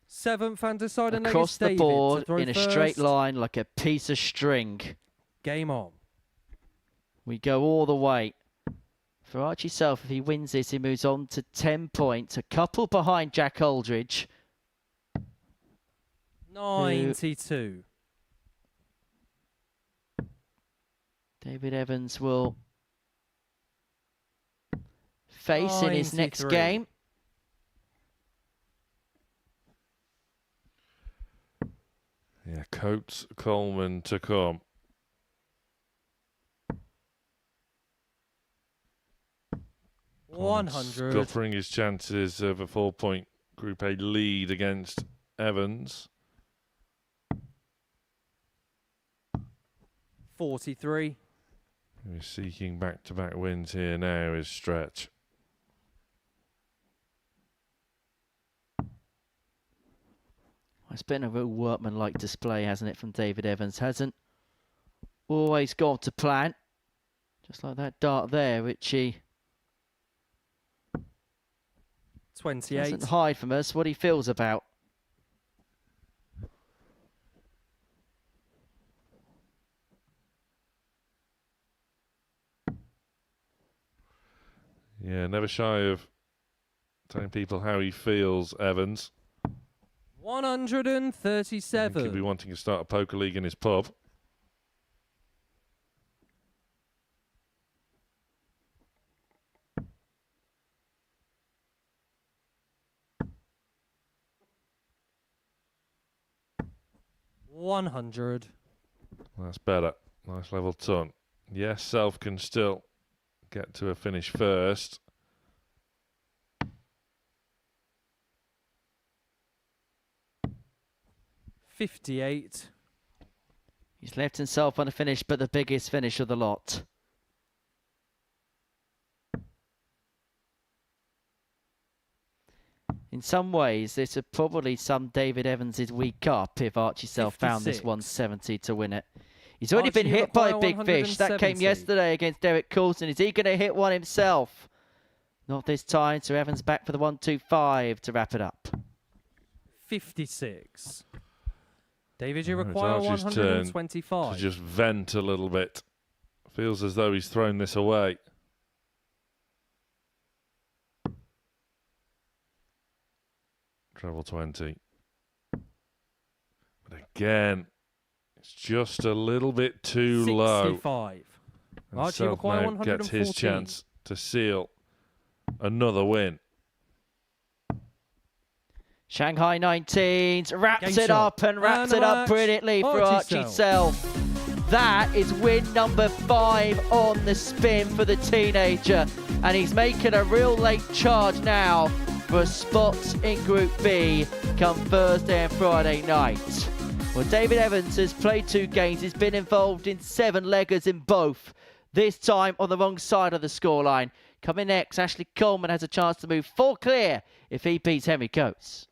7th and deciding leg Across is the David to board throw in a first. straight line like a piece of string. Game on. We go all the way. For Archie Self, if he wins this, he moves on to 10 points. A couple behind Jack Aldridge. 92. David Evans will face in his next 93. game. Yeah, Coates, Coleman to come. 100. Scuppering his chances of a 4-point Group A lead against Evans. 43. He's seeking back-to-back wins here now is Stretch. It's been a real workmanlike display, hasn't it, from David Evans? Hasn't always gone to plan. Just like that dart there, which he 28. doesn't hide from us what he feels about. Yeah, never shy of telling people how he feels, Evans. 137. He could be wanting to start a poker league in his pub. $100. That's better. Nice level ton. Yes, Self can still get to a finish first. $58. He's left himself on a finish, but the biggest finish of the lot. In some ways, this would probably sum David Evans' week up if Archie Self found this 56. 170 to win it. He's already Archie, been you hit by a require big fish. That came 170. yesterday against Derek Coulson. Is he going to hit one himself? Not this time, so Evans back for the 125 to wrap it up. 56. David, you Oh, it's require Archie's turn 125. to just vent a little bit. Feels as though he's thrown this away. Treble 20. But again, it's just a little bit too low. 65. And Archie Self require now gets his 114. chance to seal another win. Shanghai 19s wraps Game it shot. up and wraps And it a up match. brilliantly for Archie Archie Self. That is win number 5 on the spin for the teenager. And he's making a real late charge now for spots in Group B come Thursday and Friday night. Well, David Evans has played 2 games. He's been involved in 7-leggers in both. This time on the wrong side of the scoreline. Coming next, Ashley Coleman has a chance to move 4 clear if he beats Henry Coates.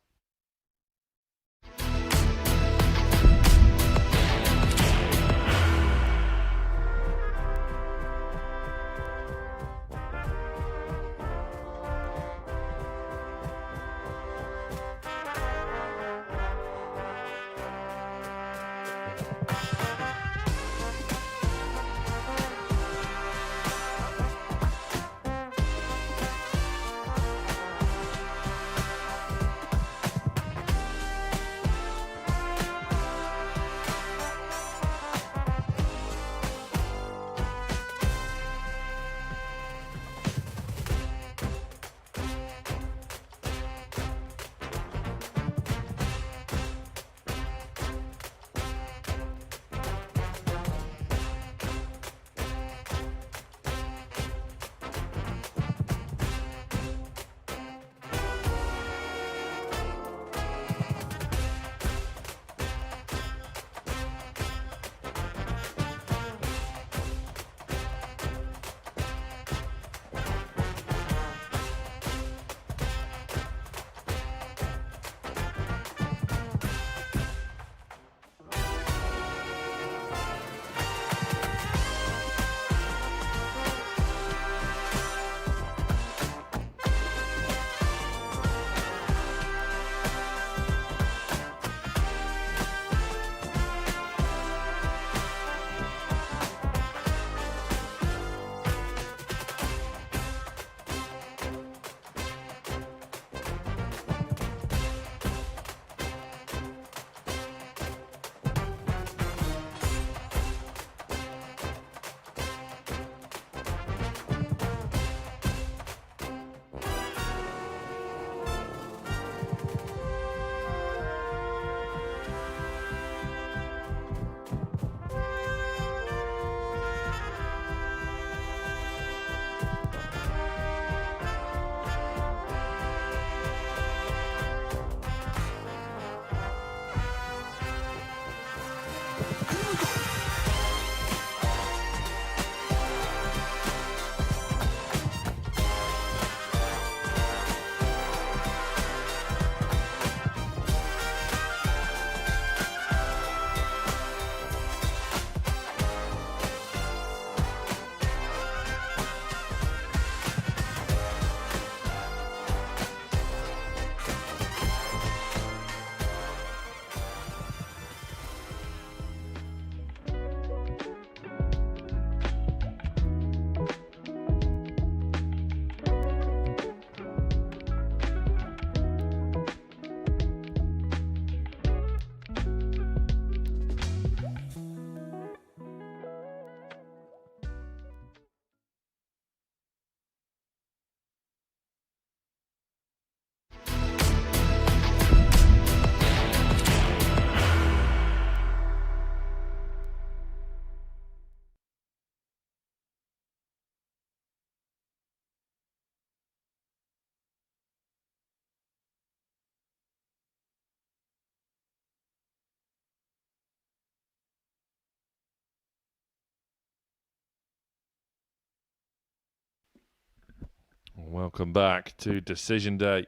Welcome back to Decision Day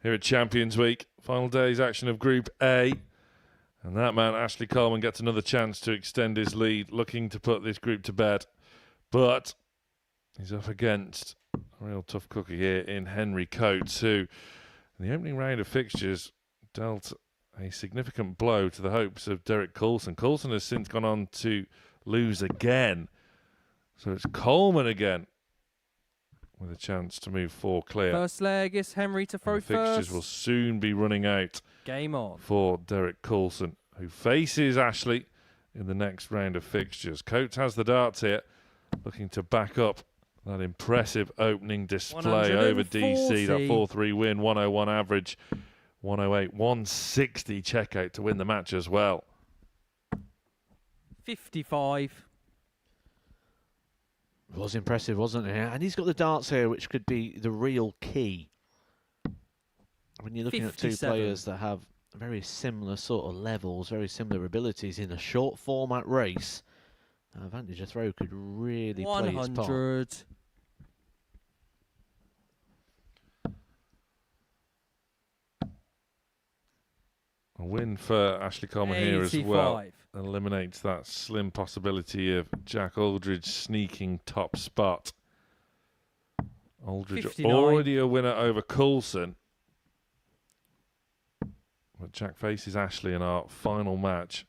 here at Champions Week. Final day's action of Group A. And that man, Ashley Coleman, gets another chance to extend his lead, looking to put this group to bed. But he's up against a real tough cookie here in Henry Coates, who, in the opening round of fixtures, dealt a significant blow to the hopes of Derek Coulson. Coulson has since gone on to lose again. So it's Coleman again with a chance to move 4 clear. First leg is Henry to throw the fixtures first. will soon be running out. Game on. For Derek Coulson, who faces Ashley in the next round of fixtures. Coates has the darts here, looking to back up that impressive opening display over DC. That 4-3 win, 101 average, 108, 160 checkout to win the match as well. 55. It was impressive, wasn't it? And he's got the darts here, which could be the real key. When you're looking 57. at two players that have very similar sort of levels, very similar abilities in a short format race, Advantage of Throw could really play its part. 100. A win for Ashley Coleman here as 85. well. Eliminates that slim possibility of Jack Aldridge sneaking top spot. Aldridge 59. already a winner over Coulson. But Jack faces Ashley in our final match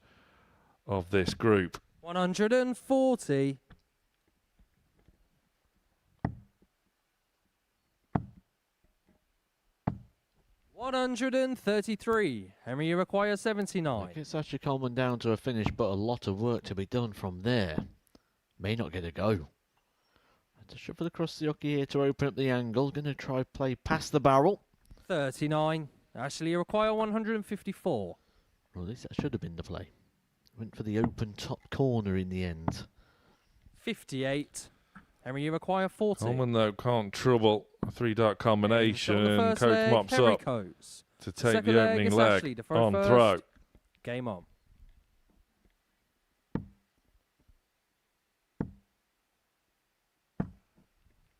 of this group. 140. $133. Henry, you require 79. It's actually Coleman down to a finish, but a lot of work to be done from there. May not get a go. And to shuffle across the hockey here to open up the angle. Going to try play past the barrel. 39. Ashley, you require 154. Well, that should have been the play. Went for the open top corner in the end. 58. Henry, you require 40. Coleman, though, can't trouble a 3-dart combination. On the And first Coates leg, mops Henry up Coates. to take Second the leg opening is leg Ashley to throw on first. throw. Game on.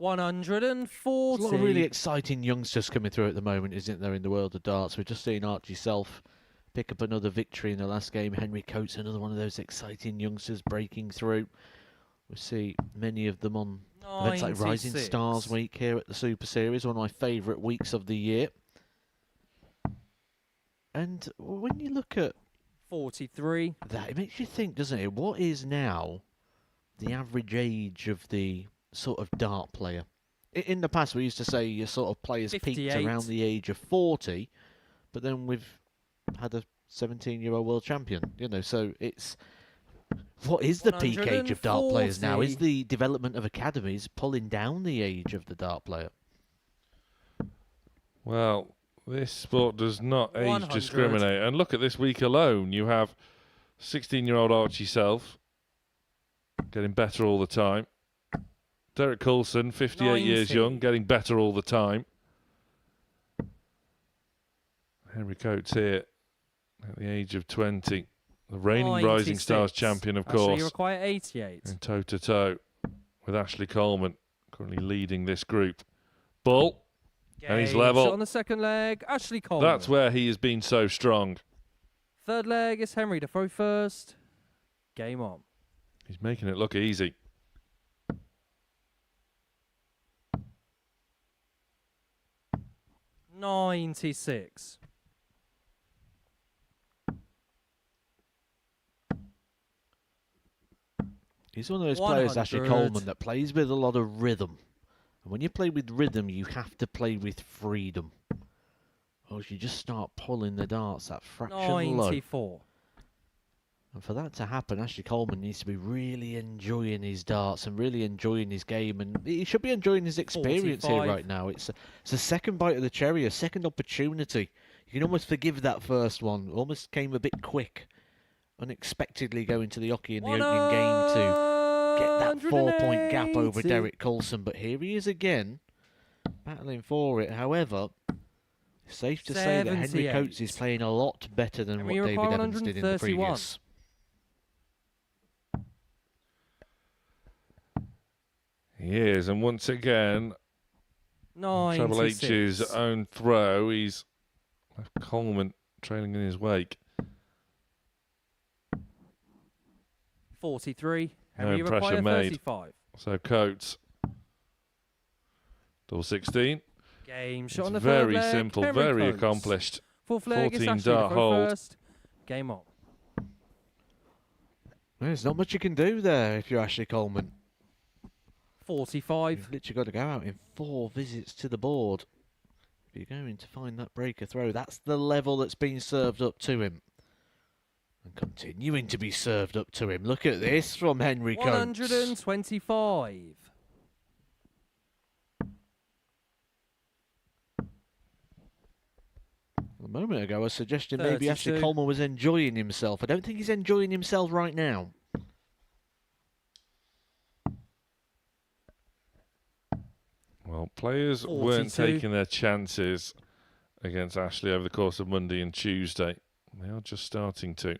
$140. There's a lot of really exciting youngsters coming through at the moment, isn't there, in the world of darts? We've just seen Archie Self pick up another victory in the last game. Henry Coates, another one of those exciting youngsters breaking through. We see many of them on events like Rising 96. Stars Week here at the Super Series, one of my favourite weeks of the year. And when you look at 43. that, it makes you think, doesn't it? What is now the average age of the sort of dart player? In the past, we used to say your sort of players peaked 58. around the age of 40, but then we've had a 17-year-old world champion, you know, so it's... What is the peak age of dart players now? Is 140. the development of academies pulling down the age of the dart player? Well, this sport does not age 100. discriminate. And look at this week alone. You have 16-year-old Archie Self getting better all the time. Derek Coulson, 58 years 90. young, getting better all the time. Henry Coates here at the age of 20. The reigning Rising 96. Stars champion, of Ashley, course. you require 88. In toe-to-toe with Ashley Coleman, currently leading this group. Bull, and he's Game level. shot on the second leg, Ashley Coleman. That's where he has been so strong. Third leg is Henry to throw first. Game on. He's making it look easy. $96. He's one of those players, Ashley 100. Coleman, that plays with a lot of rhythm. And when you play with rhythm, you have to play with freedom. Or else you just start pulling the darts that fraction low. 94. And for that to happen, Ashley Coleman needs to be really enjoying his darts and really enjoying his game. And he should be enjoying his experience 45. here right now. It's a second bite of the cherry, a second opportunity. You can almost forgive that first one. Almost came a bit quick. Unexpectedly going to the hockey in the opening game to get that 4-point gap over 180. Derek Coulson. But here he is again, battling for it. However, it's safe to say that Henry 78. Coates is playing a lot better than Henry, what you David require Evans did in the 131. previous. He is, and once again, Treble 96. H's own throw. He's left Coleman trailing in his wake. 43. No Henry pressure require made. 35. So Coates. Double 16. Game shot It's on the third very leg. simple, Henry very Coates. accomplished. Fourth leg is 14 Ashley to dart throw hold. first. Game on. There's not much you can do there if you're Ashley Coleman. 45. You've literally got to go out in 4 visits to the board. If you're going to find that breaker throw, that's the level that's being served up to him. And continuing to be served up to him. Look at this from Henry Coates. 125. A moment ago, I was suggesting maybe Ashley 32. Coleman was enjoying himself. I don't think he's enjoying himself right now. Well, players weren't 42. taking their chances against Ashley over the course of Monday and Tuesday. They are just starting to.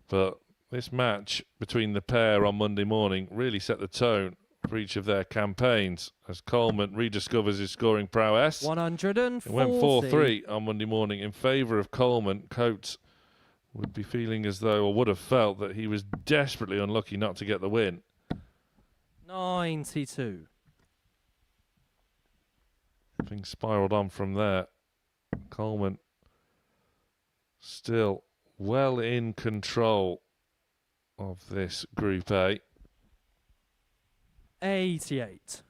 But this match between the pair on Monday morning really set the tone for each of their campaigns as Coleman rediscovers his scoring prowess. 140. It went 4-3 on Monday morning in favour of Coleman. Coates would be feeling as though, or would have felt, that he was desperately unlucky not to get the win. 92. Things spiralled on from there. Coleman still well in control of this Group A. 88.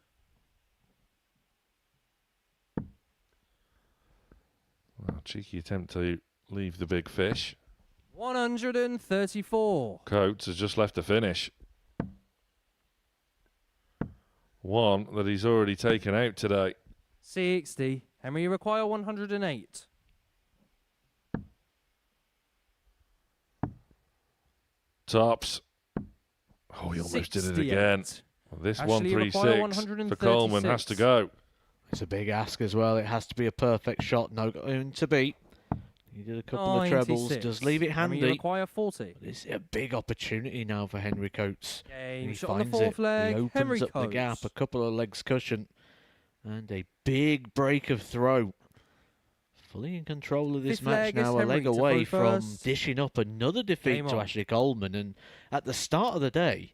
Well, cheeky attempt to leave the big fish. 134. Coates has just left the finish. One that he's already taken out today. 60. Henry require 108. Tops. Oh, he almost did it again. 68. Well, this Ashley require 136 for Coleman has to go. It's a big ask as well. It has to be a perfect shot. No going to beat. He did a couple of trebles. 96. Does leave it Henry handy. require 40. But it's a big opportunity now for Henry Coates. Game He shot on the finds fourth it. leg. He opens Henry up the Coates. gap, a couple of legs cushion, and a big break of throw. Fully in control of this Fifth match leg is now, a Henry leg to away throw from first. dishing up another defeat Game to on. Ashley Coleman. And at the start of the day,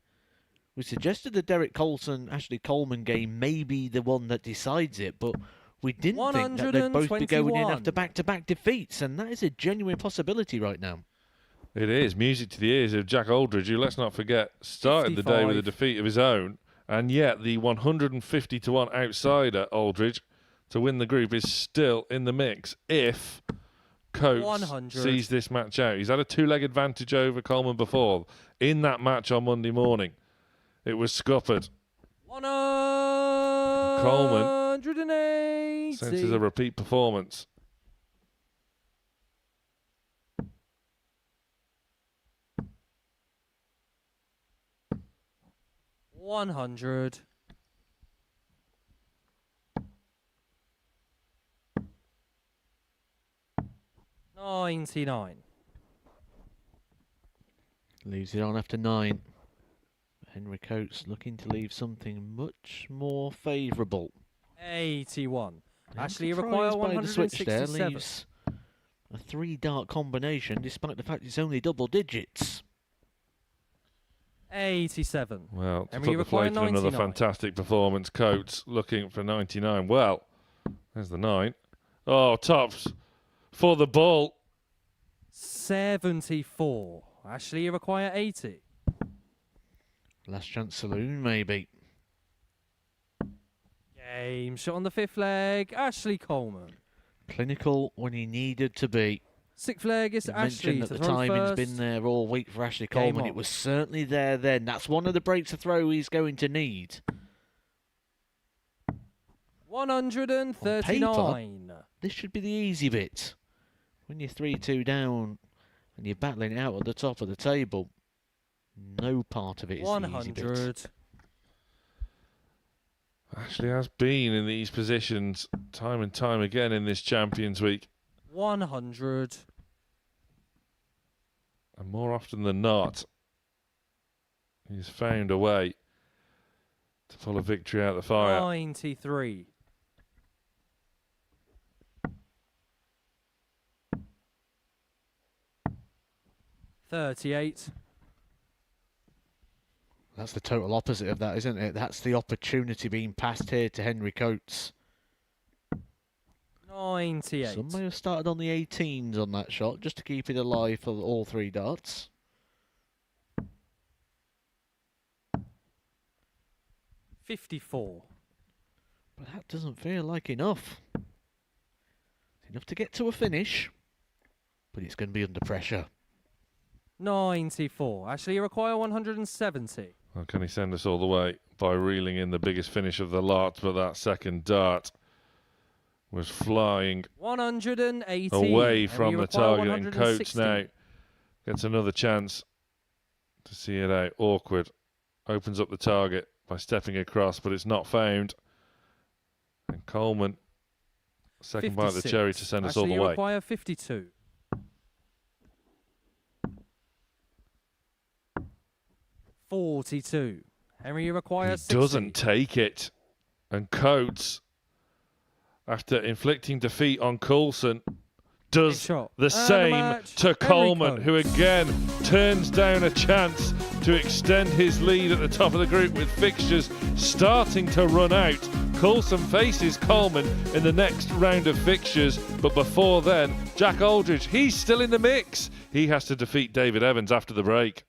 we suggested the Derek Colson-Ashley Coleman game may be the one that decides it, but we didn't think that they'd both be going in 121. after back-to-back defeats, and that is a genuine possibility right now. It is music to the ears of Jack Aldridge, who, let's not forget, started the day with a 55. defeat of his own, and yet the 150-1 outsider, Aldridge, to win the group is still in the mix if Coates 100. sees this match out. He's had a 2-leg advantage over Coleman before. In that match on Monday morning, it was scuppered. 180. Senses a repeat performance. $100. $99. Leaves it on after 9. Henry Coates looking to leave something much more favourable. 81. I'm Ashley surprised require by the switch there. 167. Leaves a 3-dart combination, despite the fact it's only double digits. 87. Well, to Henry put the plate in require another 99. fantastic performance, Coates looking for 99. Well, there's the 9. Oh, tops for the ball. 74. Ashley require 80. Last chance saloon, maybe. Game shot on the fifth leg. Ashley Coleman. Clinical when he needed to be. Sixth leg is You Ashley mentioned to that the throw timing's first. been there all week for Ashley Game Coleman. on. It was certainly there then. That's one of the breaks to throw he's going to need. 139. This should be the easy bit. When you're 3-2 down and you're battling it out at the top of the table, no part of it is the easy bit. 100. Ashley has been in these positions time and time again in this Champions Week. 100. And more often than not, he's found a way to pull a victory out of the fire. 93. 38. That's the total opposite of that, isn't it? That's the opportunity being passed here to Henry Coates. 98. Some may have started on the 18s on that shot, just to keep it alive for all 3 darts. 54. But that doesn't feel like enough. It's enough to get to a finish, but it's going to be under pressure. 94. Actually, you require 170. Well, can he send us all the way by reeling in the biggest finish of the lot? But that second dart was flying 180. away And from you the require target, and Coates 160. now gets another chance to see it out. Awkward. Opens up the target by stepping across, but it's not found. And Coleman, second bite of the 56. cherry to send us all Actually, the you way. require 52. 42. Henry, you require He 60. doesn't take it. And Coates, after inflicting defeat on Coulson, does shot. the And same match, to Henry Coleman, who Coates. again turns down a chance to extend his lead at the top of the group with fixtures starting to run out. Coulson faces Coleman in the next round of fixtures, but before then, Jack Aldridge, he's still in the mix. He has to defeat David Evans after the break.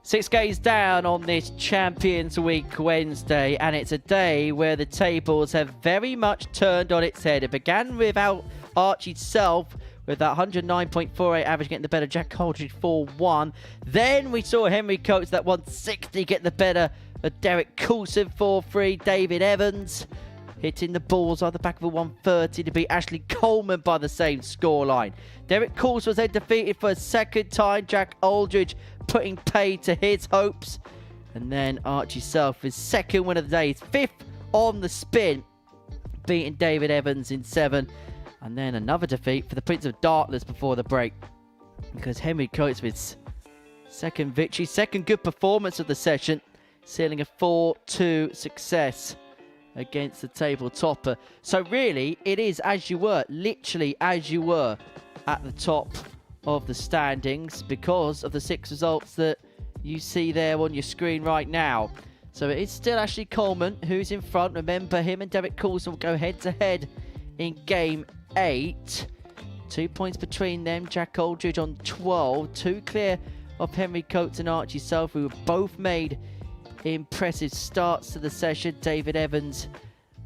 6 games down on this Champions Week Wednesday, and it's a day where the tables have very much turned on its head. It began without Archie Self with that 109.48 average getting the better Jack Holdridge 4-1. Then we saw Henry Coates that 160 get the better of Derek Coulson 4-3. David Evans hitting the balls on the back of a 130 to beat Ashley Coleman by the same scoreline. Derek Coulson was then defeated for a second time. Jack Aldridge putting paid to his hopes. And then Archie Self, his second win of the day, his 5th on the spin, beating David Evans in 7. And then another defeat for the Prince of Darkness before the break, because Henry Coates with his second victory, second good performance of the session, sealing a 4-2 success against the table topper. So really, it is as you were, literally as you were at the top of the standings because of the 6 results that you see there on your screen right now. So it is still Ashley Coleman who's in front. Remember, him and Derek Coulson will go head-to-head in Game 8. 2 points between them. Jack Aldridge on 12. 2 clear of Henry Coates and Archie Self, who have both made impressive starts to the session. David Evans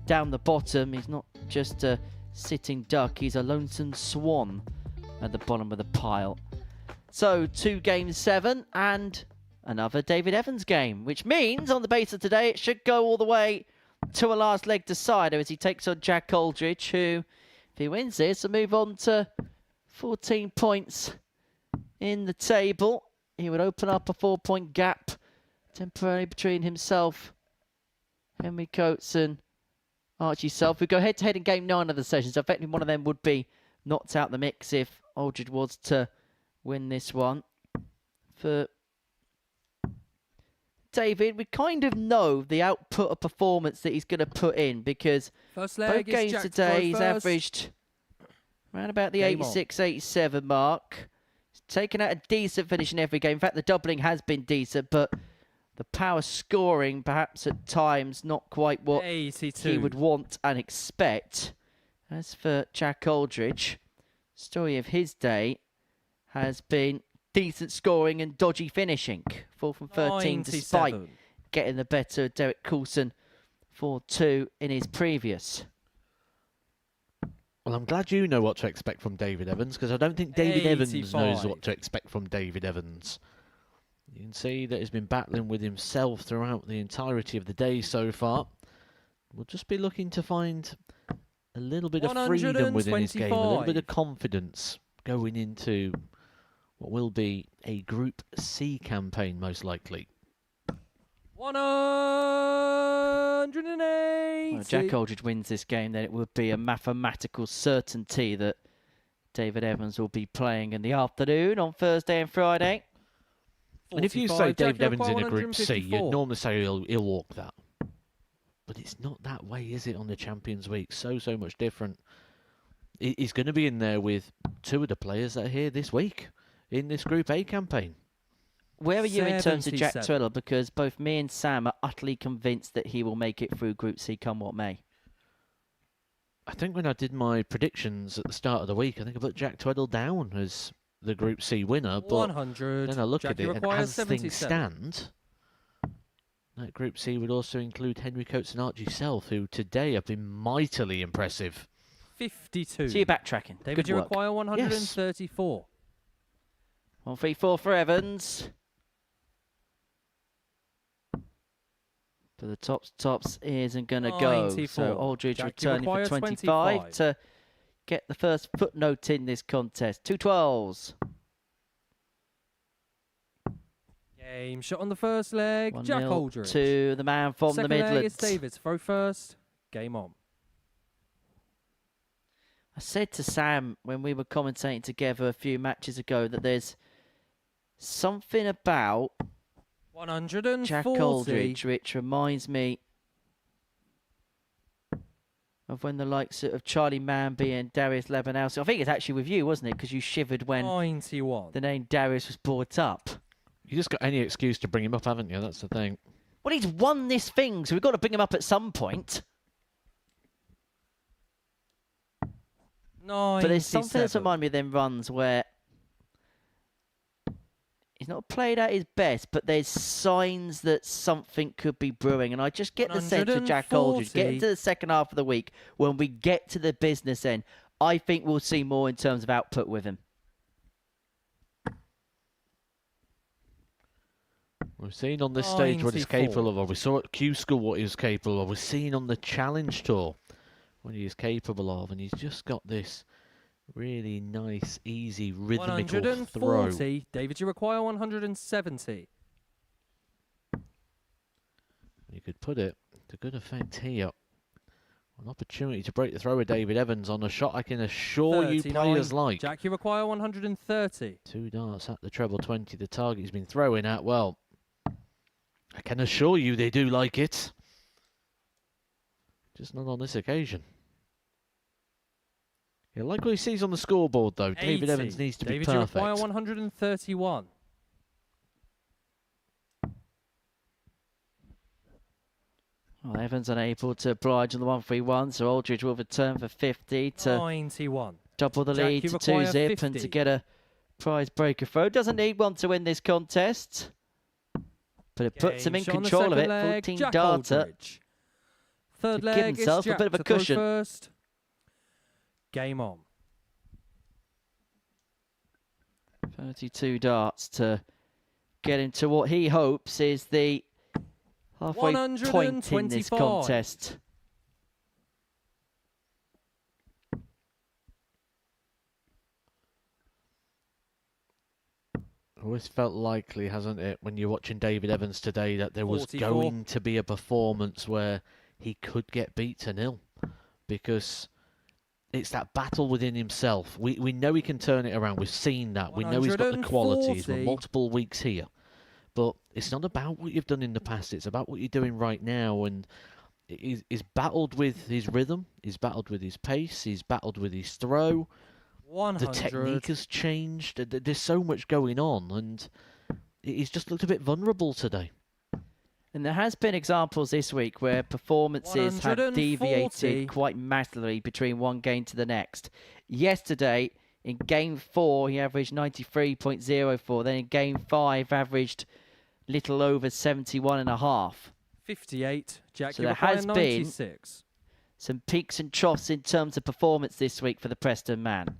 down the bottom. He's not just a sitting duck. He's a lonesome swan at the bottom of the pile. So 2 games 7 and another David Evans game, which means on the base of today it should go all the way to a last leg decider as he takes on Jack Aldridge, who, if he wins this, will move on to 14 points in the table. He would open up a 4-point gap temporarily between himself, Henry Coates, and Archie Self, who go head-to-head in Game 9 of the session. So effectively one of them would be knocked out the mix if Aldridge was to win this one. For David, we kind of know the output of performance that he's going to put in, because First both leg games is Jack today to he's go first. averaged around about the Game on. 86-87 mark. He's taken out a decent finish in every game. In fact, the doubling has been decent, but the power scoring perhaps at times not quite what 82. he would want and expect. As for Jack Aldridge, story of his day has been decent scoring and dodgy finishing. 4 from 13 despite 97. getting the better of Derek Coulson 4-2 in his previous. Well, I'm glad you know what to expect from David Evans, because I don't think David Evans knows 85. what to expect from David Evans. You can see that he's been battling with himself throughout the entirety of the day so far. We'll just be looking to find a little bit of freedom within his game, a little bit of confidence going into what will be a Group C campaign, most likely. 180. Well, if Jack Aldridge wins this game, then it would be a mathematical certainty that David Evans will be playing in the afternoon on Thursday and Friday. And if you 45. say David Jack, Evans you're in a Group C, 154. you'd normally say he'll walk that. But it's not that way, is it, on the Champions Week? So much different. He's going to be in there with 2 of the players that are here this week in this Group A campaign. Where are you in terms of Jack 77. Twiddle? Because both me and Sam are utterly convinced that he will make it through Group C come what may. I think when I did my predictions at the start of the week, I think I put Jack Tweddle down as the Group C winner. But 100. then I look Jack, at you it, and require as things 77. stand, that Group C would also include Henry Coates and Archie Self, who today have been mightily impressive. 52. So you're backtracking. David, Good you work. require 134. 134 for Evans. For the tops isn't going to go. 94. So Aldridge Jack, you returning for require 25 25. to get the first footnote in this contest. 2 12s. Game shot on the first leg. Jack 1-0 Aldridge. to the man from Second the leg is Midlands. David's. Throw first. Game on. I said to Sam when we were commentating together a few matches ago that there's something about 140. Jack Aldridge which reminds me of when the likes of Charlie Manby and Darius Lebanowski, I think it's actually with you, wasn't it? Because you shivered when 91. the name Darius was brought up. You just got any excuse to bring him up, haven't you? That's the thing. Well, he's won this thing, so we've got to bring him up at some point. 97. But there's something that's reminded me of them runs where He's not played at his best, but there's signs that something could be brewing. And I just get the sense of Jack Aldridge, getting to the second half of the week, when we get to the business end, I think we'll see more in terms of output with him. We've seen on this stage what he's capable of. We saw at Q School what he was capable of. We've seen on the Challenge Tour what he is capable of. And he's just got this really nice, easy, rhythmical 140. throw. David, you require 170. You could put it to good effect here. An opportunity to break the throw with David Evans on a shot I can assure you players like. Jack, you require 130. 2 darts at the treble 20. The target he's been throwing at, well, I can assure you they do like it. Just not on this occasion. Yeah, like what he sees on the scoreboard, though. 80. David Evans needs to be perfect. David, you require 131. Well, Evans unable to oblige on the 131, so Aldridge will return for 50 to 91. Double the lead to 2-zip and to get a prize breaker throw. Doesn't need one to win this contest, but it puts him in control of it. 14 darter. Third to leg, give himself a bit of a cushion. First. Game on. 32 darts to get him to what he hopes is the halfway point in this contest. Always felt likely, hasn't it, when you're watching David Evans today, that there was 44. going to be a performance where he could get beat to nil, because it's that battle within himself. We know he can turn it around. We've seen that. We know he's got the qualities. We're multiple weeks here. But it's not about what you've done in the past. It's about what you're doing right now. And he's battled with his rhythm. He's battled with his pace. He's battled with his throw. 100. The technique has changed. There's so much going on. And he's just looked a bit vulnerable today. And there has been examples this week where performances have deviated quite massively between one game to the next. Yesterday, in Game 4, he averaged 93.04. Then in Game 5, averaged little over 71.5. 58. Jack, so you there has 96. been some peaks and troughs in terms of performance this week for the Preston man.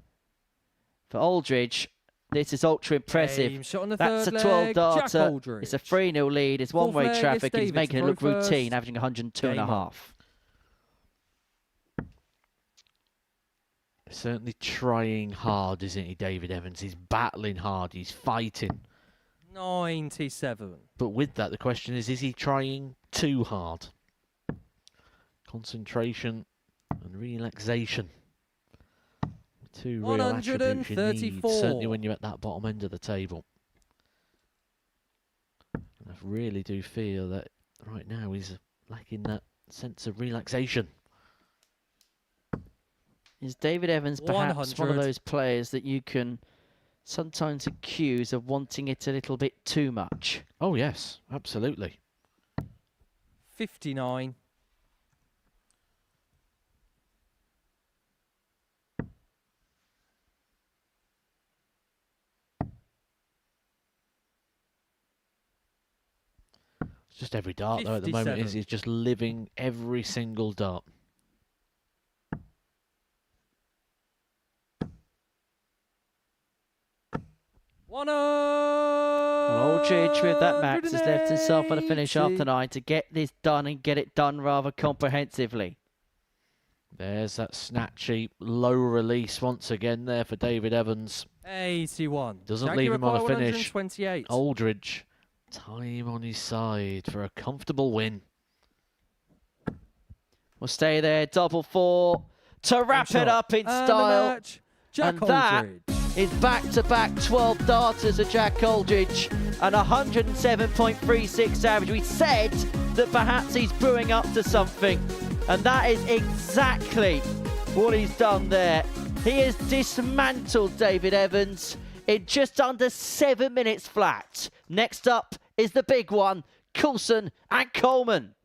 For Aldridge, this is ultra impressive. That's a 12 darter. It's a 3-0 lead. It's one-way traffic. He's making it look routine, averaging 102.5. Certainly trying hard, isn't he, David Evans? He's battling hard. He's fighting. 97. But with that, the question is he trying too hard? Concentration and relaxation. Two real attributes you need, certainly when you're at that bottom end of the table. And I really do feel that right now he's lacking that sense of relaxation. Is David Evans perhaps one of those players that you can sometimes accuse of wanting it a little bit too much? Oh yes, absolutely. 59. It's just every dart, though, at the moment is just living every single dart. Aldridge with that max has left himself on a finish after 9 to get this done and get it done rather comprehensively. There's that snatchy low release once again there for David Evans. 81. Doesn't leave him on a finish. Aldridge, time on his side for a comfortable win. We'll stay there, double 4 to wrap it up in style. And that is back-to-back 12 darters of Jack Aldridge and 107.36 average. We said that perhaps he's brewing up to something, and that is exactly what he's done there. He has dismantled David Evans in just under 7 minutes flat. Next up is the big one, Coulson and Coleman.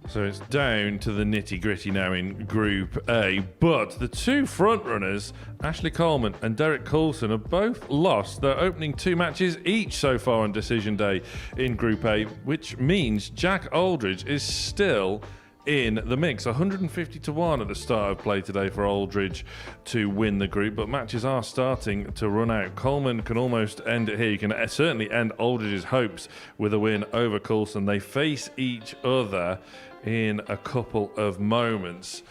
So it's down to the nitty-gritty now in Group A. But the two front-runners, Ashley Coleman and Derek Coulson, have both lost their opening 2 matches each so far on Decision Day in Group A, which means Jack Aldridge is still in the mix. 150 to 1 at the start of play today for Aldridge to win the group, but matches are starting to run out. Coleman can almost end it here. You can certainly end Aldridge's hopes with a win over Coulson. They face each other in a couple of moments.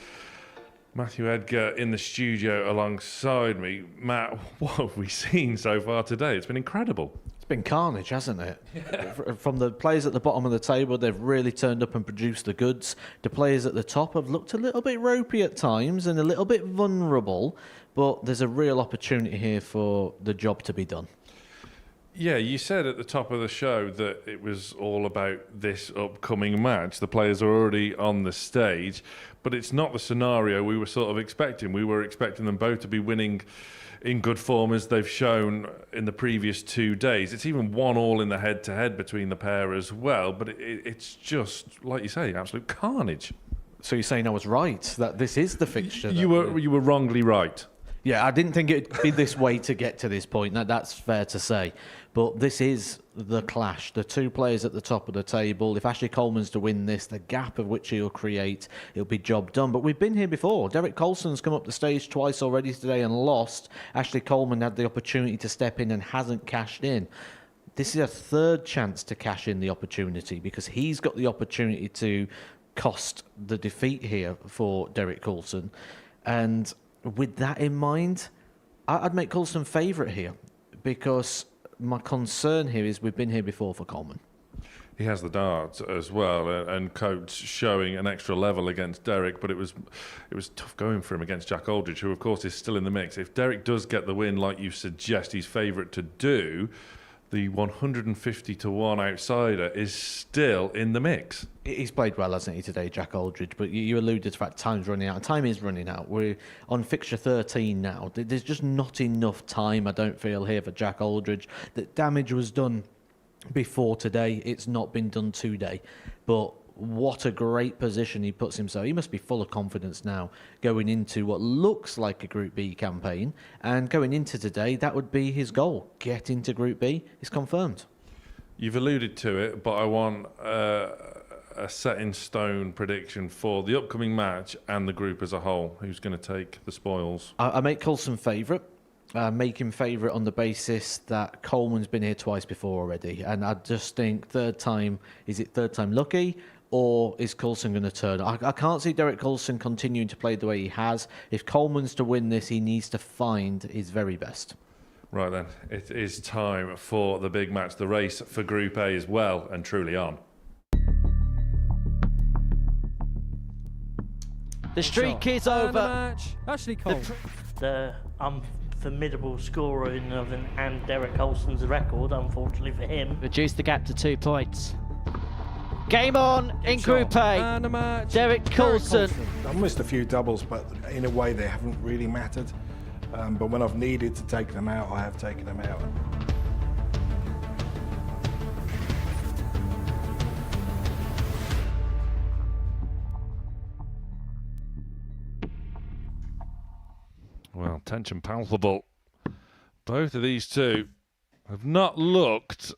Matthew Edgar in the studio alongside me. Matt, what have we seen so far today? It's been incredible. It's been carnage, hasn't it? From the players at the bottom of the table, they've really turned up and produced the goods. The players at the top have looked a little bit ropey at times and a little bit vulnerable, but there's a real opportunity here for the job to be done. Yeah, you said at the top of the show that it was all about this upcoming match. The players are already on the stage, but it's not the scenario we were sort of expecting. We were expecting them both to be winning in good form as they've shown in the previous 2 days. It's even 1-1 in the head-to-head between the pair as well, but it's just, like you say, absolute carnage. So you're saying I was right, that this is the fixture? You were wrongly right. Yeah, I didn't think it'd be this way to get to this point. That's fair to say. But this is the clash. The two players at the top of the table. If Ashley Coleman's to win this, the gap of which he'll create, it'll be job done. But we've been here before. Derek Coulson's come up the stage twice already today and lost. Ashley Coleman had the opportunity to step in and hasn't cashed in. This is a third chance to cash in the opportunity because he's got the opportunity to cost the defeat here for Derek Coulson. And with that in mind, I'd make Coulson favourite here because my concern here is we've been here before for Coleman. He has the darts as well, and Coates showing an extra level against Derek, but it was tough going for him against Jack Aldridge, who of course is still in the mix. If Derek does get the win like you suggest he's favourite to do, the 150 to 1 outsider is still in the mix. He's played well, hasn't he, today, Jack Aldridge? But you alluded to the fact time's running out. Time is running out. We're on fixture 13 now. There's just not enough time, I don't feel, here for Jack Aldridge. The damage was done before today. It's not been done today. But what a great position he puts himself. He must be full of confidence now going into what looks like a Group B campaign. And going into today, that would be his goal. Get into Group B. It's confirmed. You've alluded to it, but I want a set-in-stone prediction for the upcoming match and the group as a whole. Who's going to take the spoils? I make Coulson favourite. Make him favourite on the basis that Coleman's been here twice before already. And I just think third time lucky? Or is Coulson going to turn? I can't see Derek Coulson continuing to play the way he has. If Coleman's to win this, he needs to find his very best. Right then, it is time for the big match. The race for Group A is well and truly on. The streak is over. Match. Ashley Cole. The unformidable scorer and Derek Coulson's record, unfortunately for him. Reduce the gap to 2 points. Game on in Group A. And a match. Derek Coulson. I've missed a few doubles, but in a way they haven't really mattered. But when I've needed to take them out, I have taken them out. Well, tension palpable. Both of these two have not looked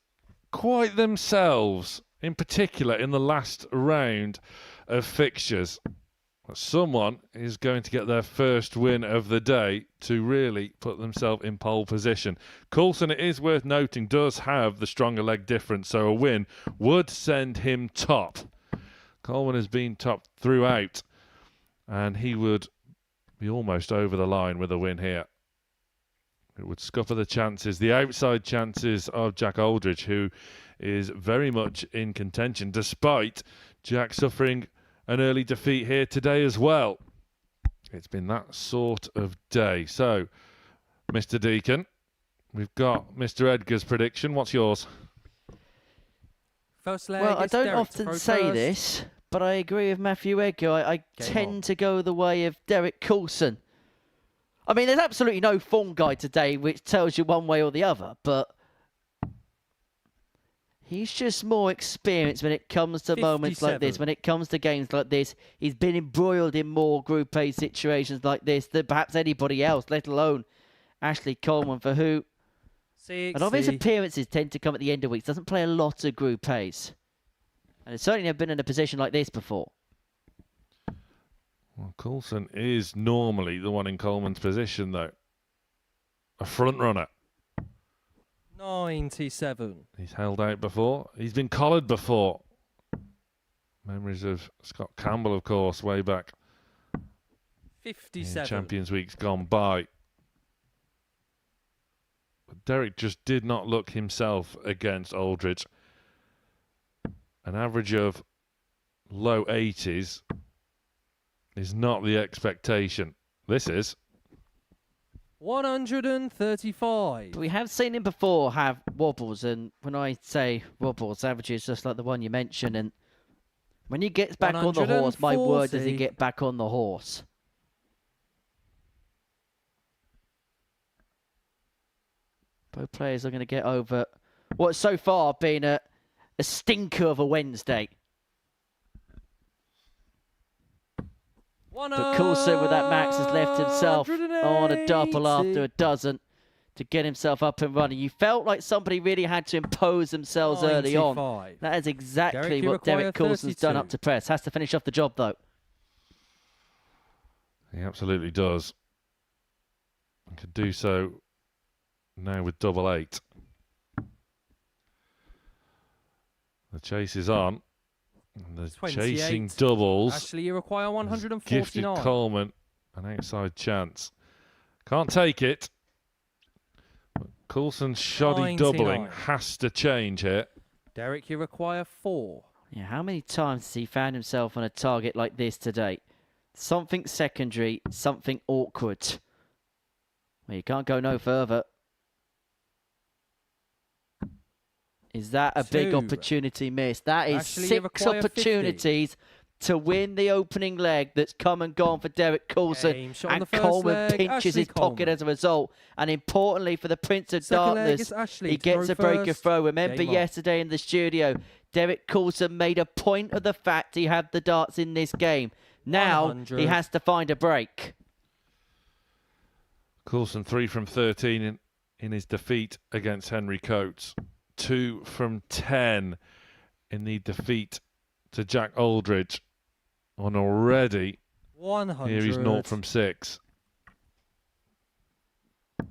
quite themselves, in particular in the last round of fixtures. Someone is going to get their first win of the day to really put themselves in pole position. Coulson, it is worth noting, does have the stronger leg difference, so a win would send him top. Coleman has been top throughout, and he would be almost over the line with a win here. It would scupper the chances, the outside chances of Jack Aldridge, who is very much in contention, despite Jack suffering an early defeat here today as well. It's been that sort of day. So, Mr. Deacon, we've got Mr. Edgar's prediction. What's yours? First leg. Well, I don't Derek often say this, but I agree with Matthew Edgar. I tend to go the way of Derek Coulson. I mean, there's absolutely no form guide today which tells you one way or the other, but He's just more experienced when it comes to moments like this, 57. when it comes to games like this. He's been embroiled in more Group A situations like this than perhaps anybody else, let alone Ashley Coleman, for who a lot of his appearances tend to come at the end of weeks. Doesn't play a lot of Group A's. And he's certainly never been in a position like this before. Well, Coulson is normally the one in Coleman's position, though. A front runner. 97. He's held out before. He's been collared before. Memories of Scott Campbell, of course, way back 57. in Champions Weeks gone by. But Derek just did not look himself against Aldridge. An average of low 80s is not the expectation. This is 135. We have seen him before have wobbles, and when I say wobbles, averages just like the one you mentioned, and when he gets back on the horse, my word, does he get back on the horse. Both players are going to get over what's so far been a stinker of a Wednesday. But Coulson with that max has left himself on a double after a dozen to get himself up and running. You felt like somebody really had to impose themselves early on. That is exactly what Derek Coulson's done up to press. Has to finish off the job, though. He absolutely does. And could do so now with double 8. The chase is on. And the 28. chasing doubles. Ashley, you require Gifted 149. Coleman an outside chance. Can't take it. But Coulson's shoddy 99. doubling has to change here. Derek, you require 4. Yeah, how many times has he found himself on a target like this today? Something secondary, something awkward. Well, you can't go no further. Is that a big opportunity missed? That is Ashley, you 6 require 50. opportunities to win the opening leg that's come and gone for Derek Coulson. Shot on And the first Coleman leg, pinches Ashley his pocket Coleman. as a result. And importantly for the Prince of Second leg Darkness, is Ashley he to gets throw a breaker first. throw. Remember Game on. yesterday in the studio, Derek Coulson made a point of the fact he had the darts in this game. Now 100. he has to find a break. Coulson 3 from 13 in his defeat against Henry Coates. 2 from 10 in the defeat to Jack Aldridge. And already, 100. here he's 0 from 6. And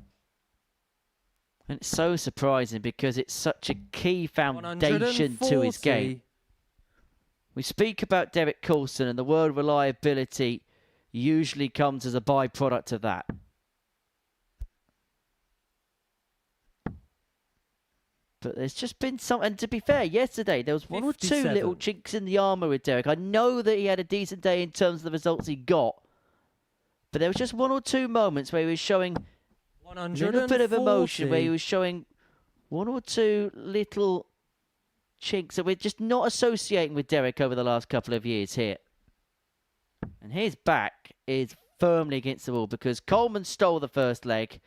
it's so surprising because it's such a key foundation to his 140. game. We speak about Derek Coulson, and the word reliability usually comes as a byproduct of that. But there's just been some, and to be fair, yesterday there was one or two 57. little chinks in the armour with Derek. I know that he had a decent day in terms of the results he got, but there was just one or two moments where he was showing a little bit of emotion, where he was showing one or two little chinks that we're just not associating with Derek over the last couple of years here. And his back is firmly against the wall because Coleman stole the first leg,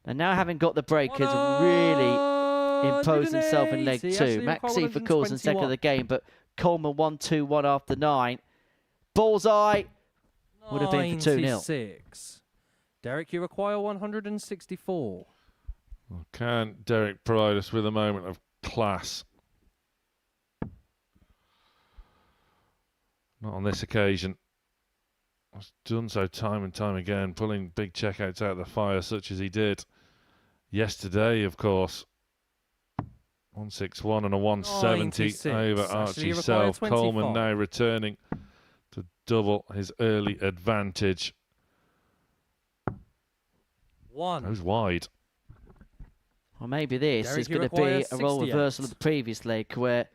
and now having got the break has really imposed himself in leg 2. Maxi for Coulson second of the game, but Coleman 1-2-1 after 9. Bullseye would have been for 2-0. 96. Derek, you require 164. Well, can Derek provide us with a moment of class? Not on this occasion. He's done so time and time again, pulling big checkouts out of the fire, such as he did yesterday, of course. 161 and a 170 96. over Ashley, Archie you require Self. Coleman 25. now returning to double his early advantage. 1. Goes wide. Well, maybe this Derek, is you going to require be a role 68. reversal of the previous leg where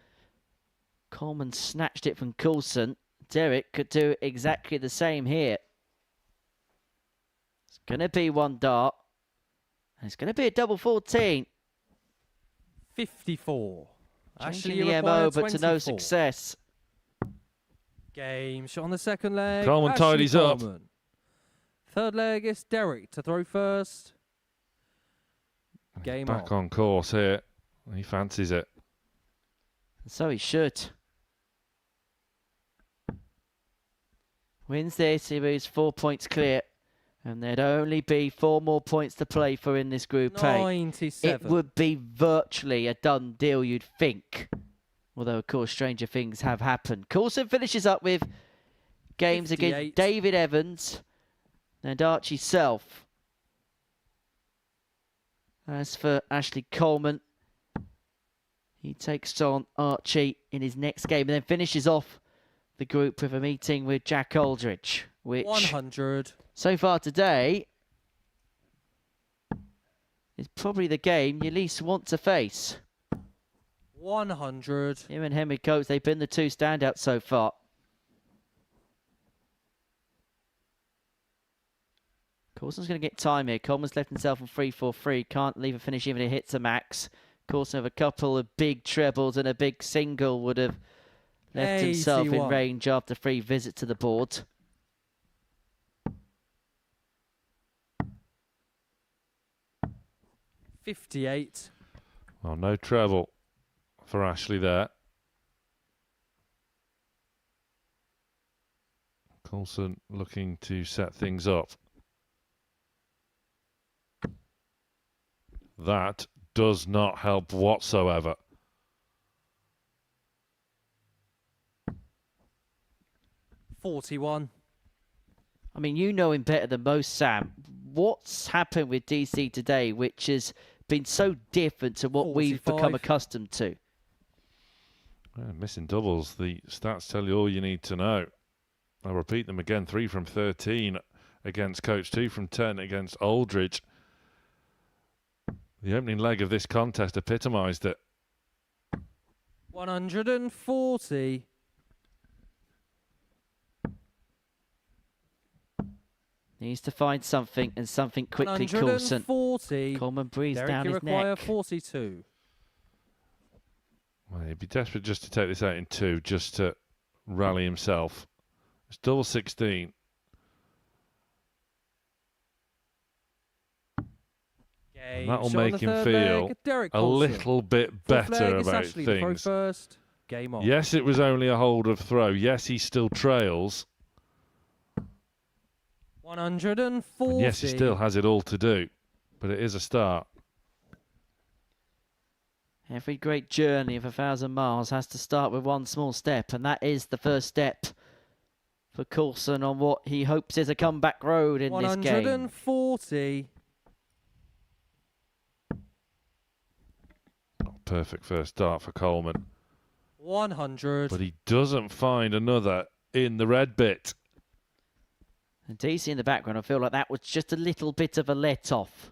Coleman snatched it from Coulson. Derek could do exactly the same here. It's going to be one dart. And it's going to be a double 14. 54. Ashley, Changing you the require MO, but to no 24. success. Game shot on the second leg. Coleman Ashley tidies up. Coleman. Third leg is Derek to throw first. Game Back on course here. He fancies it. So he should. Wins this, he moves 4 points clear. And there'd only be 4 more points to play for in this Group A. 97. It would be virtually a done deal, you'd think. Although, of course, stranger things have happened. Coulson finishes up with games 58. against David Evans and Archie Self. As for Ashley Coleman, he takes on Archie in his next game and then finishes off the group with a meeting with Jack Aldridge, which 100. so far today is probably the game you least want to face. 100. Him and Henry Coates, they've been the two standouts so far. Coulson's going to get time here. Coleman's left himself on 3-4-3. Can't leave a finish even if it hits a max. Coulson with a couple of big trebles and a big single would have left himself in 81. range after 3 visits to the board. $58. Well, no treble for Ashley there. Coulson looking to set things up. That does not help whatsoever. $41. I mean, you know him better than most, Sam. What's happened with DC today, which has been so different to what we've 45. become accustomed to? Missing doubles. The stats tell you all you need to know. I'll repeat them again. 3 from 13 against Coates, 2 from 10 against Aldridge. The opening leg of this contest epitomised it. 140. Needs to find something, and something quickly, Coulson. 140. Coleman breathes Derek, down you his require neck. 42. Well, he'd be desperate just to take this out in 2, just to rally himself. It's double 16. And that'll Shot on make the him third feel leg, Derek a Coulson. little bit Fourth better leg is about Ashley to throw things. first. Game on. Yes, it was only a hold of throw. Yes, he still trails. 140. And yes, he still has it all to do. But it is a start. Every great journey of 1,000 miles has to start with one small step, and that is the first step for Coulson on what he hopes is a comeback road in this game. 140. Perfect first start for Coleman. 100. But he doesn't find another in the red bit. And DC in the background, I feel like that was just a little bit of a let-off.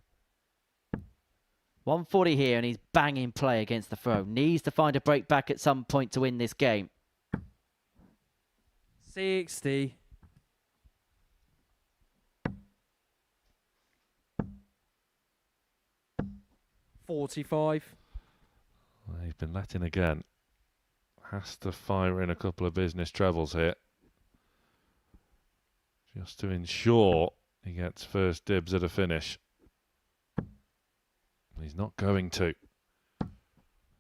140 here, and he's banging play against the throw. Needs to find a break back at some point to win this game. 60. $45. Well, he's been let in again. Has to fire in a couple of business trebles here. Just to ensure he gets first dibs at a finish. He's not going to.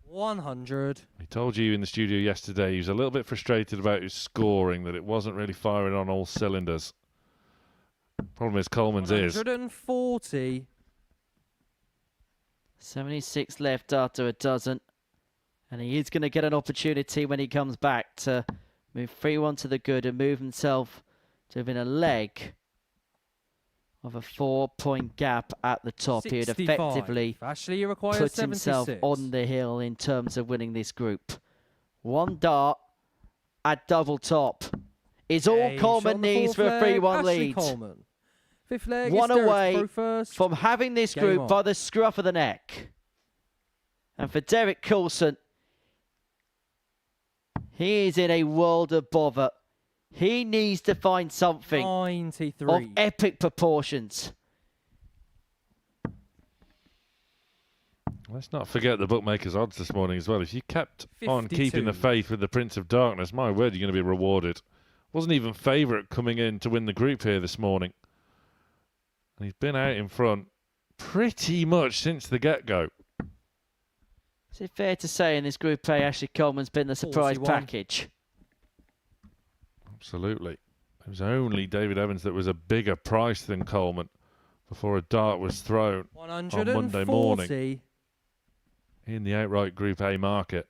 100. He told you in the studio yesterday he was a little bit frustrated about his scoring, that it wasn't really firing on all cylinders. Problem is Coleman's is. 140. 76 left after a dozen. And he is going to get an opportunity when he comes back to move 3-1 to the good and move himself to within a leg of a 4-point gap at the top. He would 65. effectively Ashley, you require put 76. himself on the hill in terms of winning this group. One dart at double top is all Game Coleman shot on the needs for a fourth leg, 3-1 Ashley lead. Coleman. Fifth leg One is Derek away to throw first. from having this Game group on. by the scruff of the neck. And for Derek Coulson, he is in a world of bother. He needs to find something 93. of epic proportions. Let's not forget the bookmakers' odds this morning as well. If you kept on 52. keeping the faith with the Prince of Darkness, my word, you're going to be rewarded. Wasn't even favourite coming in to win the group here this morning. And he's been out in front pretty much since the get-go. Is it fair to say in this Group A, Ashley Coleman's been the surprise 41. package? Absolutely. It was only David Evans that was a bigger price than Coleman before a dart was thrown on Monday morning in the outright Group A market.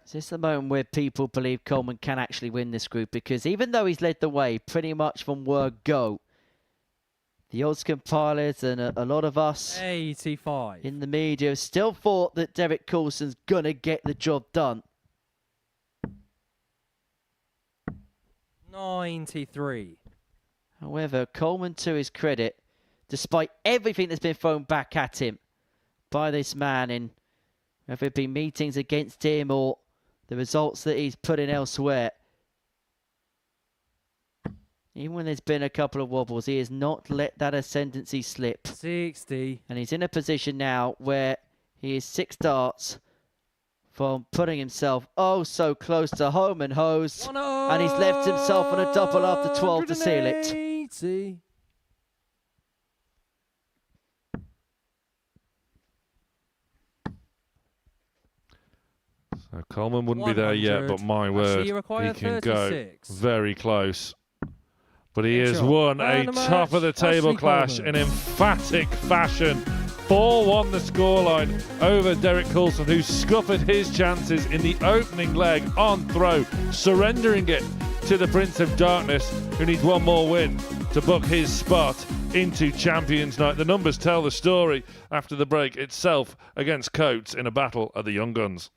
Is this the moment where people believe Coleman can actually win this group? Because even though he's led the way pretty much from word go, the odds compilers and a lot of us 85 in the media still thought that Derek Coulson's going to get the job done. 93. However, Coleman, to his credit, despite everything that's been thrown back at him by this man, in whether it be meetings against him or the results that he's put in elsewhere, even when there's been a couple of wobbles, he has not let that ascendancy slip. 60. And he's in a position now where he is 6 darts from putting himself oh so close to home and hose. And he's left himself on a double after 12 to seal it. 180. So Coleman wouldn't be there yet, but my word, you he require can go 36. very close. But he has Shot. won a And the match, top-of-the-table Ashley clash Coleman. in emphatic fashion. 4-1 the scoreline over Derek Coulson, who scuppered his chances in the opening leg on throw, surrendering it to the Prince of Darkness, who needs one more win to book his spot into Champions Night. The numbers tell the story after the break itself against Coates in a battle of the Young Guns.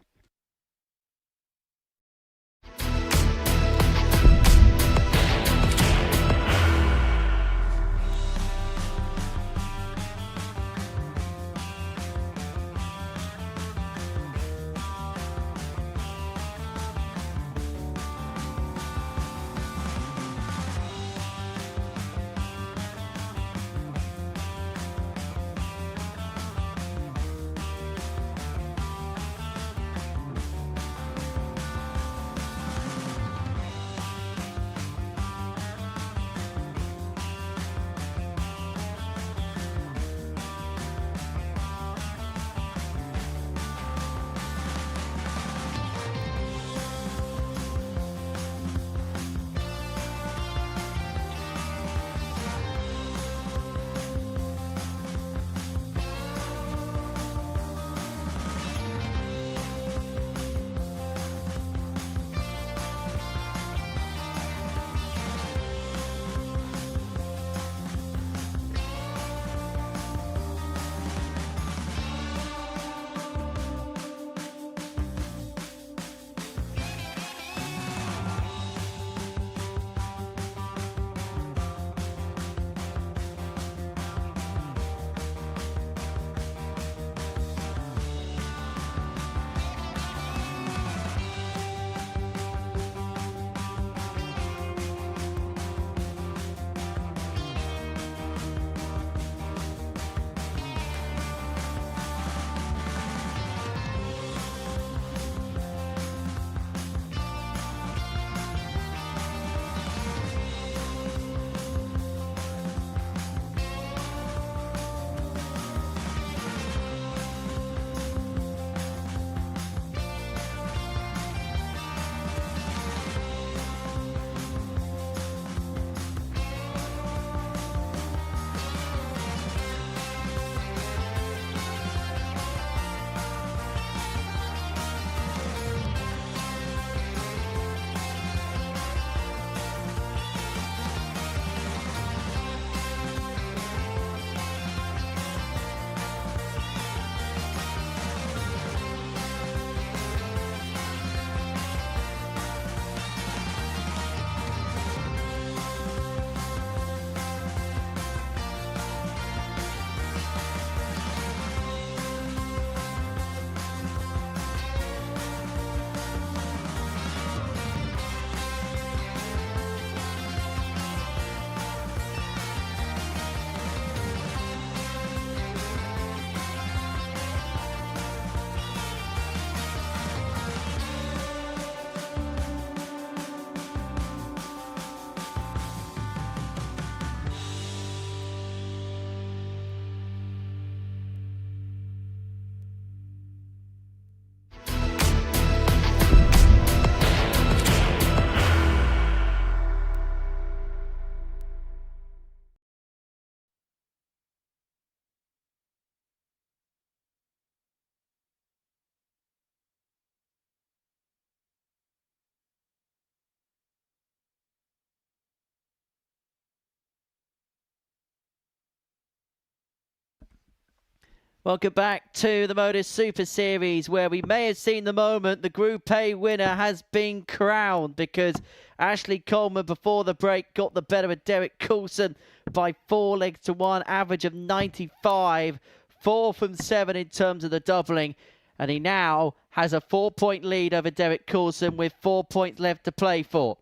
Welcome back to the Modus Super Series, where we may have seen the moment the Group A winner has been crowned, because Ashley Coleman before the break got the better of Derek Coulson by 4 legs to 1, average of 95, 4 from 7 in terms of the doubling, and he now has a 4-point lead over Derek Coulson with 4 points left to play for.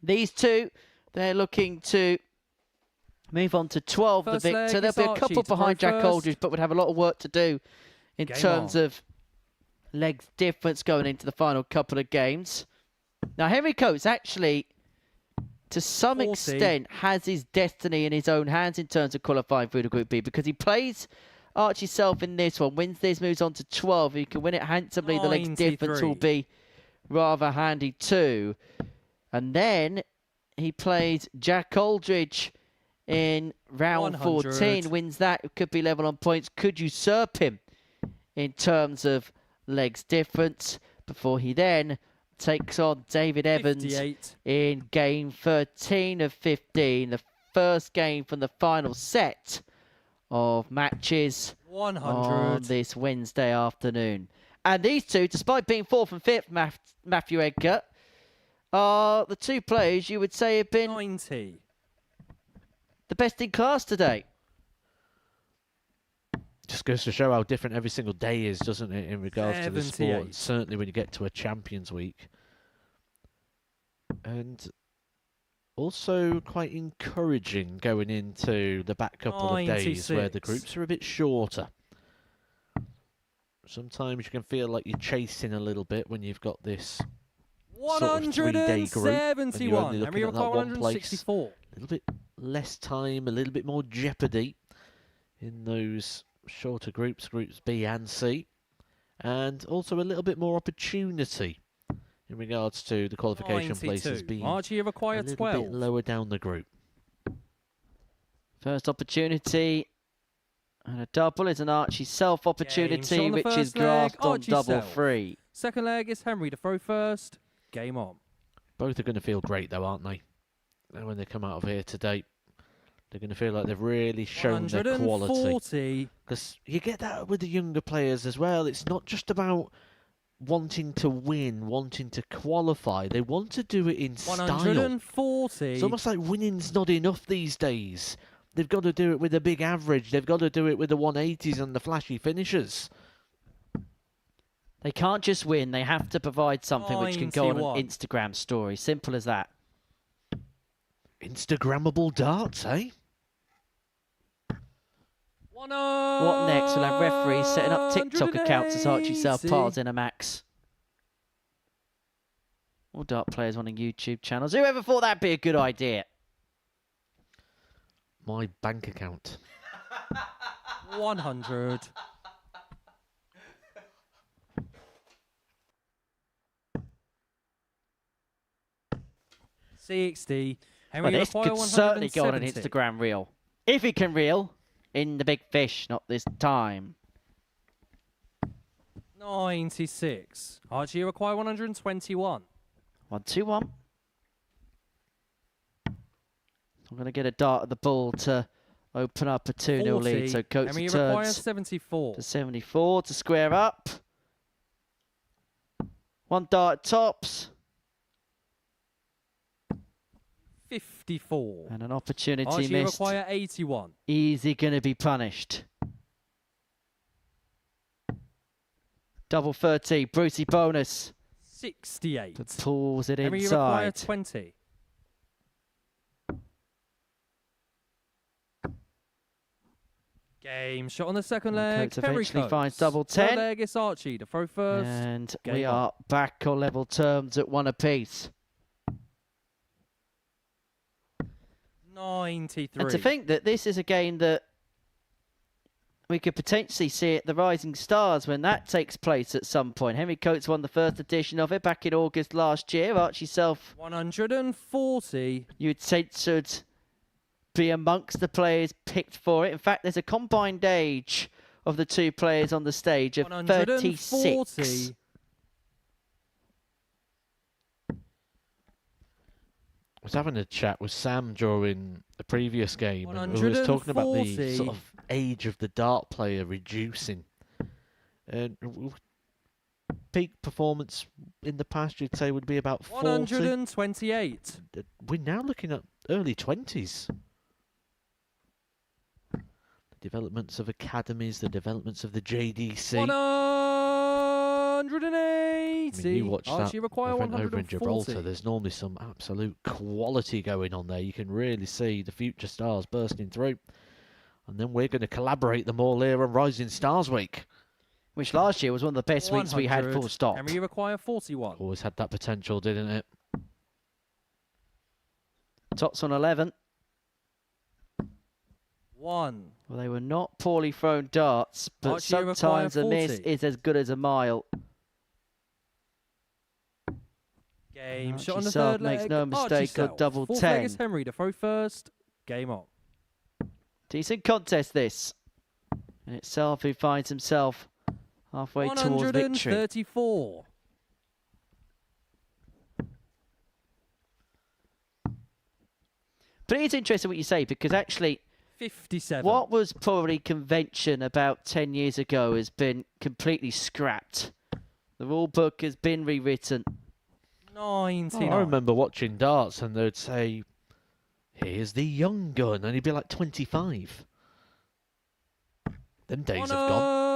These two, they're looking to move on to 12 First the leg victor. There'll is be a Archie couple to behind go Jack first. Aldridge, but would have a lot of work to do in Game terms on. of legs difference going into the final couple of games. Now, Henry Coates actually, to some 40. extent, has his destiny in his own hands in terms of qualifying through the Group B, because he plays Archie Self in this one, wins this, moves on to 12. If he can win it handsomely, the legs difference 93. will be rather handy too. And then he plays Jack Aldridge in round 100. 14, wins that, could be level on points, could usurp him in terms of legs difference, before he then takes on David Evans 58. in game 13 of 15, the first game from the final set of matches 100. on this Wednesday afternoon. And these two, despite being 4th and 5th, Matthew Edgar, are the two players you would say have been 90. the best in class today. Just goes to show how different every single day is, doesn't it, in regards to the sport? 78. Certainly when you get to a Champions Week. And also quite encouraging going into the back couple of days where the 96. groups are a bit shorter. Sometimes you can feel like you're chasing a little bit when you've got this sort of 3-day group and you're only 171. looking And we at that require one place. 164. A little bit less time, a little bit more jeopardy in those shorter groups, groups B and C, and also a little bit more opportunity in regards to the qualification places 92. being Archie, you a require little 12. bit lower down the group. First opportunity and a double is an Archie Self opportunity, Game shot on the which is first leg, grasped on Archie double Self. 3. Second leg is Henry to throw first. Game on. Both are going to feel great though, aren't they? And when they come out of here today, they're going to feel like they've really shown their quality. 140. Because you get that with the younger players as well. It's not just about wanting to win, wanting to qualify. They want to do it in style. 140. It's almost like winning's not enough these days. They've got to do it with a big average. They've got to do it with the 180s and the flashy finishes. They can't just win, they have to provide something which can go on 91. an Instagram story. Simple as that. Instagrammable darts, eh? What What next? We'll have referees setting up TikTok accounts as Archie Self piles in a max. All dart players wanting YouTube channels. Whoever thought that'd be a good idea? My bank account. 100. $60. Henry, Well, you this require could certainly go on an 170. Instagram reel. If it can reel in the big fish, not this time. 96. Archie, you require 121. 1-2-1. I'm going to get a dart at the ball to open up a 2-0 lead. So Coates Henry, you require returns 74. to 74 to square up. One dart at tops. 54. And an opportunity Archie, you missed. require 81. Easy going to be punished. Double 30. Brucey bonus. 68. But pulls it Henry, you require inside. 20. Game shot on the second leg. Coates Henry eventually Coates. finds double Third 10. leg is Archie to throw first. And Game we on. are back on level terms at 1 apiece. 93. And to think that this is a game that we could potentially see at the Rising Stars when that takes place at some point. Henry Coates won the first edition of it back in August last year. Archie Self, 140. you'd say, should be amongst the players picked for it. In fact, there's a combined age of the two players on the stage of 36. 140. I was having a chat with Sam during the previous game, and we was talking about the 140. sort of age of the dart player reducing. Peak performance in the past, you'd say, would be about 40. 128. We're now looking at early 20s. The developments of academies, the developments of the JDC. 180. I mean, you watch that Archie require event over in 140. Gibraltar, there's normally some absolute quality going on there. You can really see the future stars bursting through. And then we're going to collaborate them all here on Rising Stars Week. Which last year was one of the best weeks we had, full stop. Henry require 41. Always had that potential, didn't it? Tots on 11. 1. Well, they were not poorly thrown darts, but Archie require sometimes a 40. miss is as good as a mile. Game Archie shot on the Self third makes leg. no mistake Archie on Self. double Fourth 10. leg is Henry to throw first. Game on. Decent contest, this. In itself, he finds himself halfway towards victory. 134. But it is interesting what you say, because actually 57. what was probably convention about 10 years ago has been completely scrapped. The rule book has been rewritten. 99. I remember watching darts and they'd say, here's the young gun, and he'd be like 25. Them days have gone.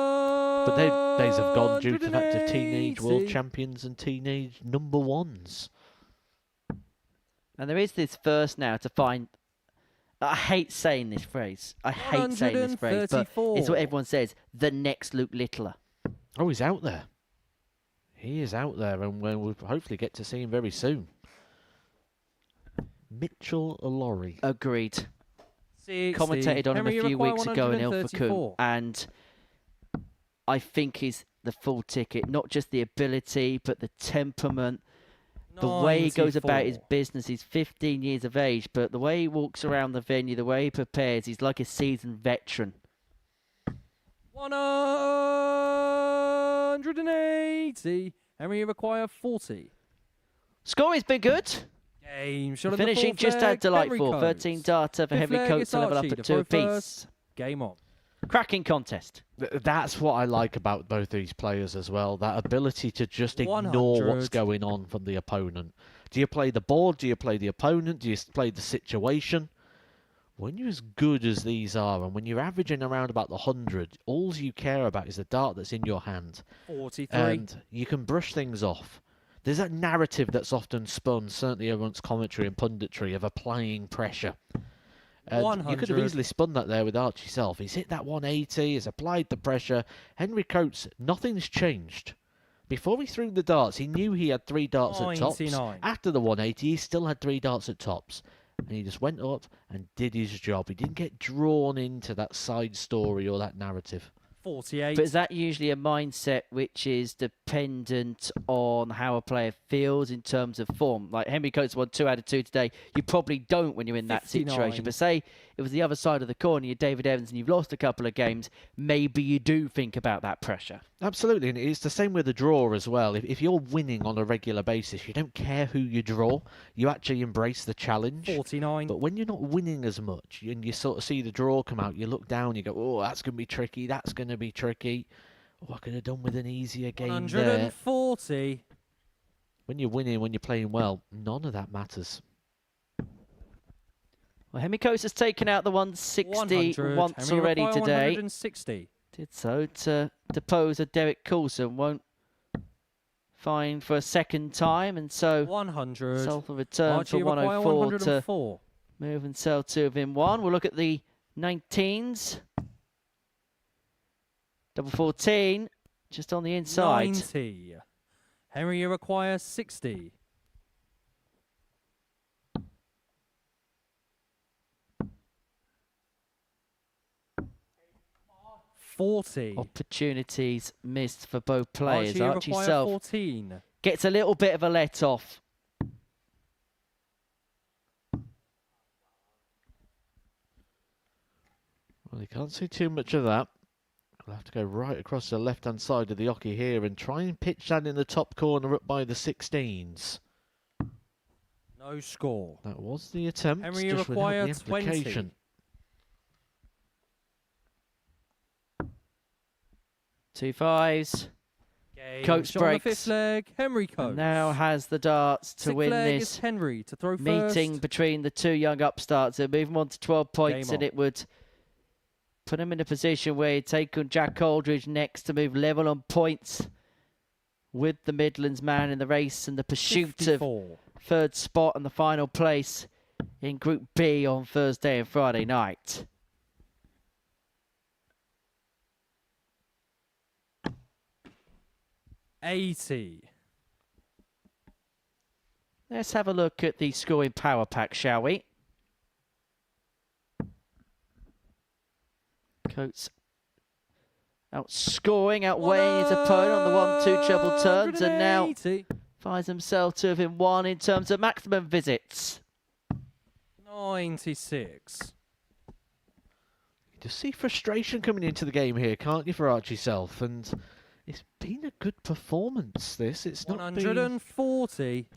But their days have gone due to the fact of teenage world champions and teenage number ones. And there is this verse now to find... I hate saying this phrase. I hate saying this phrase, but it's what everyone says. The next Luke Littler. Oh, he's out there. He is out there, and we'll hopefully get to see him very soon. Mitchell Laurie. Agreed. 60. Commentated on him Henry a few require weeks ago in 134. Ilfracombe, and I think he's the full ticket. Not just the ability, but the temperament, the way he goes about his 94. business. He's 15 years of age, but the way he walks around the venue, the way he prepares, he's like a seasoned veteran. 180. Henry require 40. Scoring's been good. Game shot on Finishing the just fourth had leg, delightful. Henry 13 Coates. darter for Fifth Henry leg Coates is to level up Archie at to 2 throw apiece. first. Game on. Cracking contest. That's what I like about both these players as well. That ability to just ignore 100. what's going on from the opponent. Do you play the board? Do you play the opponent? Do you play the situation? When you're as good as these are, and when you're averaging around about the 100, all you care about is the dart that's in your hand. 43. And you can brush things off. There's that narrative that's often spun, certainly amongst commentary and punditry, of applying pressure. And you could have 100. easily spun that there with Archie Self. He's hit that 180, he's applied the pressure. Henry Coates, nothing's changed. Before he threw the darts, he knew he had 3 darts at tops. 99. After the 180, he still had 3 darts at tops. And he just went up and did his job. He didn't get drawn into that side story or that narrative. 48. But is that usually a mindset which is dependent on how a player feels in terms of form? Like Henry Coates won 2 out of 2 today. You probably don't when you're in that 59. situation. But say it was the other side of the corner, you're David Evans and you've lost a couple of games, maybe you do think about that pressure. Absolutely, and it's the same with the draw as well. If you're winning on a regular basis, you don't care who you draw. You actually embrace the challenge. 49. But when you're not winning as much, and you sort of see the draw come out, you look down, you go, oh, that's going to be tricky, that's going to be tricky. Oh, I could have done with an easier game there. 140. When you're winning, when you're playing well, none of that matters. Well, Henry Coates has taken out the 160 100. once Henry already require today. 160. Did so to depose a Derek Coulson. Won't find for a second time, and so 100. Self will return Archie for require 104 to 104. move and sell 2 within 1. We'll look at the 19s. Double 14, just on the inside. 90. Henry, you require 60. Opportunities missed for both players. Archie Archie require Self 14. gets a little bit of a let off. Well, you can't see too much of that. I'll have to go right across the left-hand side of the hockey here and try and pitch that in the top corner up by the 16s. No score. That was the attempt, Henry, you just require without the application. 2 5s. Game Coates shot on the breaks. fifth leg. Henry Coates. And now has the darts to Sixth win leg this is Henry to throw meeting first. between the two young upstarts. They'll move him on to 12 points, Game and on. it would put him in a position where he'd take on Jack Aldridge next to move level on points with the Midlands man in the race and the pursuit 54. of third spot and the final place in Group B on Thursday and Friday night. Let's have a look at the scoring power pack, shall we? Coates outscoring, outweighing his opponent on the 1-2 treble turns, and now finds himself to within 1 in terms of maximum visits. 96. You just see frustration coming into the game here, can't you, for Archie Self? And it's been a good performance, this. It's not been 140.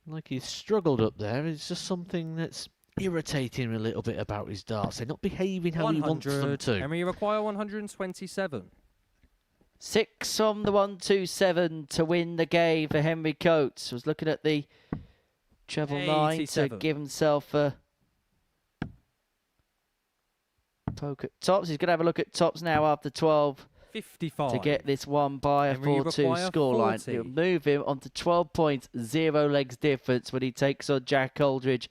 like he's struggled up there. It's just something that's irritating a little bit about his darts. They're not behaving how he wants them to. Henry require 127. 6 on the 1-2-7 to win the game for Henry Coates. Was looking at the treble 9 to 87. give himself a poke at tops. He's going to have a look at tops now after 12 55. to get this one by a Henry 4-2 require scoreline. 40. It'll move him onto 12 points, 0 legs difference when he takes on Jack Aldridge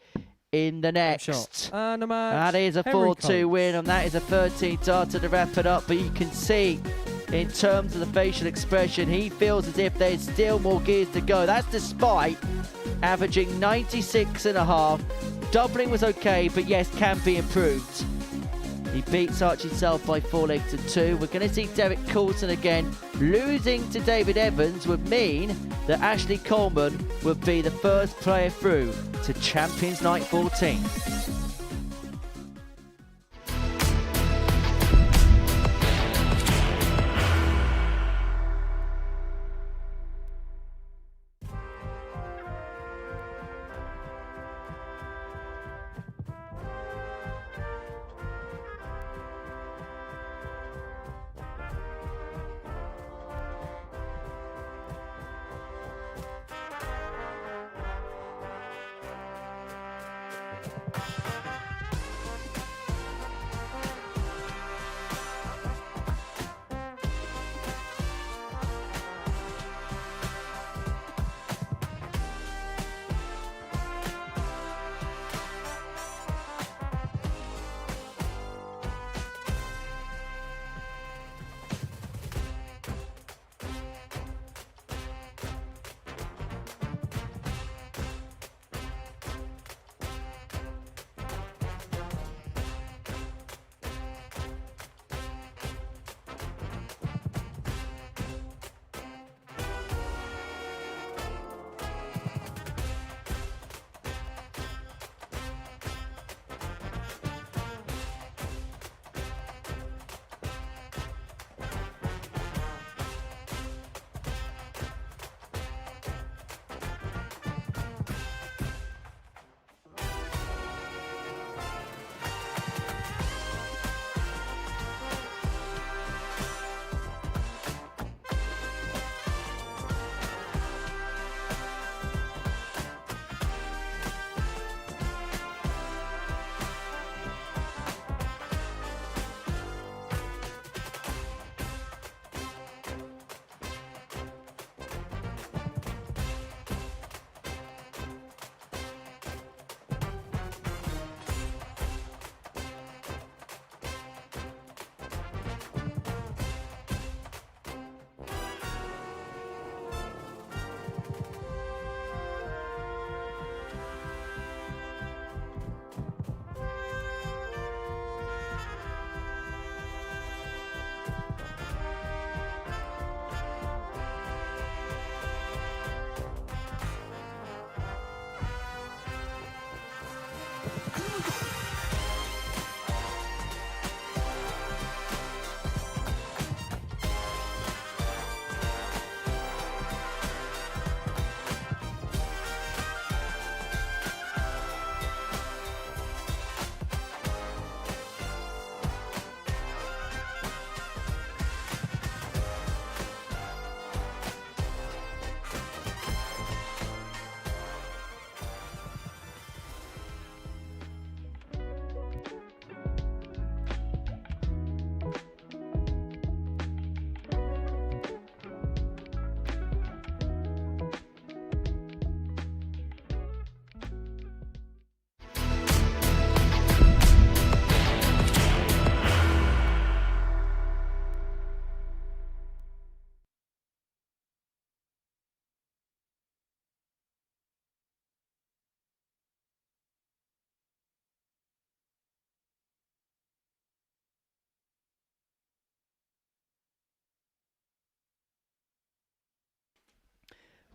in the next. Shot. And a match. That is a Henry 4-2 Coates. win, and that is a 13 darter to wrap it up. But you can see, in terms of the facial expression, he feels as if there's still more gears to go. That's despite averaging 96.5. Doubling was okay, but yes, can be improved. He beats Archie Self by 4 legs to 2. We're going to see Derek Coulson again. Losing to David Evans would mean that Ashley Coleman would be the first player through to Champions Night 14.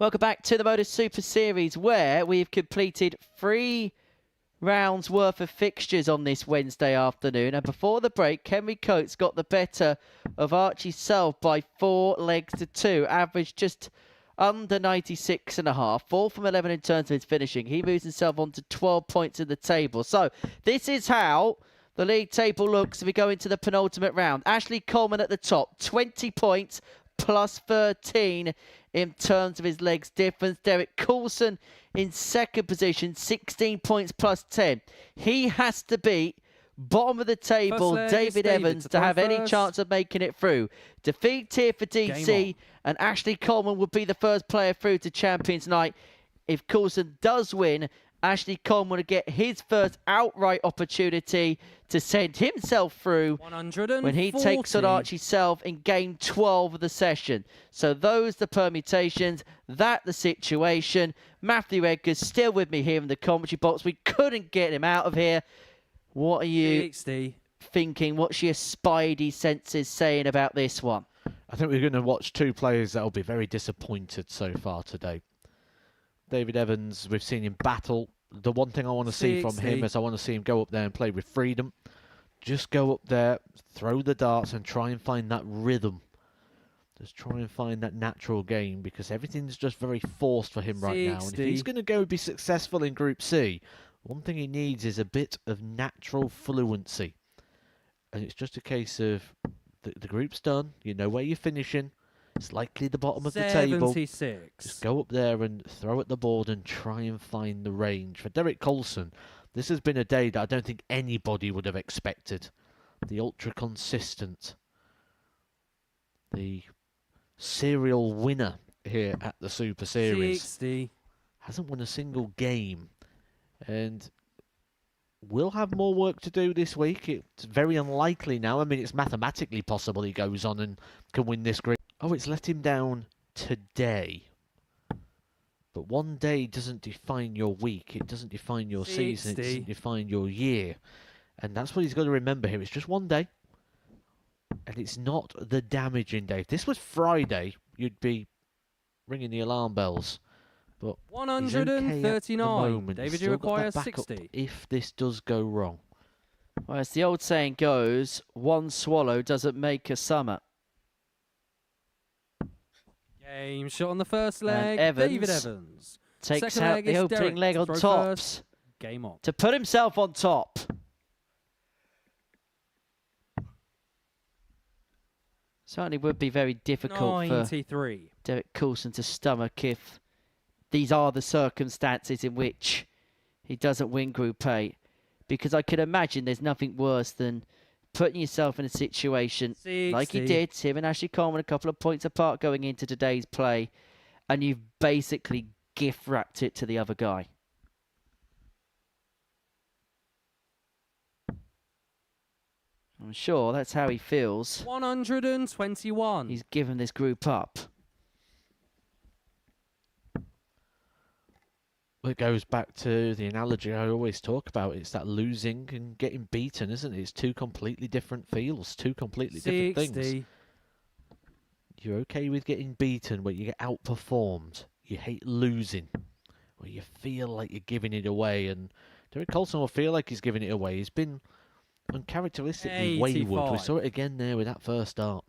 Welcome back to the Modus Super Series, where we've completed 3 rounds worth of fixtures on this Wednesday afternoon. And before the break, Henry Coates got the better of Archie Self by 4 legs to 2, averaged just under 96.5, 4 from 11 in terms of his finishing. He moves himself on to 12 points in the table. So this is how the league table looks if we go into the penultimate round. Ashley Coleman at the top, 20 points plus 13 in terms of his legs difference. Derek Coulson in second position, 16 points plus 10. He has to beat bottom of the table David Evans to have any chance of making it through. Defeat here for DC, and Ashley Coleman would be the first player through to Champions Night. If Coulson does win, Ashley Coleman will get his first outright opportunity to send himself through when he takes on Archie Self in game 12 of the session. So those the permutations, that the situation. Matthew Edgar's still with me here in the commentary box. We couldn't get him out of here. What are you thinking? What's your spidey senses saying about this one? I think we're going to watch 2 players that will be very disappointed so far today. David Evans, we've seen him battle. The one thing I want to see from him is I want to see him go up there and play with freedom. Just go up there, throw the darts and try and find that rhythm. Just try and find that natural game, because everything's just very forced for him right now. And if he's going to go be successful in Group C, one thing he needs is a bit of natural fluency. And it's just a case of the group's done. You know where you're finishing. It's likely the bottom of the table. Just go up there and throw at the board and try and find the range. For Derek Coulson, this has been a day that I don't think anybody would have expected. The ultra consistent, the serial winner here at the Super Series. Hasn't won a single game, and will have more work to do this week. It's very unlikely now. I mean, it's mathematically possible he goes on and can win this group. Oh, it's let him down today. But one day doesn't define your week. It doesn't define your season. It doesn't define your year. And that's what he's got to remember here. It's just one day. And it's not the damaging day. If this was Friday, you'd be ringing the alarm bells. But 139. David, you require 60. If this does go wrong. Well, as the old saying goes, one swallow doesn't make a summer. Game shot on the first leg. David Evans takes out the opening leg on tops. Game on. To put himself on top. Certainly would be very difficult for Derek Coulson to stomach if these are the circumstances in which he doesn't win Group A. Because I could imagine there's nothing worse than putting yourself in a situation like he did, him and Ashley Coleman a couple of points apart going into today's play, and you've basically gift wrapped it to the other guy. I'm sure that's how he feels. 121. He's given this group up. It goes back to the analogy I always talk about. It's that losing and getting beaten, isn't it? It's 2 completely different feels, 2 completely different things. You're okay with getting beaten, but you get outperformed. You hate losing, where you feel like you're giving it away. And Derek Coulson will feel like he's giving it away. He's been uncharacteristically wayward. We saw it again there with that first start.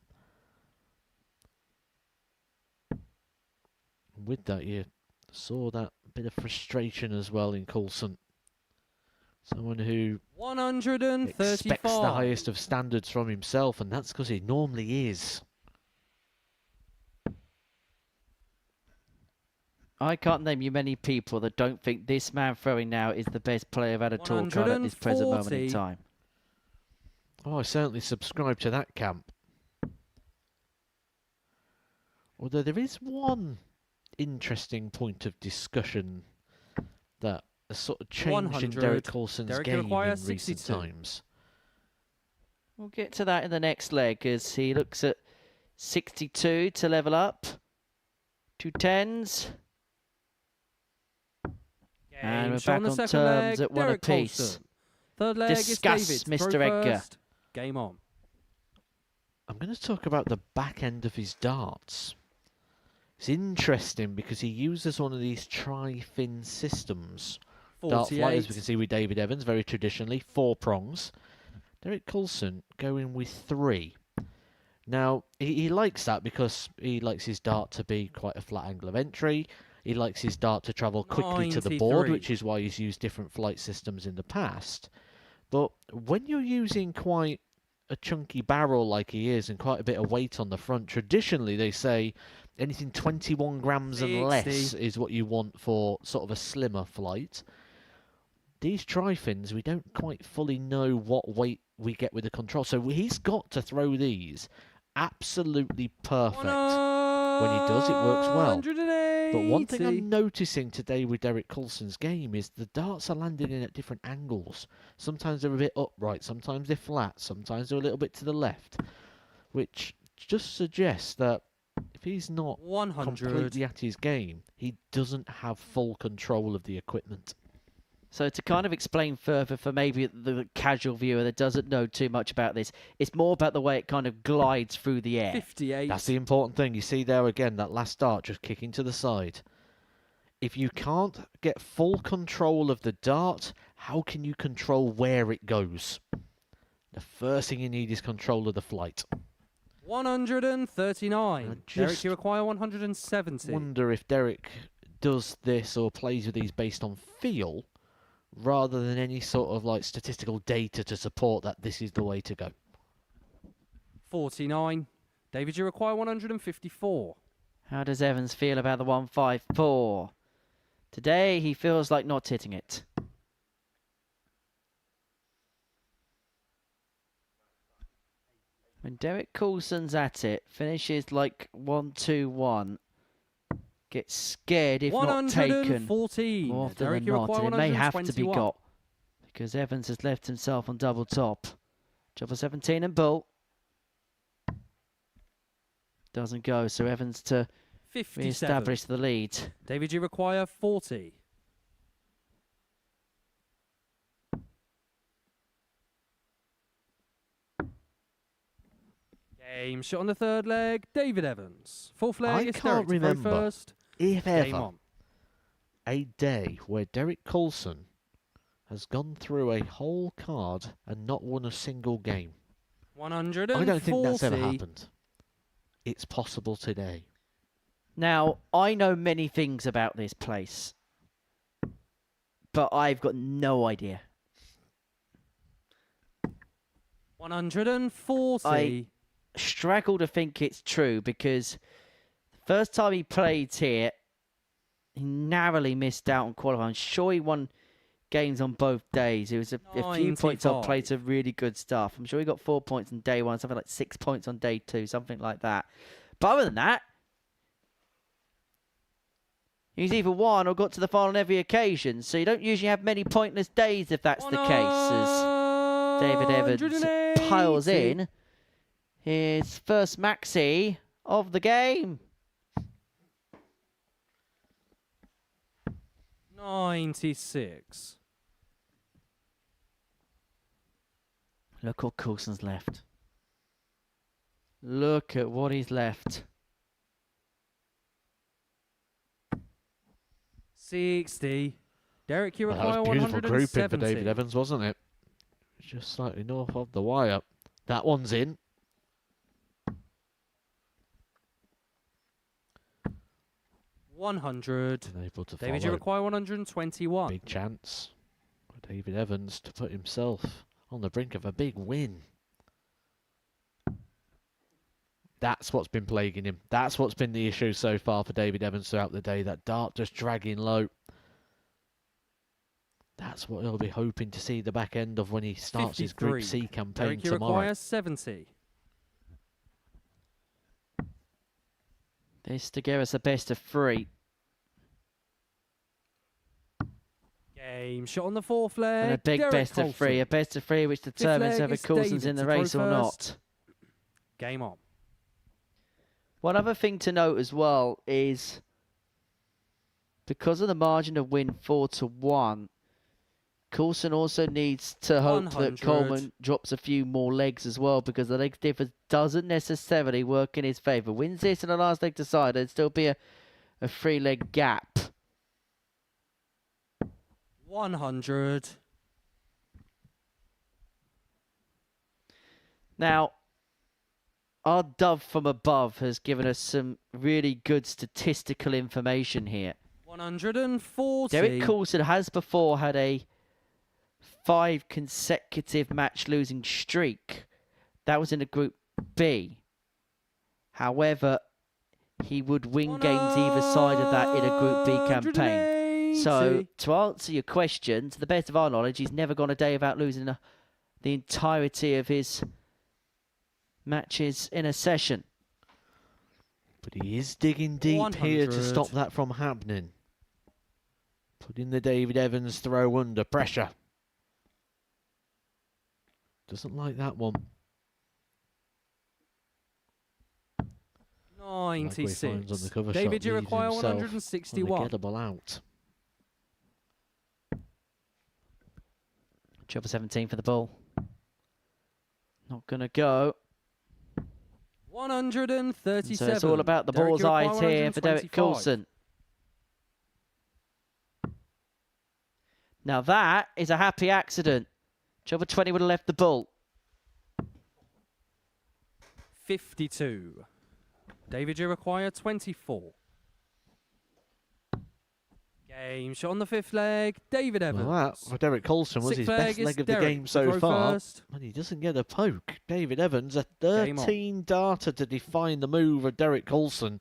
And with that, you saw that bit of frustration as well in Coulson. Someone who 135. expects the highest of standards from himself, and that's because he normally is. I can't name you many people that don't think this man throwing now is the best player of at a tour card at this present moment in time. Oh, I certainly subscribe to that camp. Although there is one interesting point of discussion that has sort of changed in Derek Coulson's game in recent times. We'll get to that in the next leg as he looks at 62 to level up. 2 10s. And we're back on terms at 1 apiece. Third leg Discuss, is Mr. Edgar. Game on. I'm going to talk about the back end of his darts. It's interesting because he uses one of these tri-fin systems. Dart 48. flight, as we can see with David Evans, very traditionally, 4 prongs. Derek Coulson going with 3. Now, he likes that because he likes his dart to be quite a flat angle of entry. He likes his dart to travel quickly to the board, 93. which is why he's used different flight systems in the past. But when you're using quite a chunky barrel like he is and quite a bit of weight on the front, traditionally they say anything 21 grams and less 60. is what you want for sort of a slimmer flight. These tri-fins, we don't quite fully know what weight we get with the control. So he's got to throw these absolutely perfect. When he does, it works well. But one thing I'm noticing today with Derek Coulson's game is the darts are landing in at different angles. Sometimes they're a bit upright, sometimes they're flat, sometimes they're a little bit to the left, which just suggests that if he's not 100. completely at his game, he doesn't have full control of the equipment. So to kind of explain further for maybe the casual viewer that doesn't know too much about this, it's more about the way it kind of glides through the air. 58. That's the important thing. You see there again, that last dart just kicking to the side. If you can't get full control of the dart, how can you control where it goes? The first thing you need is control of the flight. 139. Derek, just you require 170. Wonder if Derek does this or plays with these based on feel, rather than any sort of like statistical data to support that this is the way to go. 49. David, you require 154. How does Evans feel about the 154? Today, he feels like not hitting it. When Derek Coulson's at it, finishes like 1-2-1, gets scared if not taken. 114. More often Derek, than you not, require and it may have to be 121. got because Evans has left himself on double top. Double 17 and bull. Doesn't go, so Evans to 57. re-establish the lead. David, you require 40. Game shot on the third leg. David Evans. Fourth leg. I It's can't Derek to throw remember first. if Game ever on. a day where Derek Coulson has gone through a whole card and not won a single game. 140. I don't think that's ever happened. It's possible today. Now, I know many things about this place, but I've got no idea. 140. I struggle to think it's true because the first time he played here, he narrowly missed out on qualifying. I'm sure he won games on both days. It was a few points off, played some really good stuff. I'm sure he got 4 points on day one, something like 6 points on day two, something like that. But other than that, he's either won or got to the final on every occasion. So you don't usually have many pointless days if that's the case, as David Evans piles in his first maxi of the game. 96. Look what Coulson's left. Look at what he's left. 60. Derek, you That require was beautiful 170. grouping for David Evans, wasn't it? Just slightly north of the wire. That one's in. Unable to David, you follow. require 121. Big chance for David Evans to put himself on the brink of a big win. That's what's been plaguing him. That's what's been the issue so far for David Evans throughout the day. That dart just dragging low. That's what he'll be hoping to see the back end of when he starts his Group 53. C campaign Derek, you tomorrow. require 70. This to give us a best of 3. Game shot on the fourth leg. And a big Derek best of 3. A best of 3 which determines leg whether is Coulson's David in the to throw race or not. first. Game on. One other thing to note as well is because of the margin of win 4-1, Coulson also needs to hope 100. that Coleman drops a few more legs as well, because the legs difference doesn't necessarily work in his favour. Wins this and the last leg decider, it'd still be a 3-leg gap. 100. Now, our dove from above has given us some really good statistical information here. 140. Derek Coulson has before had a 5 consecutive match losing streak. That was in a Group B. However, he would win games either side of that in a Group B campaign. So, to answer your question, to the best of our knowledge, he's never gone a day without losing the entirety of his matches in a session. But he is digging deep here to stop that from happening. Putting the David Evans throw under pressure. Doesn't like that one. 96. On the cover David, shot, you require leaves himself 161. ungettable out. Treble 17 for the ball. Not going to go. 137. So it's all about the Derek, ball's you require eyes here for Derek 125. Coulson. Now that is a happy accident. Treble 20 would have left the ball. 52. David, you require 24. Game shot on the 5th leg. David Evans. Well, that for Derek Coulson was his best leg of the game so far. And he doesn't get a poke. David Evans, a 13 darter to define the move of Derek Coulson.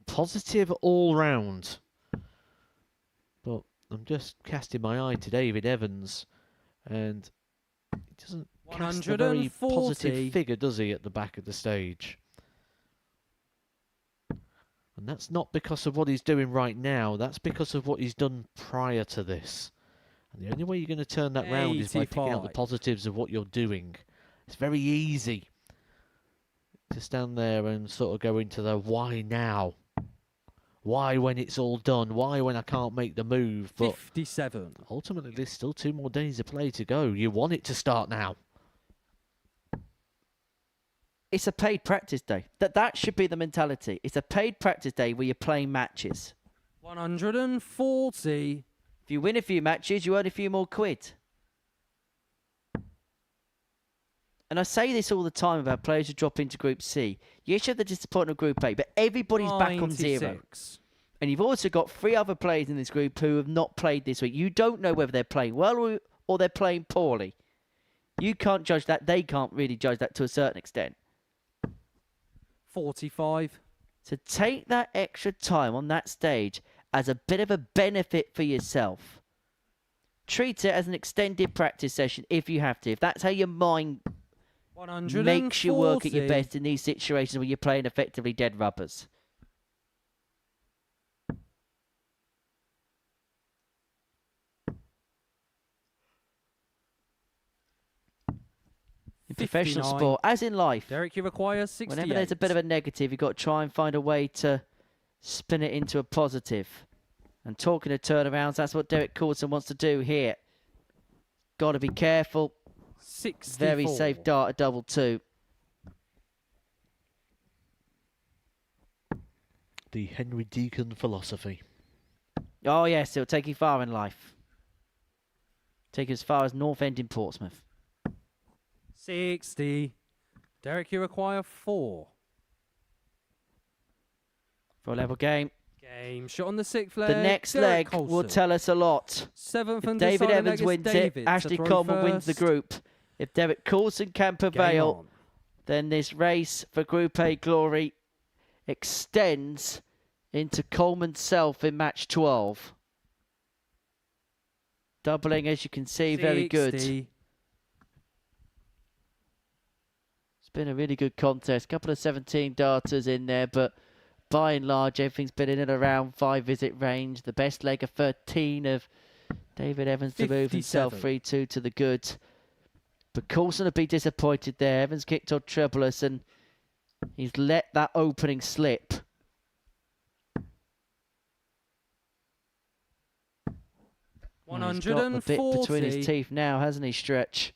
Positive all round. But I'm just casting my eye to David Evans, and he doesn't cast a very positive figure, does he, at the back of the stage? And that's not because of what he's doing right now. That's because of what he's done prior to this. And the only way you're going to turn that round is by picking out the positives of what you're doing. It's very easy to stand there and sort of go into the why now? Why when it's all done? Why when I can't make the move? But 57. Ultimately, there's still 2 more days of play to go. You want it to start now. It's a paid practice day. That should be the mentality. It's a paid practice day where you're playing matches. 140. If you win a few matches, you earn a few more quid. And I say this all the time about players who drop into Group C. Yes, you have the disappointment of Group A, but everybody's back on 0. And you've also got 3 other players in this group who have not played this week. You don't know whether they're playing well or they're playing poorly. You can't judge that. They can't really judge that to a certain extent. 45. So take that extra time on that stage as a bit of a benefit for yourself. Treat it as an extended practice session if you have to. If that's how your mind makes you work at your best in these situations where you're playing effectively dead rubbers. In professional sport, as in life, Derek, you require 68. Whenever there's a bit of a negative, you've got to try and find a way to spin it into a positive. And talking of turnarounds, that's what Derek Coulson wants to do here. Got to be careful. 64. Very safe dart at double 2. The Henry Deacon philosophy. Oh yes, it'll take you far in life. Take you as far as North End in Portsmouth. 60. Derek, you require 4. For a level game. Game shot on the 6th leg. The next Derek leg will Coulson. tell us a lot. 7th If and David deciding Evans leg is wins David it, to Ashley throw Coleman wins the first. group. If Derek Coulson can prevail, then this race for Group A glory extends into Coleman's self in match 12. Doubling, as you can see, very good. 60. It's been a really good contest. Couple of 17 darters in there, but by and large, everything's been in and around 5-visit range. The best leg of 13 of David Evans to move himself 3-2 to the good. But Coulson would be disappointed there. Evans kicked on trebleless and he's let that opening slip. Well, he's got the bit between his 140. teeth now, hasn't he, Stretch?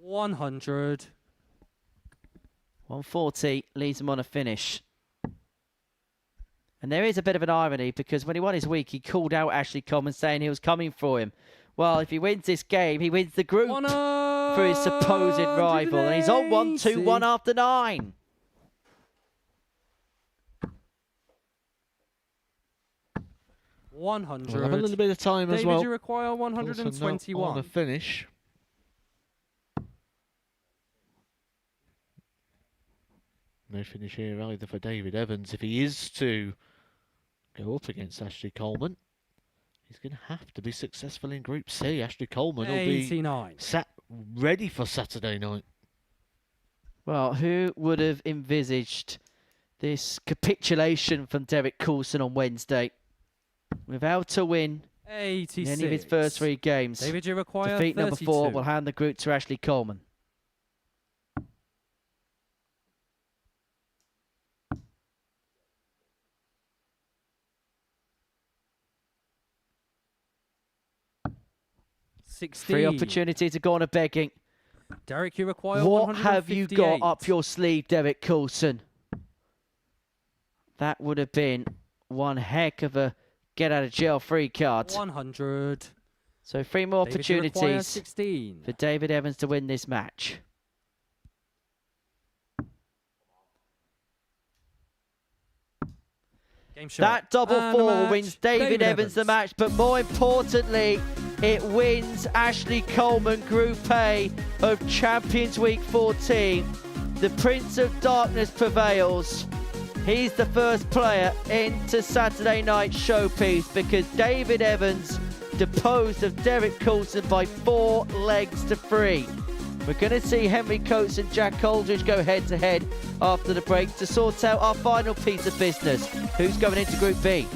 $100. 140 leads him on a finish. And there is a bit of an irony because when he won his week, he called out Ashley Coleman saying he was coming for him. Well, if he wins this game, he wins the group for his supposed rival. And he's on 1-2-1 after 9. $100. We'll have a little bit of time as well. David, you require 121. On a finish. No finish here either for David Evans. If he is to go up against Ashley Coleman, he's going to have to be successful in Group C. Ashley Coleman will be 89. ready for Saturday night. Well, who would have envisaged this capitulation from Derek Coulson on Wednesday? Without a win 86. in any of his first 3 games, David, you require defeat 32. number 4 will hand the group to Ashley Coleman. Free opportunity to go on a begging. Derek, you require What have you got 158. up your sleeve, Derek Coulson? That would have been one heck of a get-out-of-jail-free card. 100. So 3 more David, you require opportunities 16. for David Evans to win this match. Game shot. That double And the 4 match, wins David Evans the match, but more importantly, it wins Ashley Coleman Group A of Champions Week 14. The Prince of Darkness prevails. He's the first player into Saturday night's showpiece because David Evans deposed of Derek Coulson by 4 legs to 3. We're going to see Henry Coates and Jack Aldridge go head-to-head after the break to sort out our final piece of business. Who's going into Group B?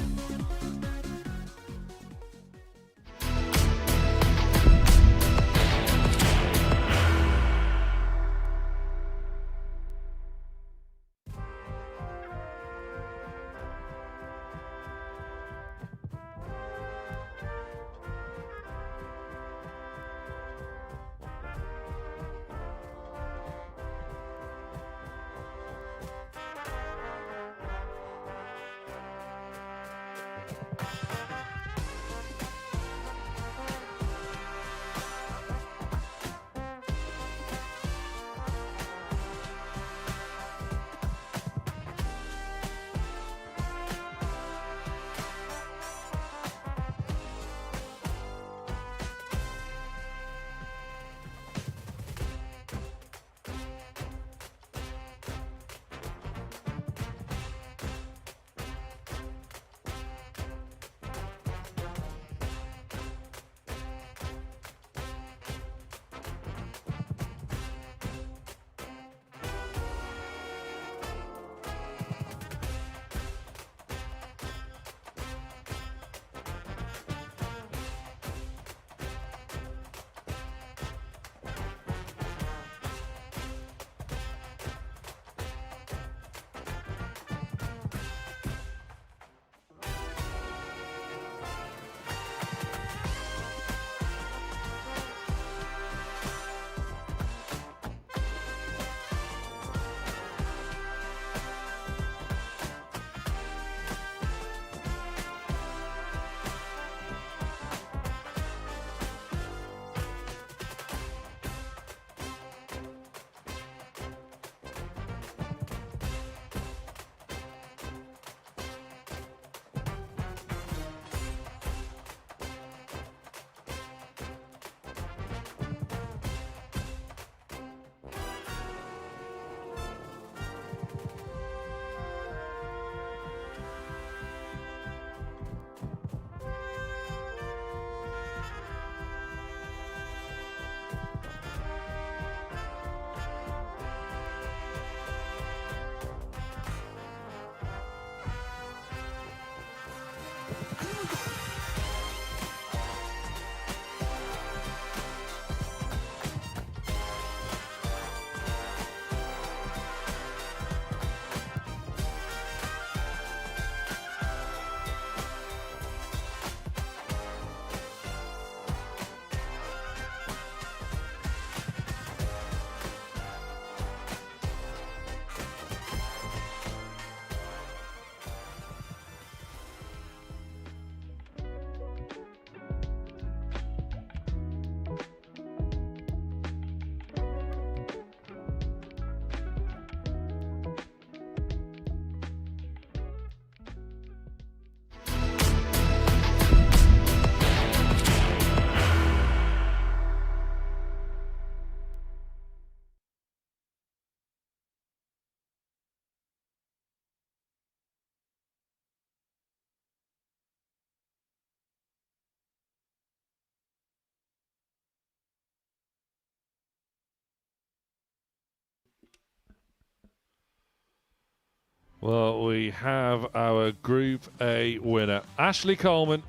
Well, we have our Group A winner. Ashley Coleman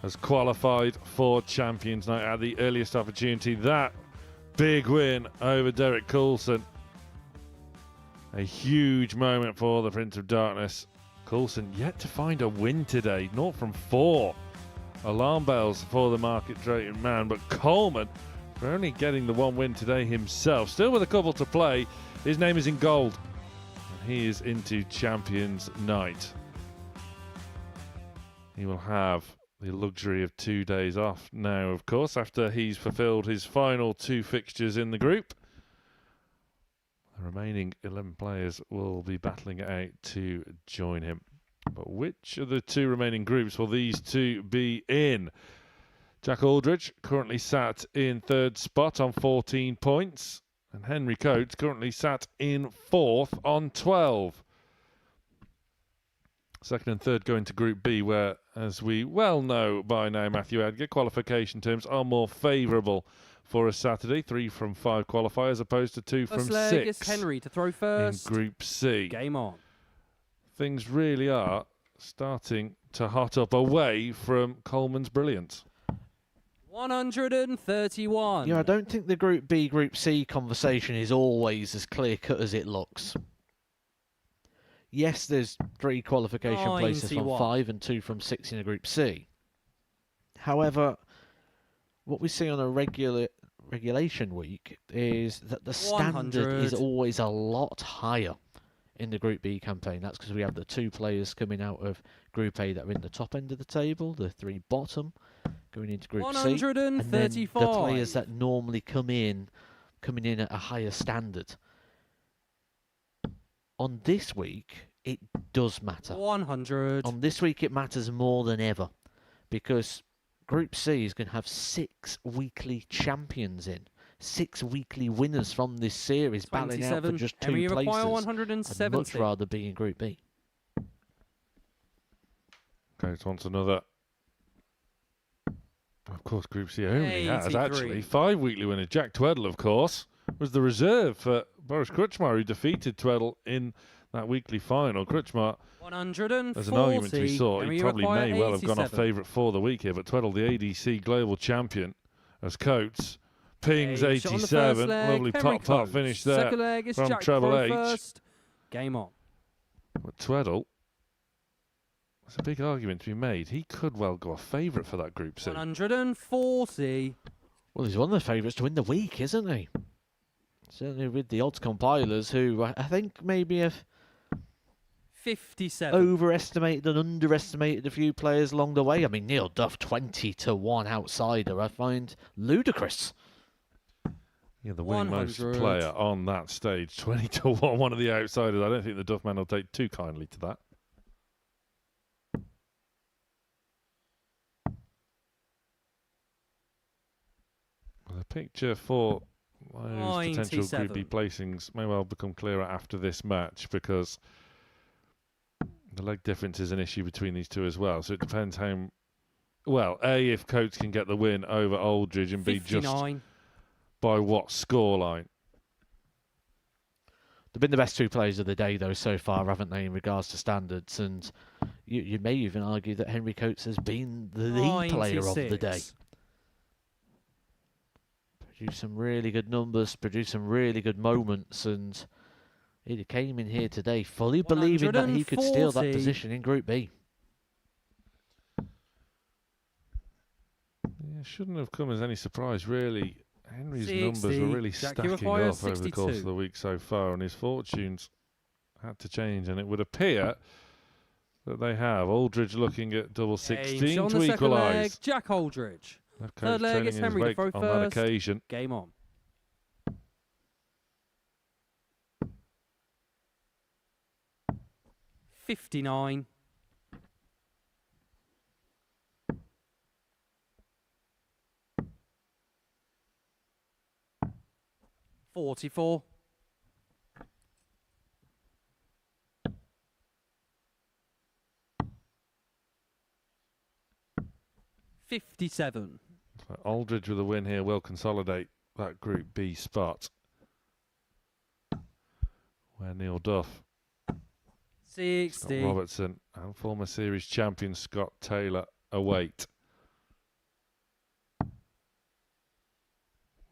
has qualified for Champions Night at the earliest opportunity. That big win over Derek Coulson. A huge moment for the Prince of Darkness. Coulson yet to find a win today. 0 from 4. Alarm bells for the market drayton man, but Coleman for only getting the one win today himself. Still with a couple to play. His name is in gold. And he is into Champions Night. He will have the luxury of 2 days off now, of course, after he's fulfilled his final 2 fixtures in the group. The remaining 11 players will be battling it out to join him. But which of the 2 remaining groups will these 2 be in? Jack Aldridge currently sat in 3rd spot on 14 points. And Henry Coates currently sat in 4th on 12. 2nd and 3rd go into Group B, where, as we well know by now, Matthew Edgar, qualification terms are more favourable for a Saturday. 3 from 5 qualify as opposed to 2 from 6. Is Henry to throw first. In Group C. Game on. Things really are starting to hot up away from Coleman's brilliance. 131. Yeah, I don't think the Group B, Group C conversation is always as clear-cut as it looks. Yes, there's 3 qualification places from 5 and 2 from 6 in a Group C. However, what we see on a regulation week is that the standard is always a lot higher in the Group B campaign. That's because we have the 2 players coming out of Group A that are in the top end of the table, the 3 bottom going into Group C, and then the players that normally coming in at a higher standard. On this week, it does matter. 100. On this week, it matters more than ever because Group C is going to have 6 weekly champions in. 6 weekly winners from this series battling out for just 2 places. 170. I'd much rather be in Group B. Coates wants another. Of course, Group C only has 83. actually 5 weekly winners. Jack Tweddle, of course, was the reserve for Boris Krčmar, who defeated Tweddle in that weekly final. Krčmar, 140. as an argument to be sought, he Henry probably may well have 87. gone off favourite for the week here, but Tweddle, the ADC global champion, as Coates pings 87. Lovely pot finish there Second leg is from Jack Treble H. First. Game on. But Tweddle, there's a big argument to be made. He could well go off favourite for that Group C. 140. Well, he's one of the favourites to win the week, isn't he? Certainly with the odds compilers, who I think maybe have 57. overestimated and underestimated a few players along the way. I mean, Neil Duff, 20-1 outsider, I find ludicrous. Yeah, the winning most 100. player on that stage, 20-1, one of the outsiders. I don't think the Duff man will take too kindly to that. The picture for those potential Group B placings may well become clearer after this match because the leg difference is an issue between these 2 as well. So it depends how... Well, A, if Coates can get the win over Aldridge, and B, 59. just by what scoreline. They've been the best 2 players of the day, though, so far, haven't they, in regards to standards? And you may even argue that Henry Coates has been the player of the day. Produced some really good numbers, produced some really good moments, and he came in here today fully believing that he could steal that position in Group B. Yeah, shouldn't have come as any surprise, really. Henry's 60. numbers were really Jack stacking up Uruguay, over the course of the week so far, and his fortunes had to change, and it would appear that they have. Aldridge looking at double 16 to equalise. Jack Aldridge. Third leg is Henry to throw on first. that occasion. Game on. $59. 44. 57. So Aldridge with a win here will consolidate that Group B spot, where Neil Duff 60. Robertson and former series champion Scott Taylor await.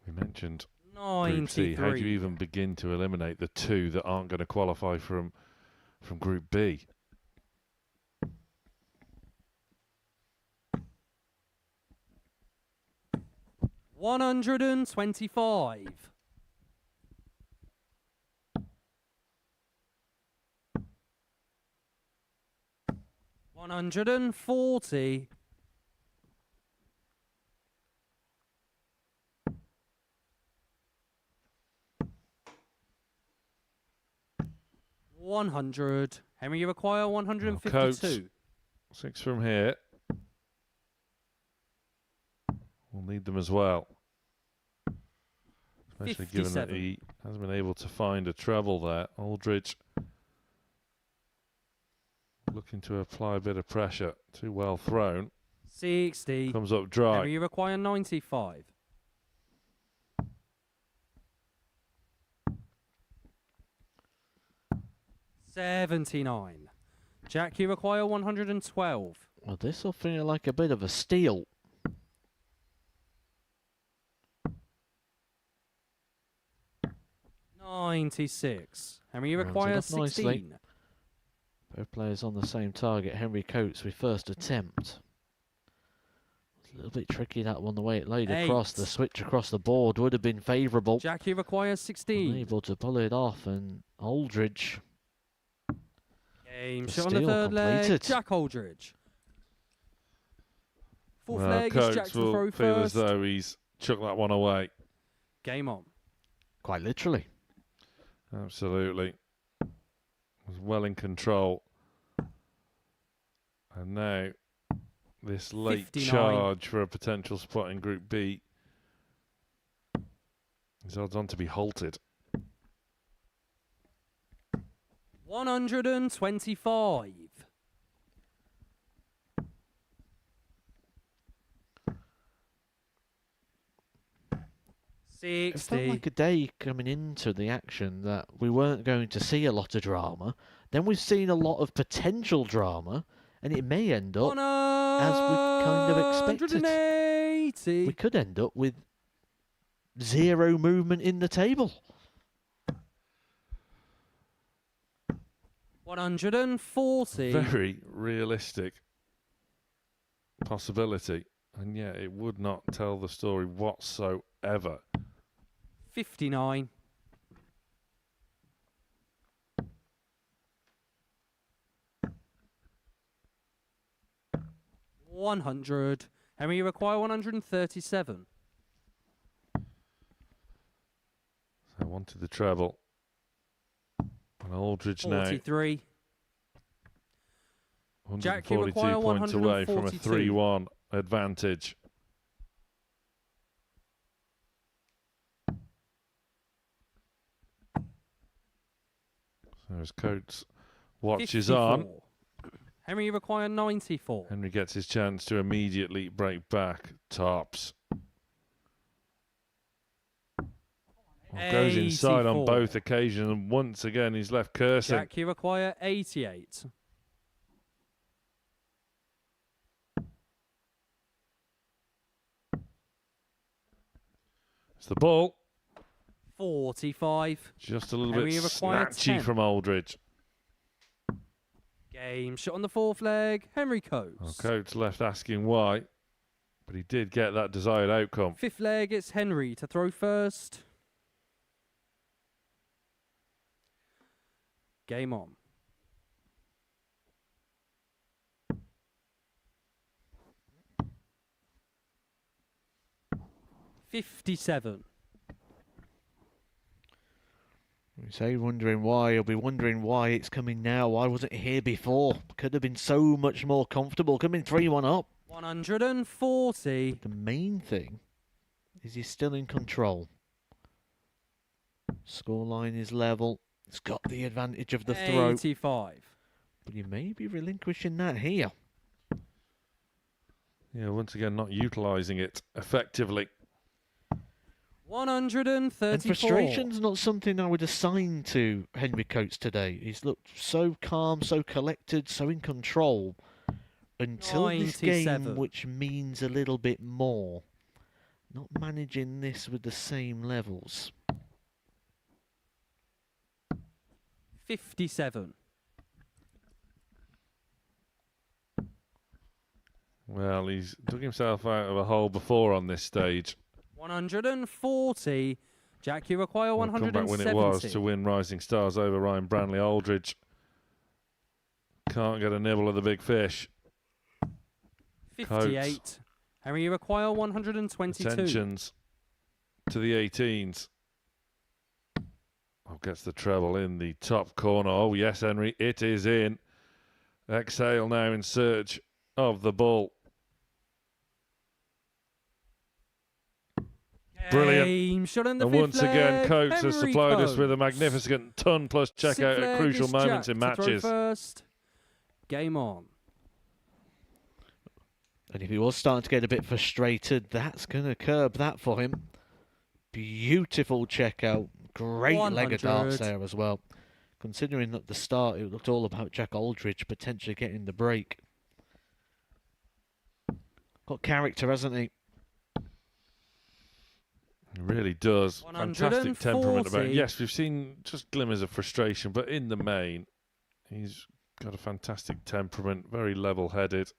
We mentioned Group C. How do you even begin to eliminate the two that aren't going to qualify from Group B? $125. $140. $100. Henry, you require $152. Coates, 6 from here. We'll need them as well. Especially given that he hasn't been able to find a treble there. Aldridge looking to apply a bit of pressure. Too well thrown. 60. Comes up dry. Henry, you require 95. $79. Jack, you require 112. Well, this will feel like a bit of a steal. $96. Henry, you Rounds require it off nicely. 16. Both players on the same target. Henry Coates with first attempt. A little bit tricky that one, the way it laid across. The switch across the board would have been favourable. Jack, you require 16. Unable to pull it off, and Aldridge. Game shot on the third leg. Jack Aldridge. Fourth leg is Jack to throw feel first. as though he's chucked that one away. Game on. Quite literally. Absolutely. Was well in control. And now this late 59. charge for a potential spot in Group B is odds on to be halted. 125. It felt like a day coming into the action that we weren't going to see a lot of drama. Then we've seen a lot of potential drama, and it may end up as we kind of expected. 180. We could end up with zero movement in the table. 140. Very realistic possibility, and yet it would not tell the story whatsoever. 59. $100. Henry, you require 137. So I wanted the treble. And Aldridge 43. now Jack, you 142 require points away from a 142. 3-1 advantage. So as Coates watches 54. on, Henry, you require 94. Henry gets his chance to immediately break back. Tops. Well, goes inside on 84. both occasions, and once again he's left cursing. Jack, you require 88. It's the ball. 45. Just a little Henry, bit you require snatchy 10. from Aldridge. Game shot on the fourth leg. Henry Coates. Well, Coates left asking why, but he did get that desired outcome. Fifth leg, it's Henry to throw first. Game on. $57. We say wondering why, you'll be wondering why it's coming now. Why wasn't it here before? Could have been so much more comfortable. Could have been 3-1 up. 140. The main thing is he's still in control. Scoreline is level. It's got the advantage of the throw. 85. But you may be relinquishing that here. Yeah, once again, not utilising it effectively. 134. And frustration's not something I would assign to Henry Coates today. He's looked so calm, so collected, so in control. Until this 97. game, which means a little bit more. Not managing this with the same levels. 57. Well, he's dug himself out of a hole before on this stage. 140. Jack, you require We'll 170. come back when it was to win Rising Stars over Ryan Branley Aldridge. Can't get a nibble of the big fish. 58. Coates. Henry, you require 122. Attentions to the 18s. Oh, gets the treble in the top corner. Oh, yes, Henry, it is in. Exhale now in search of the ball. Brilliant. Shot in the And fifth once again, leg, Coates has Henry supplied us Coates. with a magnificent ton-plus Sixth checkout at leg crucial is moments Jack in to throw matches. First. Game on. And if he was starting to get a bit frustrated, that's going to curb that for him. Beautiful checkout. Great leg of darts 100. there as well. Considering at the start it looked all about Jack Aldridge potentially getting the break. Got character, hasn't he? He really does. Fantastic temperament about it. 140. Yes, we've seen just glimmers of frustration, but in the main, he's got a fantastic temperament, very level-headed.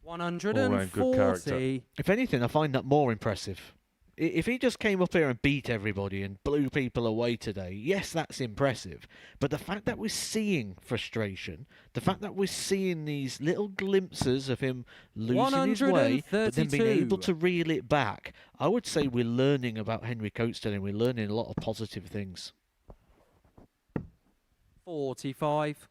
All-round good character. 140. If anything, I find that more impressive. If he just came up here and beat everybody and blew people away today, yes, that's impressive. But the fact that we're seeing frustration, the fact that we're seeing these little glimpses of him losing his way, but then being 132. able to reel it back, I would say we're learning about Henry Coates today. We're learning a lot of positive things. 45.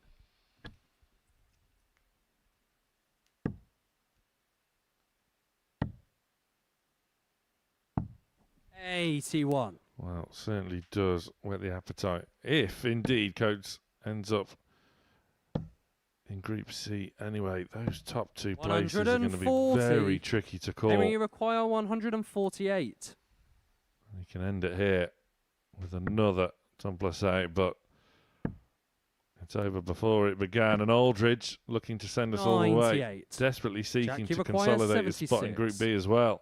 $81. Well, certainly does whet the appetite. If indeed Coates ends up in Group C anyway, those top two places are going to be 140. very tricky to call. Henry, you require 148. He can end it here with another ton-plus out, but it's over before it began. And Aldridge looking to send us all the way, 98. desperately seeking Jack, you to require consolidate his spot in Group 76. B as well.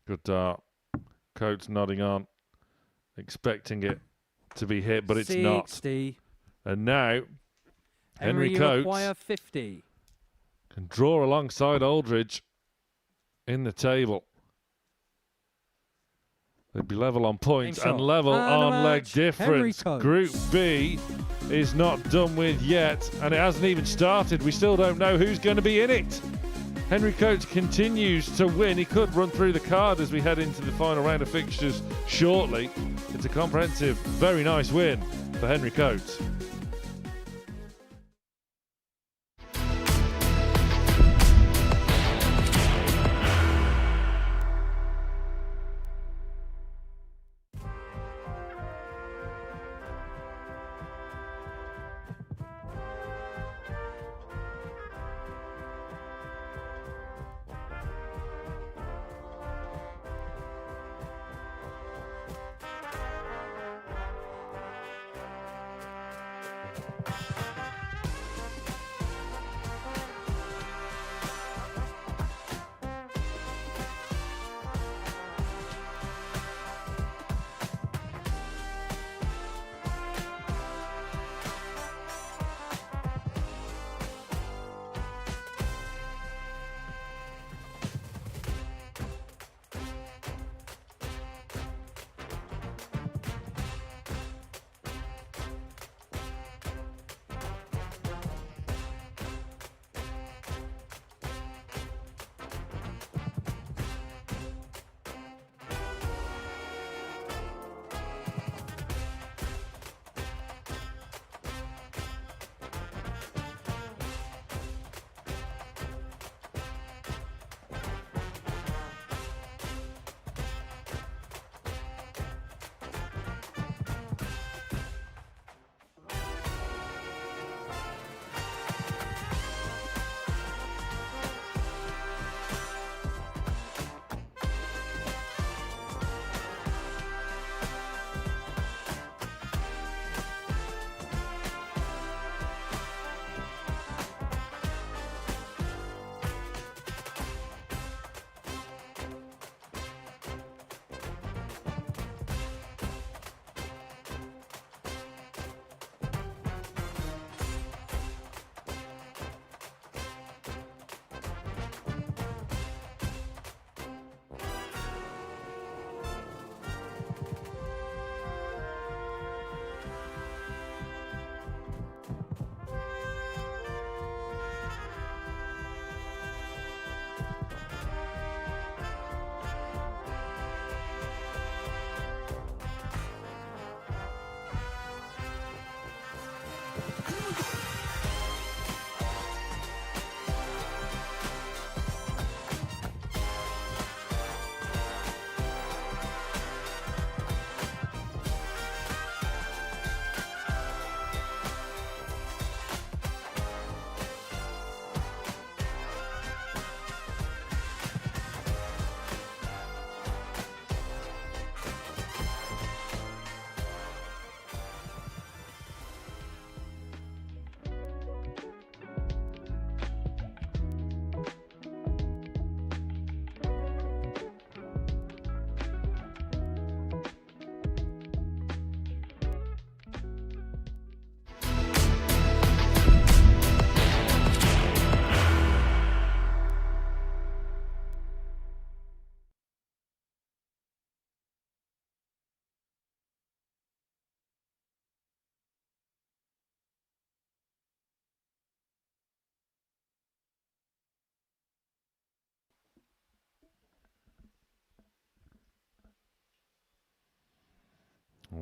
Good dart. Coates nodding on, expecting it to be hit, but it's 60. not. And now, Henry you Coates require 50. can draw alongside Aldridge in the table. They'd be level on points Game and shot. level And a on leg match. Henry difference. Coates. Group B is not done with yet, and it hasn't even started. We still don't know who's going to be in it. Henry Coates continues to win. He could run through the card as we head into the final round of fixtures shortly. It's a comprehensive, very nice win for Henry Coates.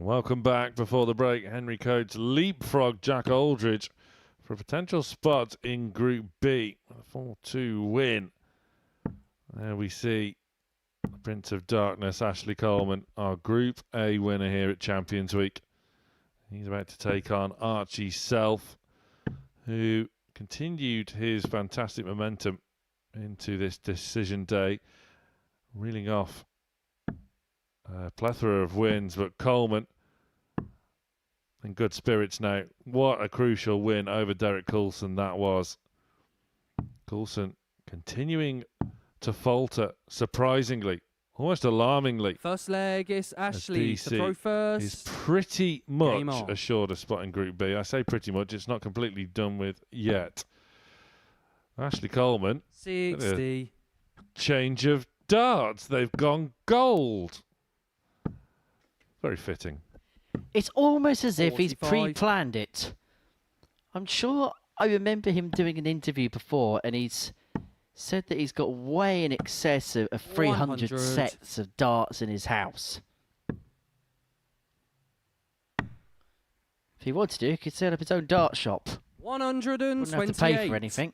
Welcome back. Before the break, Henry Coates leapfrogged Jack Aldridge for a potential spot in Group B. A 4-2 win. There we see the Prince of Darkness, Ashley Coleman, our Group A winner here at Champions Week. He's about to take on Archie Self, who continued his fantastic momentum into this decision day, reeling off a plethora of wins, but Coleman in good spirits now. What a crucial win over Derek Coulson that was. Coulson continuing to falter, surprisingly, almost alarmingly. First leg is Ashley to throw first. Is pretty much assured a spot in Group B. I say pretty much, it's not completely done with yet. Ashley Coleman. 60. Change of darts. They've gone gold. Very fitting. It's almost as if he's 45. pre-planned it. I'm sure I remember him doing an interview before, and he's said that he's got way in excess of 300 100. sets of darts in his house. If he wanted to, he could set up his own dart shop. 128. Wouldn't have to pay for anything.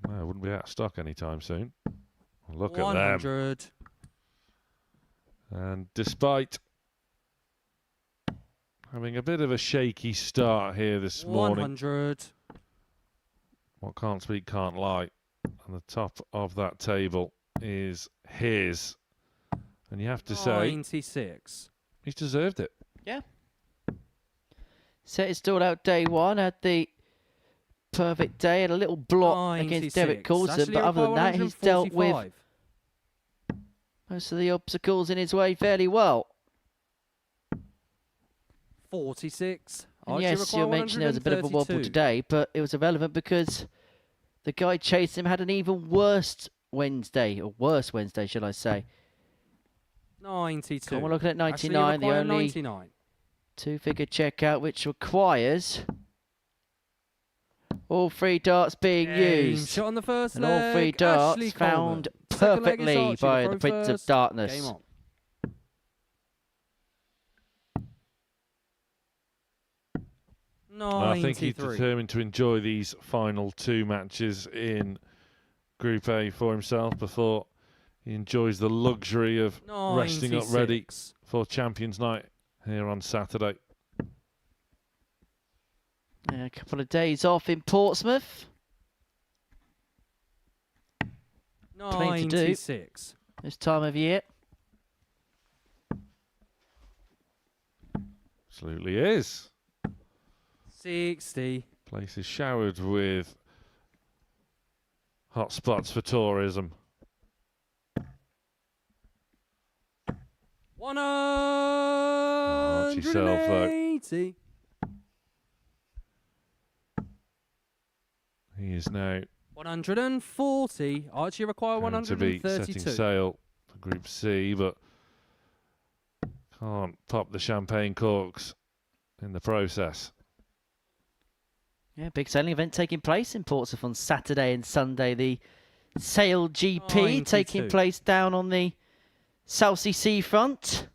Well, it wouldn't be out of stock anytime soon. Look 100. at them. And despite having a bit of a shaky start here this morning, 100. what can't speak can't lie. And the top of that table is his. And you have to say, 96. He's deserved it. Yeah. Set his stall out day one, had the perfect day, had a little block against Derek Coulson, but other than that, he's dealt with most of the obstacles in his way fairly well. 46. And yes, you mentioned there was a bit of a wobble today, but it was irrelevant because the guy chasing him had an even worse Wednesday, or worse Wednesday, should I say. 92. Come on, looking at 99, the only 99. two-figure checkout, which requires all three darts being used. Shot on the first and leg. all three darts Ashley found Coleman. Second leg is perfectly Archie by to the throw Prince of first. Darkness. Game on. I think he's determined to enjoy these final two matches in Group A for himself before he enjoys the luxury of resting up ready for Champions Night here on Saturday. A couple of days off in Portsmouth. Plenty to do 96. this time of year. Absolutely is. 60. Place is showered with hot spots for tourism. 180. He is now 140. Archie require going to be 132. setting sail for Group C, but can't pop the champagne corks in the process. Yeah, big sailing event taking place in Portsmouth on Saturday and Sunday. The Sail GP taking place down on the South Sea seafront.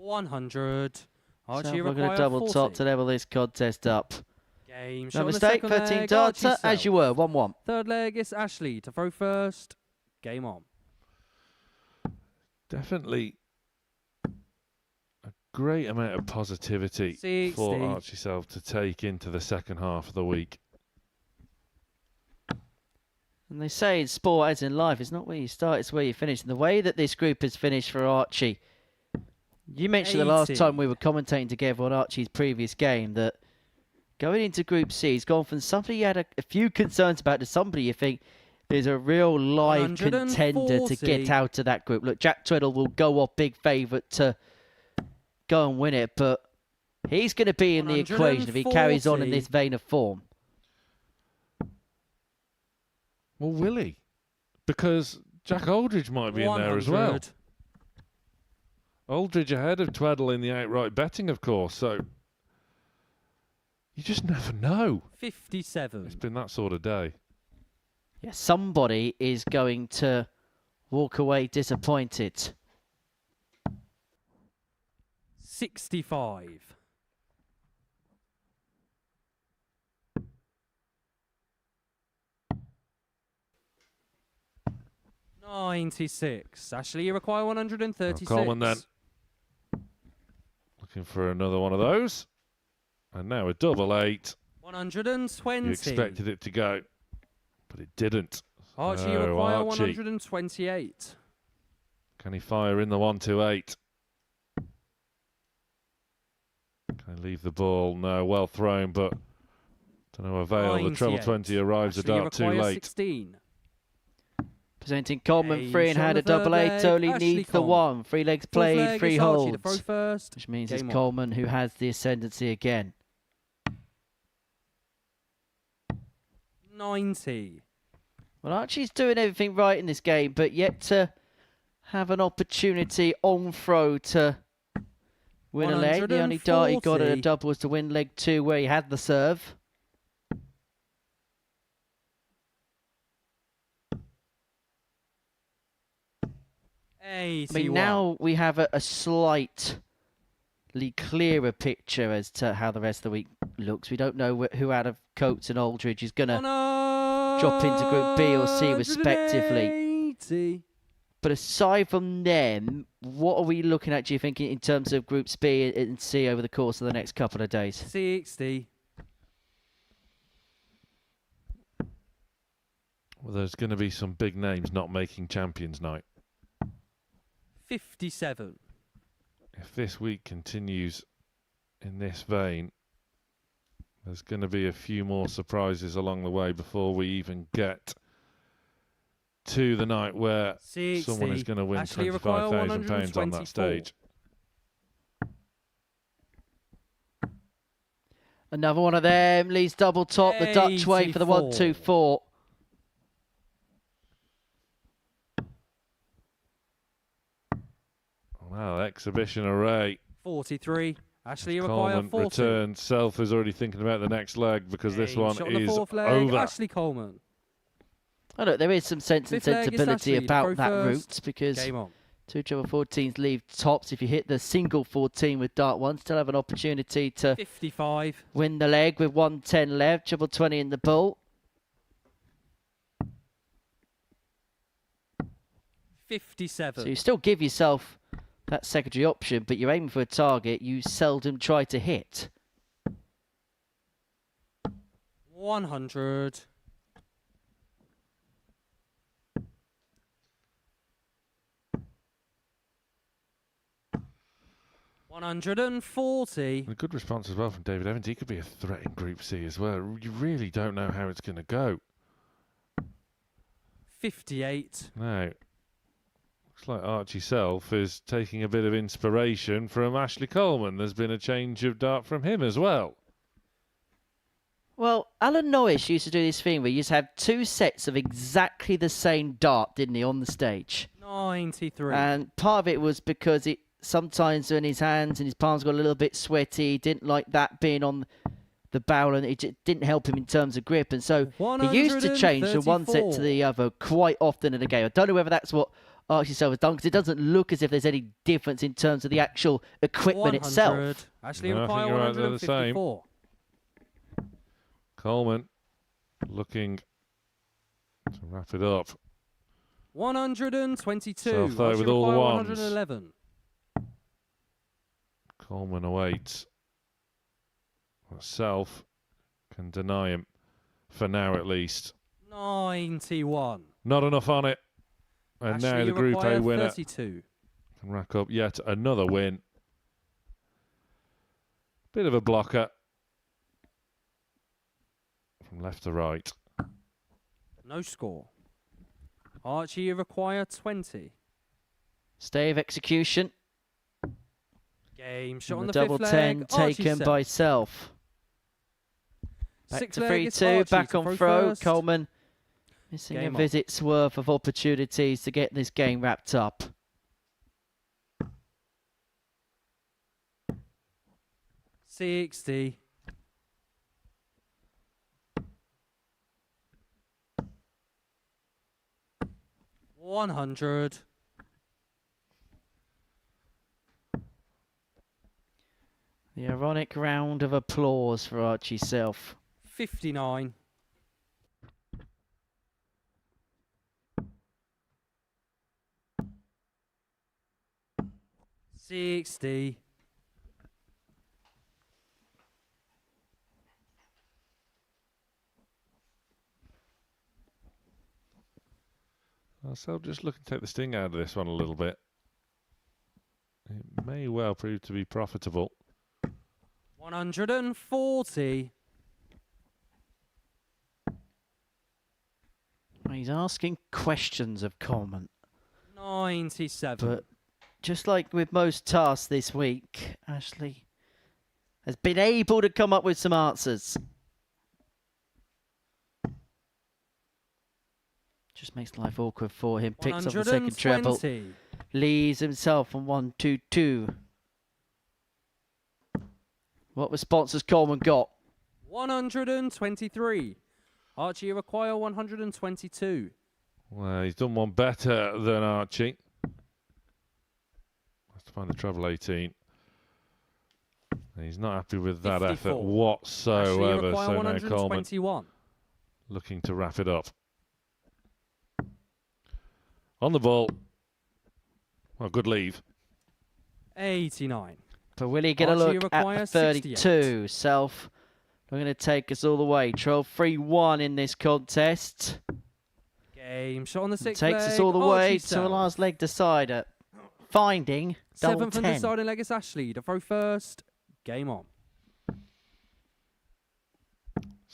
$100. Archie So we're going to require double 40. top to level this contest up. Game. No Shot on the mistake, second 13 leg, darts, Archie as Self. you were, 1-1. Third leg is Ashley to throw first. Game on. Definitely a great amount of positivity 60. for Archie Self to take into the second half of the week. And they say in sport, as in life, it's not where you start, it's where you finish. And the way that this group has finished for Archie, you mentioned the last 80. time we were commentating together on Archie's previous game that going into Group C, he's gone from somebody you had a few concerns about to somebody you think is a real live contender to get out of that group. Look, Jack Tweddle will go off big favourite to go and win it, but he's going to be in the equation if he carries on in this vein of form. Well, will he? Because Jack Aldridge might be in there as well. Aldridge ahead of Tweddle in the outright betting, of course, so you just never know. 57. It's been that sort of day. Yeah, somebody is going to walk away disappointed. 65. $96. Ashley, you require 136. Coleman then. Looking for another one of those. And now a double 8. 120. You expected it to go, but it didn't. Archie, you require 128. Can he fire in the 128? Can he leave the ball? No, well thrown, but to no avail. The treble 20 arrives a dart too late. 16. Presenting Coleman Hey, free and shot had on a the third double 8, leg, only Ashley needs the Coleman. 1. 3 legs Fourth played, leg 3 is Archie to holds. throw first. Which means Game it's on. Coleman who has the ascendancy again. 90. Well, Archie's doing everything right in this game, but yet to have an opportunity on throw to win a leg. The only dart he got at a 140. double was to win leg 2 where he had the serve. I mean, now we have a slightly clearer picture as to how the rest of the week looks. We don't know who out of Coates and Aldridge is going to drop into Group B or C respectively. But aside from them, what are we looking at, do you think, in terms of Groups B and C over the course of the next couple of days? 60. Well, there's going to be some big names not making Champions Night. 57. If this week continues in this vein, there's going to be a few more surprises along the way before we even get to the night where 60. someone is going to win Ashley, you require £25,000 on that 124. stage. Another one of them. Lee's double top. The Dutch way for the 1-2-4. Wow, exhibition array. 43. Ashley, you require Coleman 40. returns. Self is already thinking about the next leg because this one Shot on the is fourth leg. over. Ashley Coleman. Oh, look, there is some sense and Fifth leg is sensibility Ashley, about throw that first. route because Game on. 2 treble 14s leave tops. If you hit the single 14 with dart 1, still have an opportunity to 55. win the leg with 110 left. Treble 20 in the bull. 57. So you still give yourself that secondary option, but you're aiming for a target you seldom try to hit. 100. $140. A good response as well from David Evans. He could be a threat in Group C as well. You really don't know how it's going to go. 58. No. Looks like Archie Self is taking a bit of inspiration from Ashley Coleman. There's been a change of dart from him as well. Well, Alan Noyes used to do this thing where you used to have 2 sets of exactly the same dart, didn't he, on the stage? 93. And part of it was because it sometimes when his hands and his palms got a little bit sweaty, he didn't like that being on the barrel, and it didn't help him in terms of grip. And so he used to change from one set to the other quite often in the game. I don't know whether that's what Archie Self has done, because it doesn't look as if there's any difference in terms of the actual equipment 100. itself. Ashley, No, I require think you're right, they're the same. 154. Coleman looking to wrap it up. 122. Self though Archie with all the require ones. 111. Coleman awaits. Self can deny him for now at least. 91. Not enough on it. And Ashley, now the you Group require A winner 32. can rack up yet another win. Bit of a blocker from left to right. No score. Archie, you require 20. Stay of execution. Game shot And on the the double fifth 10 leg. Archie taken Self. by Self. Back Sixth to leg is 3-2, Archie back to on throw throw. first. Coleman missing Game a on. visit's worth of opportunities to get this game wrapped up. 100. The ironic round of applause for Archie Self. 59. 60. So just looking to take the sting out of this one a little bit. It may well prove to be profitable. 140. He's asking questions of Coleman. 97. But just like with most tasks this week, Ashley has been able to come up with some answers. Just makes life awkward for him. Picks up the second treble. Leaves himself on 1-2-2. What response has Coleman got? 123. Archie, you require 122. Well, he's done one better than Archie. Has to find the treble 18. And he's not happy with that 54. effort whatsoever. Require So now 121. Coleman looking to wrap it up. On the ball. Well, good leave. 89. But will he get a Archie look at 32? 68. Self, we're going to take us all the way. Trail 3-1 in this contest. Game shot on the sixth Takes leg. us all the way Archie to the last leg decider. Finding double Seventh 10. and deciding leg is Ashley. To throw first. Game on.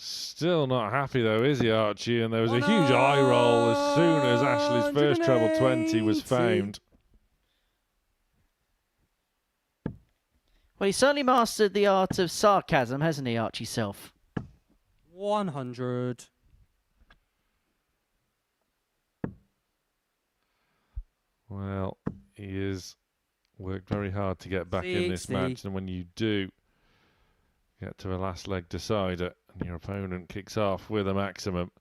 Still not happy though, is he, Archie? And there was a huge eye roll as soon as Ashley's first treble 20 was found. Well, he certainly mastered the art of sarcasm, hasn't he, Archie Self? 100. Well, he has worked very hard to get back in this 60. match, and when you do get to a last leg decider and your opponent kicks off with a maximum,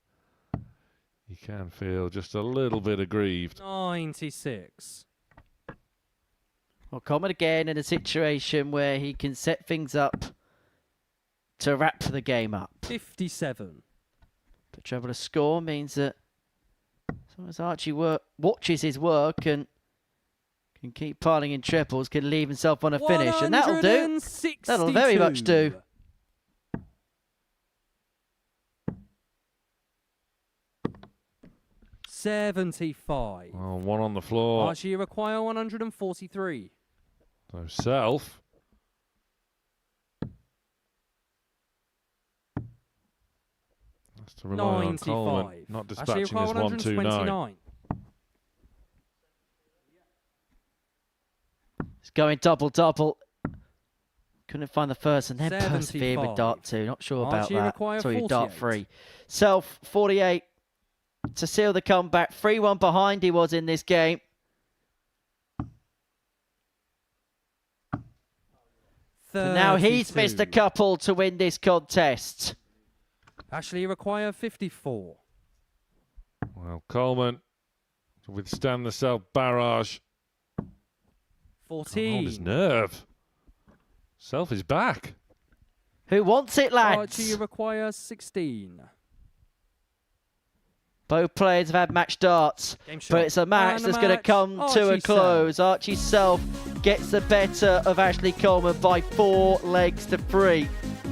you can feel just a little bit aggrieved. 96. Well, Coleman again in a situation where he can set things up to wrap the game up. 57. The treble to score means that as long as Archie watches his work and can keep piling in triples, can leave himself on a finish, and that'll do. 162. That'll very much do. $75. Well, one on the floor. Archie, you require 143. So Self. Has to rely on 95. Coleman not Archie, you dispatching require this 129. 129. It's going double-double. Couldn't find the first and then persevered with dart 2. Not sure about Archie, that. require Sorry, dart 48. 3. Self, 48 to seal the comeback. 3-1 behind he was in this game. And now he's missed a couple to win this contest. Ashley, you require 54. Well, Coleman to withstand the Self barrage. 14. Hold his nerve. Self is back. Who wants it, lads? Archie, you require 16. Both players have had match darts, but it's a match And that's a going to match. come to a Archie close. Archie Self gets the better of Ashley Coleman by 4 legs to 3.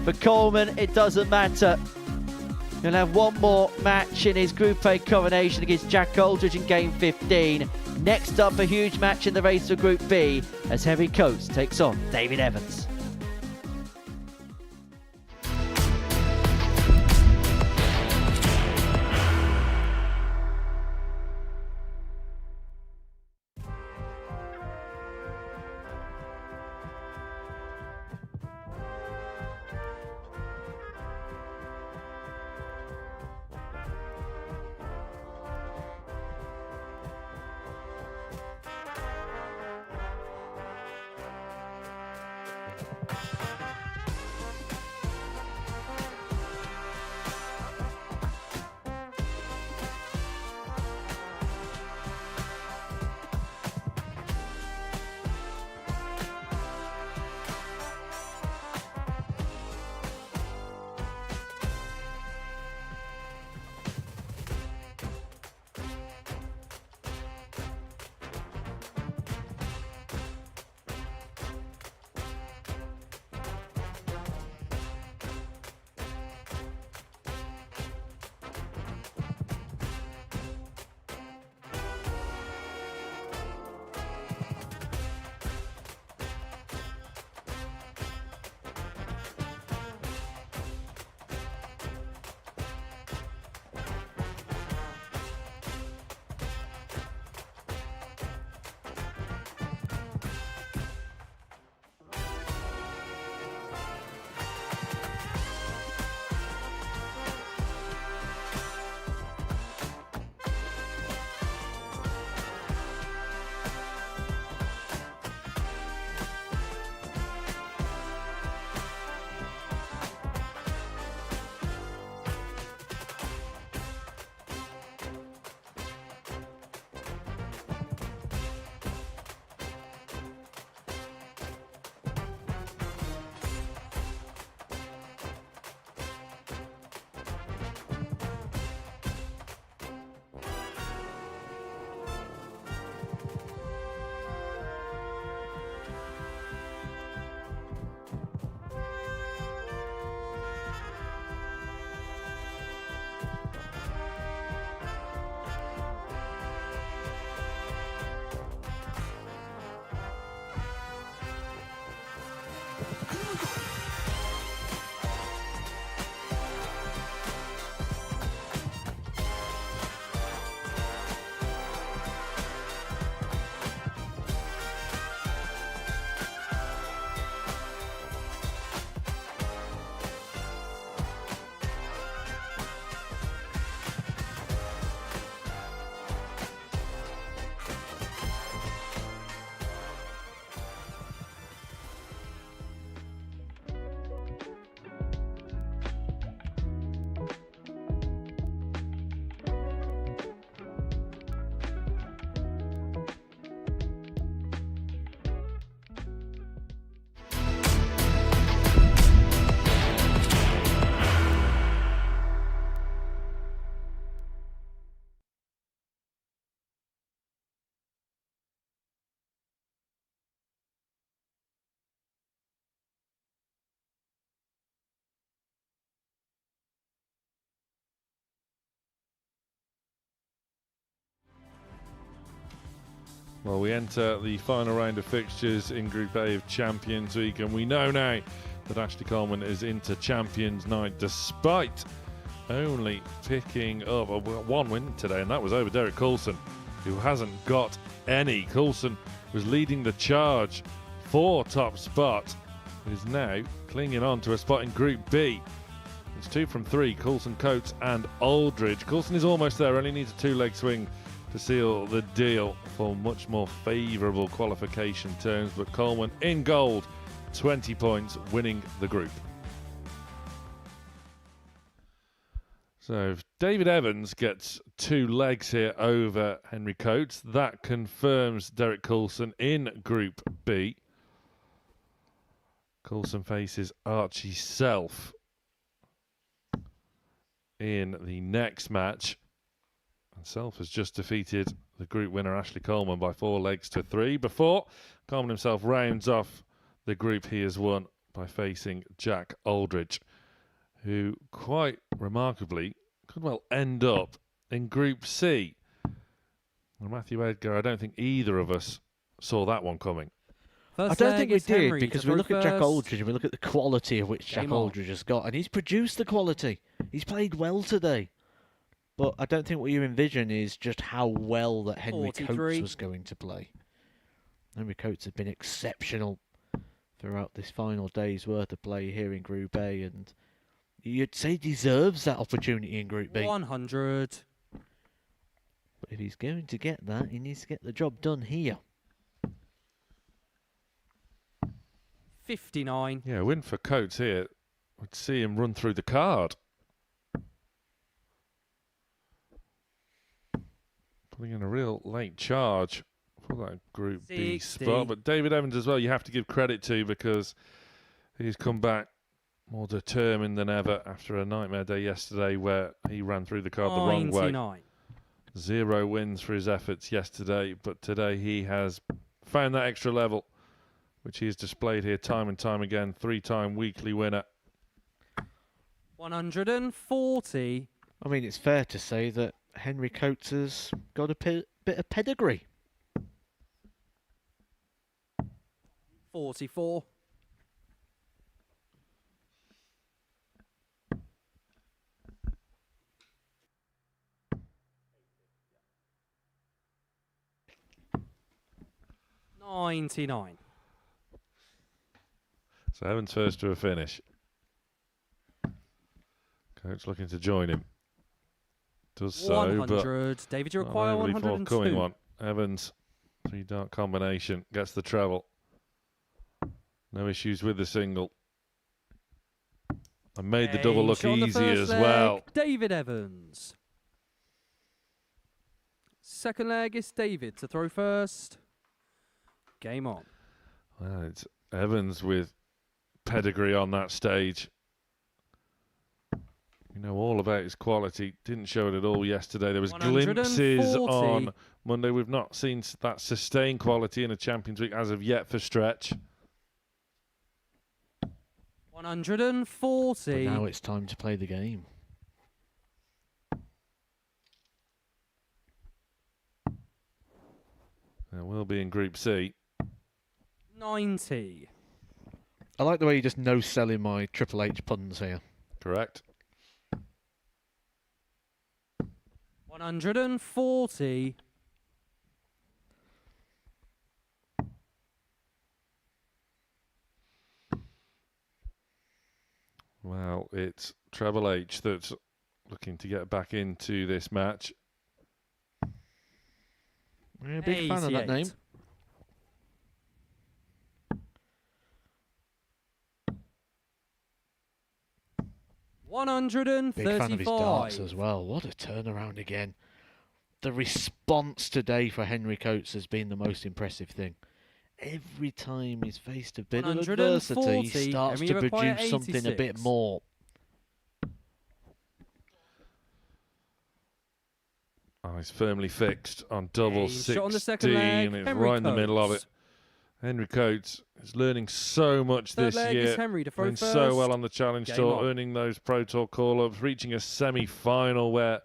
For Coleman, it doesn't matter. He'll have one more match in his Group A coronation against Jack Aldridge in Game 15. Next up, a huge match in the race for Group B as Henry Coates takes on David Evans. Well, we enter the final round of fixtures in Group A of Champions Week, and we know now that Ashley Coleman is into Champions Night despite only picking up one win today, and that was over Derek Coulson, who hasn't got any. Coulson was leading the charge for top spot, is now clinging on to a spot in Group B. It's 2 from 3, Coulson, Coates and Aldridge. Coulson is almost there, only needs a 2-leg swing to seal the deal for much more favourable qualification terms, but Coleman in gold, 20 points, winning the group. So if David Evans gets 2 legs here over Henry Coates, that confirms Derek Coulson in Group B. Coulson faces Archie Self in the next match. And Self has just defeated the group winner Ashley Coleman by 4 legs to 3. Before Coleman himself rounds off the group he has won by facing Jack Aldridge, who quite remarkably could well end up in Group C. Well, Matthew Edgar, I don't think either of us saw that one coming. I don't think we did, because we look at Jack Aldridge and we look at the quality of which Jack Aldridge has got, and he's produced the quality. He's played well today. But I don't think what you envision is just how well that Henry Coates was going to play. Henry Coates has been exceptional throughout this final day's worth of play here in Group A, and you'd say he deserves that opportunity in Group B. 100. But if he's going to get that, he needs to get the job done here. 59. Yeah, a win for Coates here would see him run through the card. Putting in a real late charge for that Group B spot. But David Evans as well, you have to give credit to, because he's come back more determined than ever after a nightmare day yesterday where he ran through the card the wrong way. 0 wins for his efforts yesterday, but today he has found that extra level, which he has displayed here time and time again. 3-time weekly winner. 140. I mean, it's fair to say that Henry Coates has got a bit of pedigree. 44. $99. So Evans first to a finish. Coates looking to join him. Does so, 100. but David, you require 102. One. Evans, 3-dart combination, gets the treble. No issues with the single. And made the double look easy as well. David Evans. Second leg is David to throw first. Game on. Well, it's Evans with pedigree on that stage. We know all about his quality. Didn't show it at all yesterday. There was glimpses on Monday. We've not seen that sustained quality in a Champions Week as of yet for Stretch. 140. But now it's time to play the game. There will be in Group C. 90. I like the way you just no-selling my Triple H puns here. Correct. 140. Well, it's Treble H that's looking to get back into this match. Yeah, big fan of that name. $135. Big fan of his darts as well. What a turnaround again. The response today for Henry Coates has been the most impressive thing. Every time he's faced a bit of adversity, he starts to produce something a bit more. Oh, he's firmly fixed on double 16. On the second leg, it's right in the middle of it. Henry Coates is learning so much this year. Playing so well on the Challenge Tour, earning those Pro Tour call-ups, reaching a semi-final where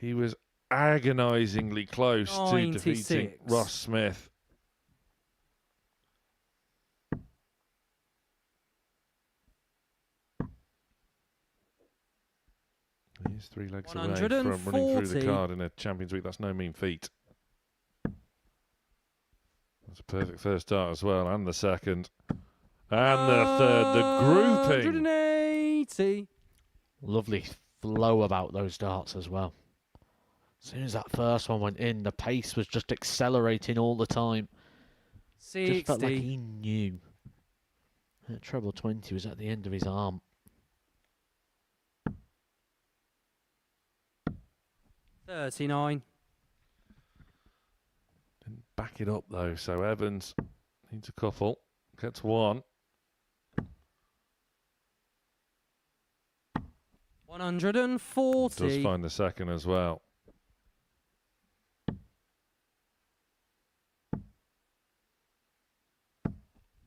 he was agonisingly close to defeating 96. Ross Smith. He's 3 legs away from running through the 140. card in a Champions Week. That's no mean feat. That's a perfect first start as well, and the second. And the third, the grouping. 180. Lovely flow about those darts as well. As soon as that first one went in, the pace was just accelerating all the time. 60. Just felt like he knew. That treble 20 was at the end of his arm. 39. Didn't back it up though, so Evans needs a couple. Gets one. 140. Does find the second as well.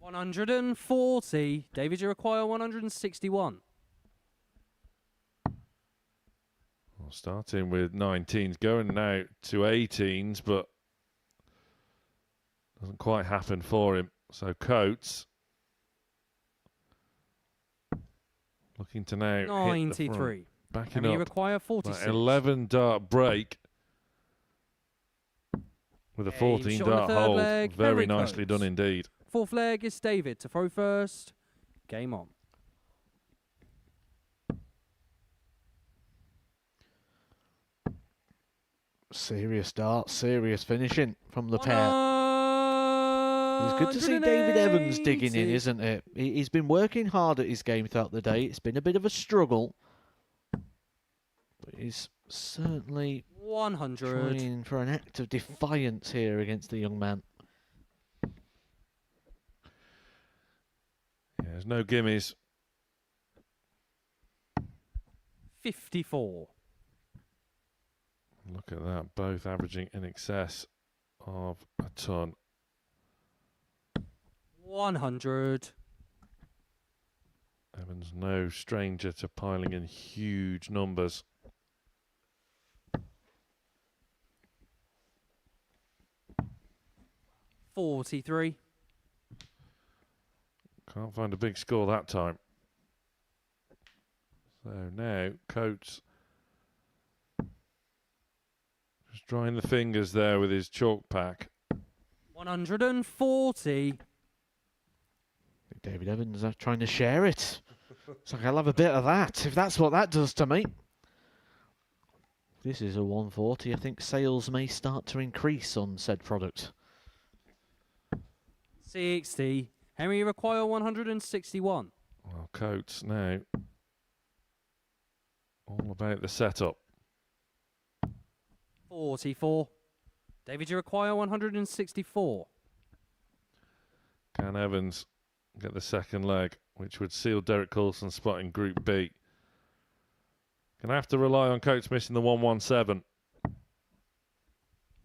$140. David, you require 161. Well, starting with 19s, going now to 18s, but doesn't quite happen for him. So Coates looking to now hit the 93. front, backing You up require 46. that 11 dart break with a 14 shot on the dart third hold. leg, Very Henry nicely Coates. done indeed. Fourth leg is David to throw first. Game on. Serious dart, serious finishing from the pair. It's good to see David Evans digging in, isn't it? He's been working hard at his game throughout the day. It's been a bit of a struggle, but he's certainly 100. trying for an act of defiance here against the young man. Yeah, there's no gimmies. 54. Look at that, both averaging in excess of a ton. 100. Evans no stranger to piling in huge numbers. $43. Can't find a big score that time. So now Coates just drying the fingers there with his chalk pack. 140. David Evans trying to share it. It's like, I'll have a bit of that, if that's what that does to me. This is a 140. I think sales may start to increase on said product. 60. Henry, you require 161. Well, Coates now all about the setup. 44. David, you require 164. Can Evans get the second leg, which would seal Derek Coulson's spot in Group B? Gonna have to rely on Coates missing the 117.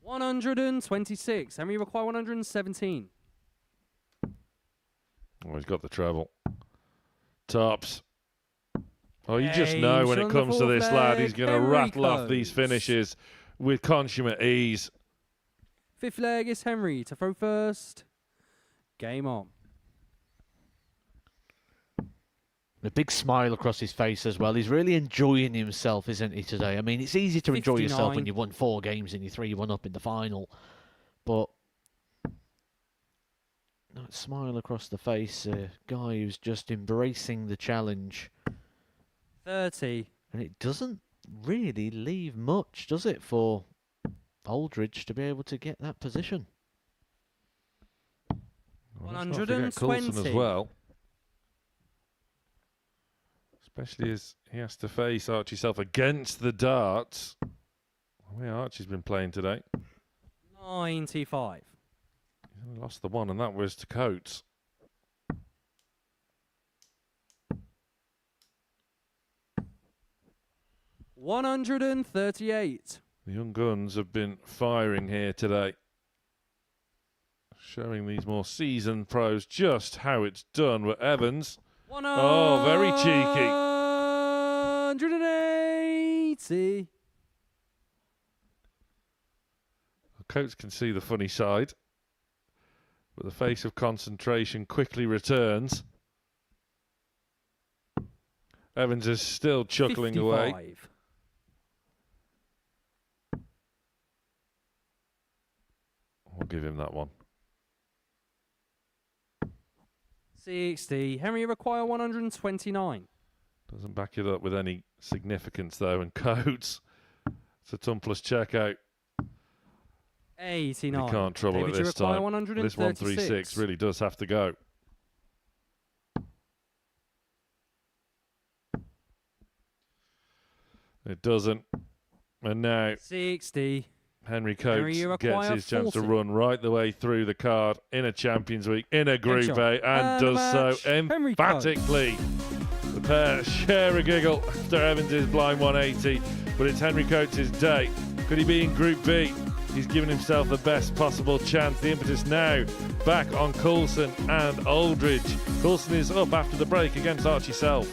126. Henry, you require 117. Oh, he's got the treble. Tops. Oh, you just know when it on the comes to fourth this lad, he's leg, going to Henry rattle off these Coates. finishes with consummate ease. Fifth leg is Henry to throw first. Game on. A big smile across his face as well. He's really enjoying himself, isn't he, today? I mean, it's easy to enjoy yourself 59. when you've won 4 games and you're 3-1 up in the final. But that smile across the face, a guy who's just embracing the challenge. 30. And it doesn't really leave much, does it, for Aldridge to be able to get that position? Well, let's not forget Coulson 120. as well. Especially as he has to face Archie Self against the darts. The way Archie's been playing today. 95. He's only lost the one, and that was to Coates. $138. The young guns have been firing here today. Showing these more seasoned pros just how it's done. But Evans, oh, very cheeky. 180. Coates can see the funny side, but the face of concentration quickly returns. Evans is still chuckling 55. away. I'll give him that one. 60. Henry, you require 129. Doesn't back it up with any significance, though. And Coates, it's a Tumpless checkout. 89. He can't trouble David, it you this require time. 136. This 136 really does have to go. It doesn't. And now 60. Henry Coates you gets require his chance to 40. run right the way through the card in a Champions Week, in a Group shot. A, and And does match, so Henry emphatically. The pair share a giggle after Evans' blind 180, but it's Henry Coates' day. Could he be in Group B? He's given himself the best possible chance. The impetus now back on Coulson and Aldridge. Coulson is up after the break against Archie Self.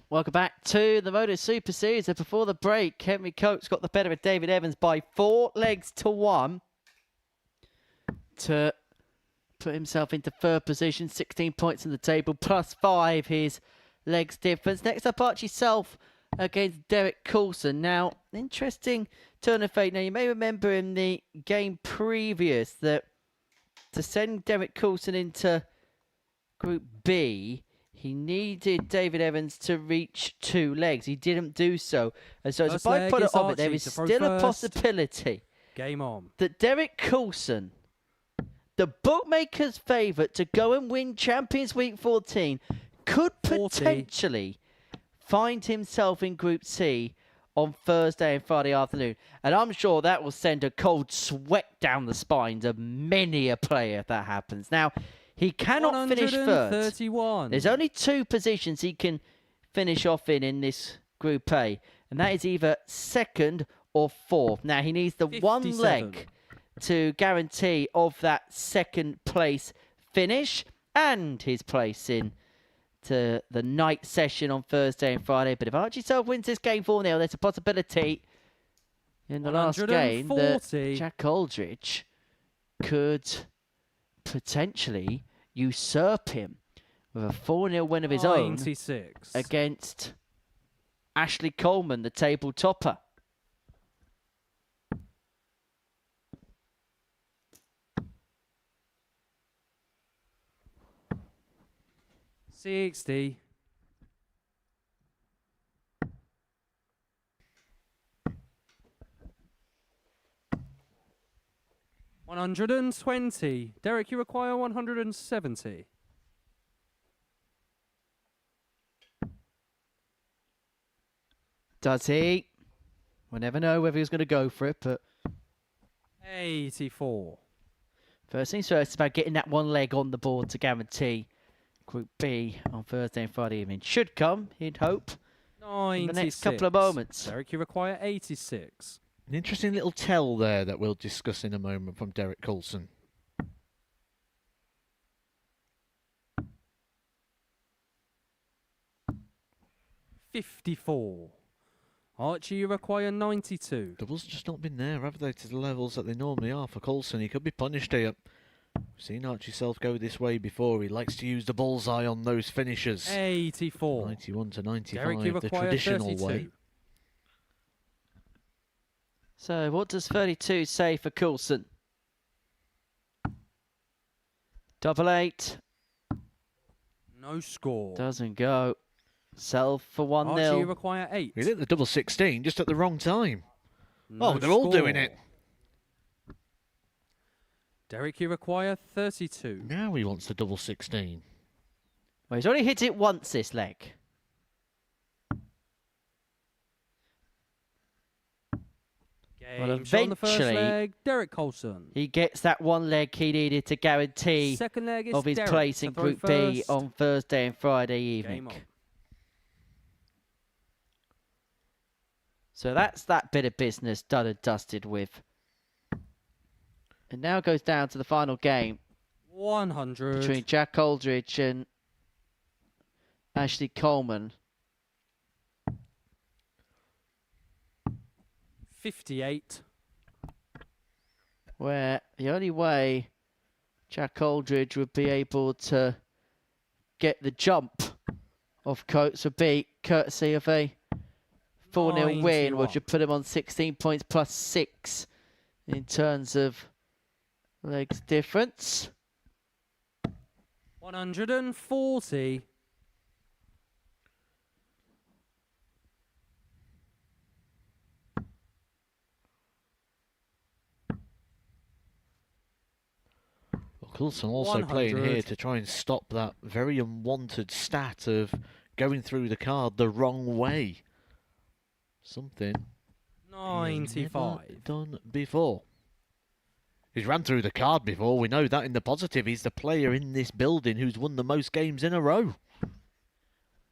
Welcome back to the Modus Super Series. And before the break, Henry Coates got the better of David Evans by 4 legs to 1 to put himself into third position, 16 points in the table, +5 his legs difference. Next up, Archie Self against Derek Coulson. Now, interesting turn of fate. Now, you may remember in the game previous that to send Derek Coulson into Group B, he needed David Evans to reach 2 legs. He didn't do so. And so as a byproduct of it, there is still a possibility Game on. that Derek Coulson, the bookmaker's favourite to go and win Champions Week 14, could potentially find himself in Group C on Thursday and Friday afternoon. And I'm sure that will send a cold sweat down the spines of many a player if that happens. Now, he cannot finish third. 131. There's only 2 positions he can finish off in this Group A, and that is either second or fourth. Now, he needs the 1 leg to guarantee of that second place finish and his place in to the night session on Thursday and Friday. But if Archie Self wins this game 4-0, there's a possibility in the last game that Jack Aldridge could potentially usurp him with a 4-0 win of his own against Ashley Coleman, the table topper. $60. $120. Derek, you require $170. Does he? We'll never know whether he's going to go for it, but... 84. First things first, it's about getting that 1 leg on the board to guarantee Group B on Thursday and Friday evening. Should come, he'd hope, in the next couple of moments. Derek, you require 86. An interesting little tell there that we'll discuss in a moment from Derek Coulson. $54. Archie, you require 92. Doubles just not been there, have they, to the levels that they normally are for Coulson. He could be punished here. We've seen Archie Self go this way before. He likes to use the bullseye on those finishers. 84. 91 to 95, Derek, you the require traditional 32. way. So what does 32 say for Coulson? 88. No score. Doesn't go. Self for 1-0. Archie, you require 8. He hit the double 16 just at the wrong time. No they're all score. doing it. Derek, you require 32. Now he wants the double 16. Well, he's already hit it once, this leg. Well, on the first eventually, leg, Derek Coulson. he gets that 1 leg he needed to guarantee Second leg is of his Derek place to in throw Group B first. on Thursday and Friday Game evening. on. So that's that bit of business done and dusted with. It now goes down to the final game 100. between Jack Aldridge and Ashley Coleman. 58. Where the only way Jack Aldridge would be able to get the jump off Coates would be courtesy of a 4-0 win, which would put him on 16 points plus 6 in terms of legs difference. 140. Coulson also playing here to try and stop that very unwanted stat of going through the card the wrong way. Something 95 done before. He's ran through the card before. We know that in the positive. He's the player in this building who's won the most games in a row.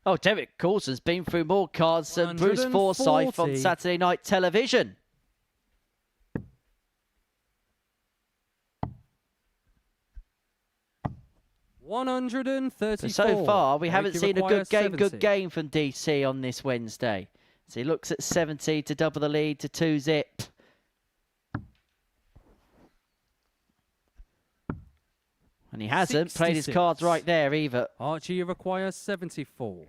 Oh, Derek Coulson's been through more cards than Bruce Forsyth on Saturday Night Television. So far, we haven't seen a good game from DC on this Wednesday. So he looks at 70 to double the lead to 2-zip. And he hasn't played his cards right there either. Archie, you require 74.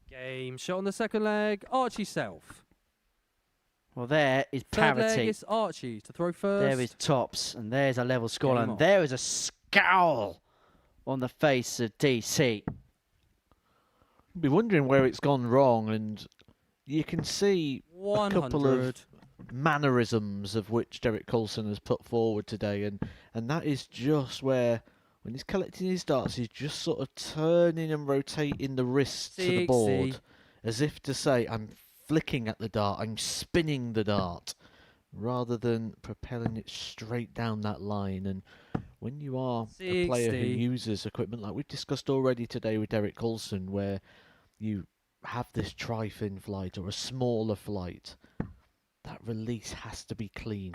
Game shot on the second leg. Archie self. Well, there is Third leg parity. is Archie to throw first. There is tops, and there's a level score, Game and on. there is a scowl on the face of DC. Be wondering where it's gone wrong, and you can see a couple 100. of mannerisms of which Derek Coulson has put forward today, and that is just where, when he's collecting his darts, he's just sort of turning and rotating the wrist to the board, as if to say, I'm flicking at the dart, I'm spinning the dart, rather than propelling it straight down that line. And when you are a player who uses equipment like we've discussed already today with Derek Coulson, where you have this tri-fin flight or a smaller flight, that release has to be clean.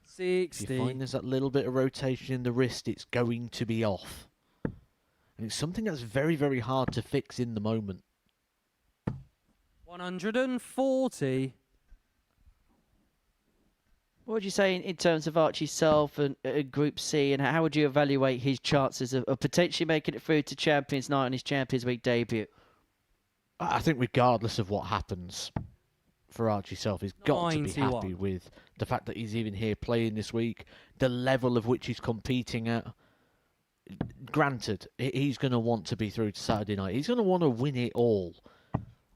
60. If you find there's that little bit of rotation in the wrist, it's going to be off. And it's something that's very, very hard to fix in the moment. 140. What would you say in terms of Archie Self and Group C, and how would you evaluate his chances of potentially making it through to Champions Night on his Champions Week debut? I think regardless of what happens for Archie Self, he's got to be happy with the fact that he's even here playing this week, the level of which he's competing at. Granted, he's going to want to be through to Saturday night. He's going to want to win it all.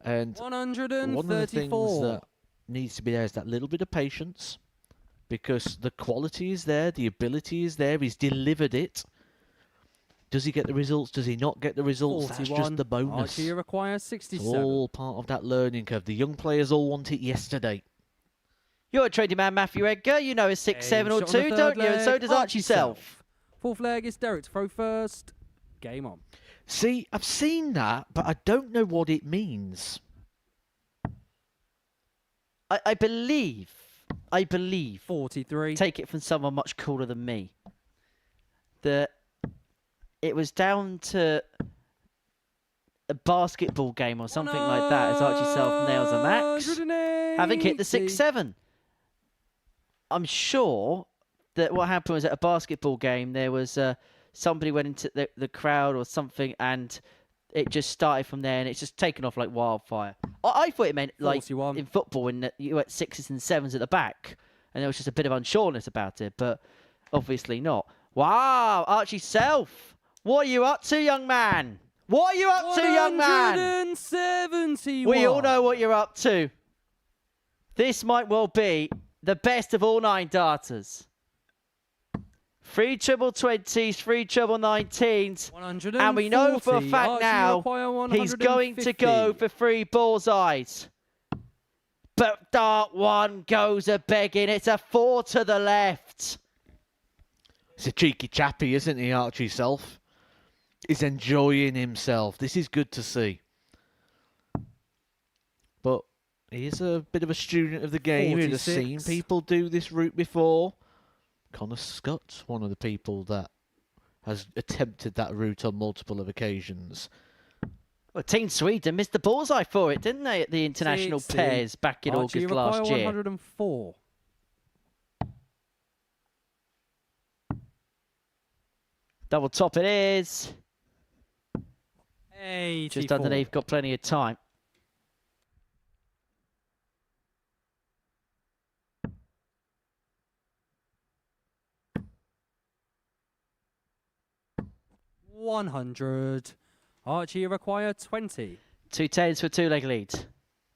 And 134. one of the things that needs to be there is that little bit of patience, because the quality is there, the ability is there, he's delivered it. Does he get the results? Does he not get the results? 41. That's just the bonus. Archie requires 67. It's all part of that learning curve. The young players all want it yesterday. You're a trading man, Matthew Edgar. You know a 6, 7 or 2, don't you? And so does Archie Self. Fourth leg is Derek to throw first. Game on. See, I've seen that, but I don't know what it means. I believe 43. Take it from someone much cooler than me, that it was down to a basketball game or something like that as Archie Self nails a max, having hit the 6-7. I'm sure that what happened was at a basketball game there was somebody went into the crowd or something, and it just started from there, and it's just taken off like wildfire. I thought it meant like 41. in football when you had 6s and 7s at the back, and there was just a bit of unsureness about it, but obviously not. Wow, Archie Self, what are you up to, young man? What are you up to, young man? 171. We all know what you're up to. This might well be the best of all 9 darters. 3 treble 20s, 3 treble 19s. And we know for a fact now he's going to go for 3 bullseyes. But dart 1 goes a-begging. It's a 4 to the left. He's a cheeky chappy, isn't he, Archie Self? He's enjoying himself. This is good to see. But he is a bit of a student of the game. He'd have seen people do this route before. Connor Scott, one of the people that has attempted that route on multiple of occasions. Well, Team Sweden missed the bullseye for it, didn't they, at the international pairs back in August last year? 104. Double top it is. 84. Just underneath, got plenty of time. $100. Archie require 20. 2 10s for 2-leg leads.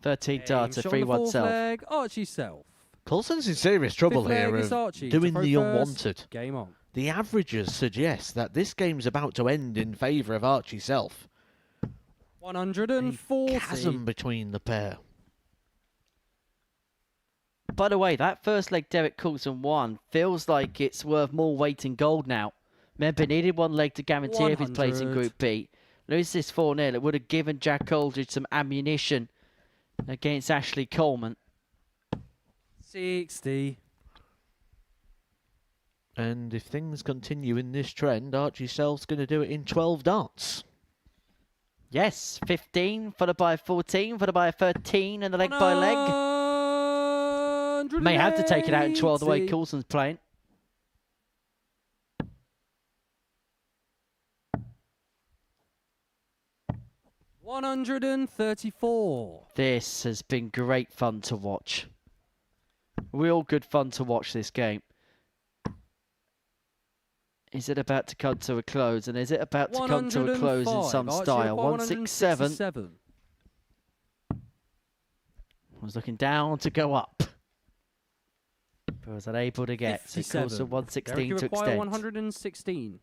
13 darts, a 3-1 self. Leg, Archie self. Coulson's in serious trouble here of doing the unwanted. Game on. The averages suggest that this game's about to end in favour of Archie Self. 140. A chasm between the pair. By the way, that first leg Derek Coulson won feels like it's worth more weight in gold now. Remember, he needed 1 leg to guarantee his place in Group B. Lose this 4-0, it would have given Jack Aldridge some ammunition against Ashley Coleman. 60. And if things continue in this trend, Archie Self's going to do it in 12 darts. Yes, 15, followed by 14, followed by 13, and the leg by leg. May have to take it out in 12 the way Coulson's playing. $134. This has been great fun to watch. Real good fun to watch this game. Is it about to come to a close? And is it about to come to a close in some style? 167. I was looking down to go up, but was unable to get. 57. So 116 to require extend. 116.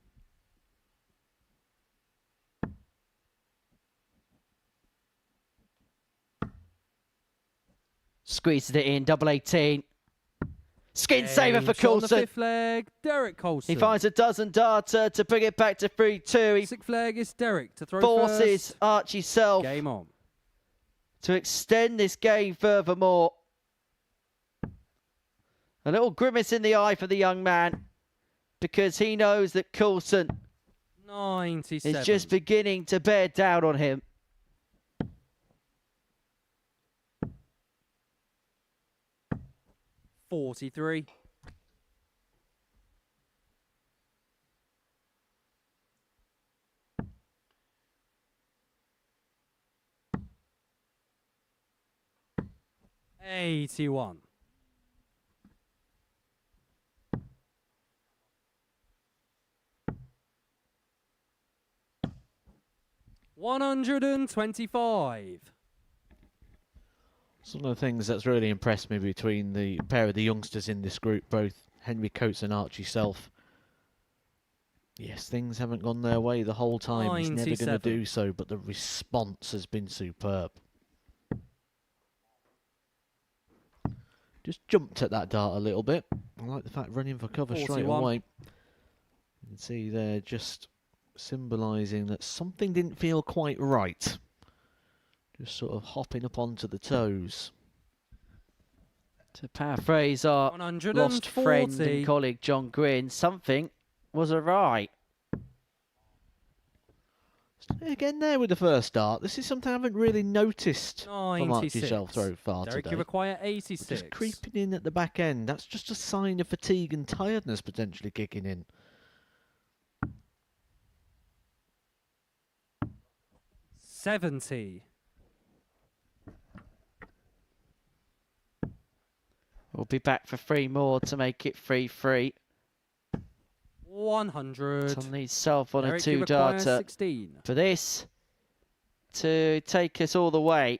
Squeezes it in, double 18. Skin saver for Shot on the Coulson. fifth leg, Derek Coulson. He finds a dozen darter to bring it back to 3-2. He Sixth leg is Derek to throw forces first. Archie Self Game on. to extend this game furthermore. A little grimace in the eye for the young man, because he knows that Coulson 97. is just beginning to bear down on him. $43. $81. $125. Some of the things that's really impressed me between the pair of the youngsters in this group, both Henry Coates and Archie Self. Yes, things haven't gone their way the whole time. He's never going to 97. do so, but the response has been superb. Just jumped at that dart a little bit. I like the fact running for cover straight 41. away. You can see there just symbolising that something didn't feel quite right. Just sort of hopping up onto the toes. To paraphrase our lost friend and colleague John Green, something was awry. Again there with the first dart. This is something I haven't really noticed from Archie 96. Self so far Derek, today. you require 86. Just creeping in at the back end. That's just a sign of fatigue and tiredness potentially kicking in. $70. We'll be back for 3 more to make it 3-3. 100. Tom needs Self on Derek, a you require 2-darter 16. for this to take us all the way.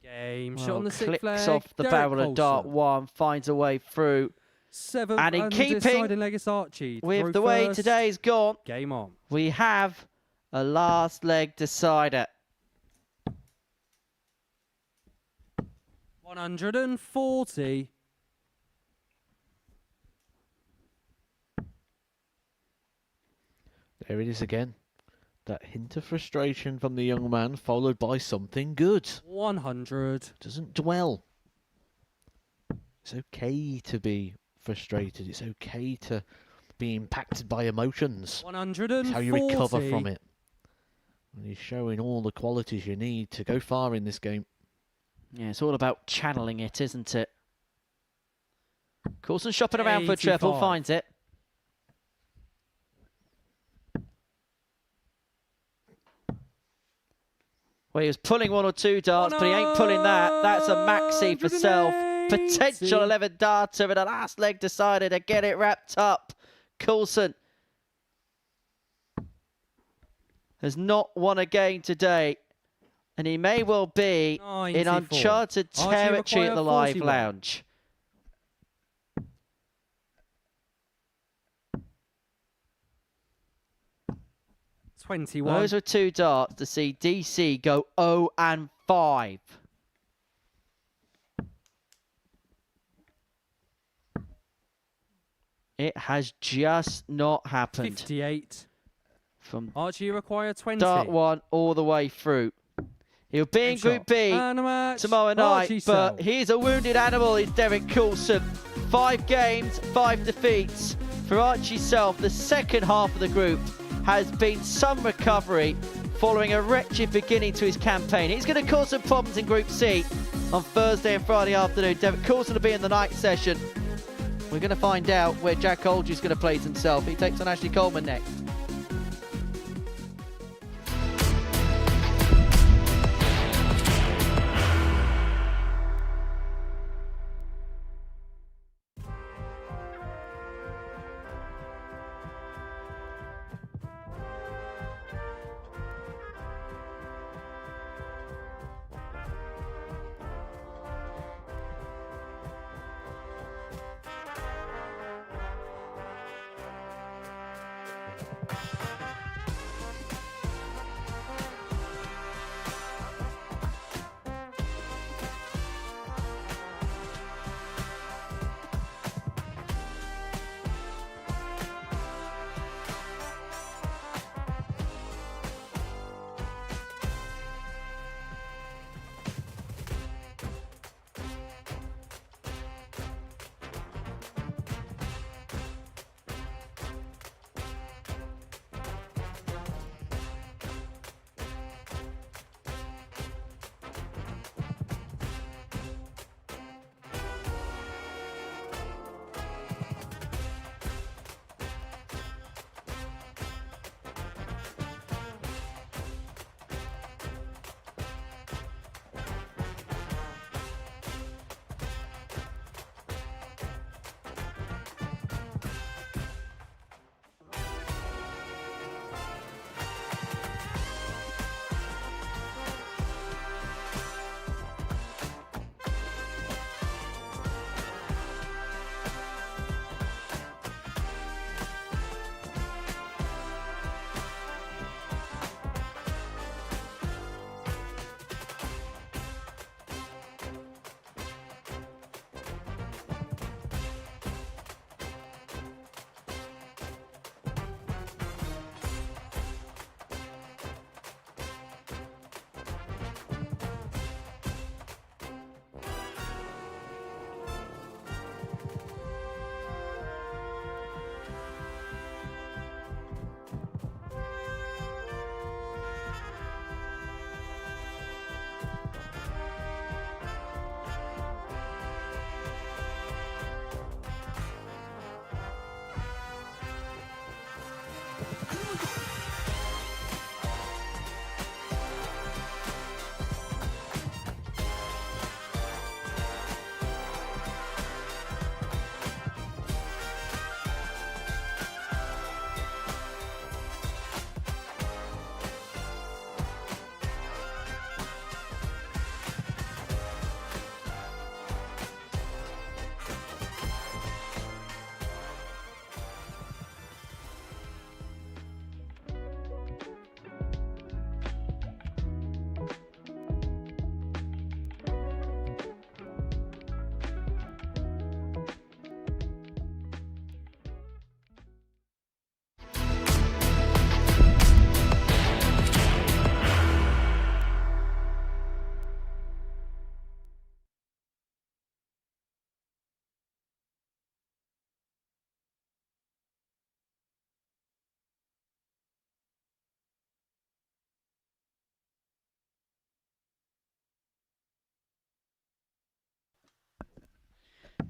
Game shot Well, on the sixth clicks flag. off the Derek barrel of dart Coulson. 1, finds a way through. Seventh And in keeping undecided leg is Archie. with Throw the way first. today's gone, Game on. we have a last leg decider. 140. There it is again. That hint of frustration from the young man followed by something good. 100. Doesn't dwell. It's okay to be frustrated. It's okay to be impacted by emotions. 140. It's how you recover from it. And he's showing all the qualities you need to go far in this game. Yeah, it's all about channeling it, isn't it? Coulson shopping around for a treble, 85. finds it. Well, he was pulling 1 or 2 darts, but he ain't pulling that. That's a maxi for Self. Potential 11 darter, and the last leg decided to get it wrapped up. Coulson has not won a game today, and he may well be 94. in uncharted Archie territory at the require Live 41. Lounge. $21. Those were 2 darts to see DC go 0-5. It has just not happened. 58. From Archie require 20. dart 1 all the way through. He'll be in Game Group shot. B And a match. tomorrow night, Archie but Self. he's a wounded animal, is Derek Coulson. 5 games, 5 defeats. for Archie Self, the second half of the group has been some recovery following a wretched beginning to his campaign. He's going to cause some problems in Group C on Thursday and Friday afternoon. Derek Coulson will be in the night session. We're going to find out where Jack Aldridge is going to place himself. He takes on Ashley Coleman next.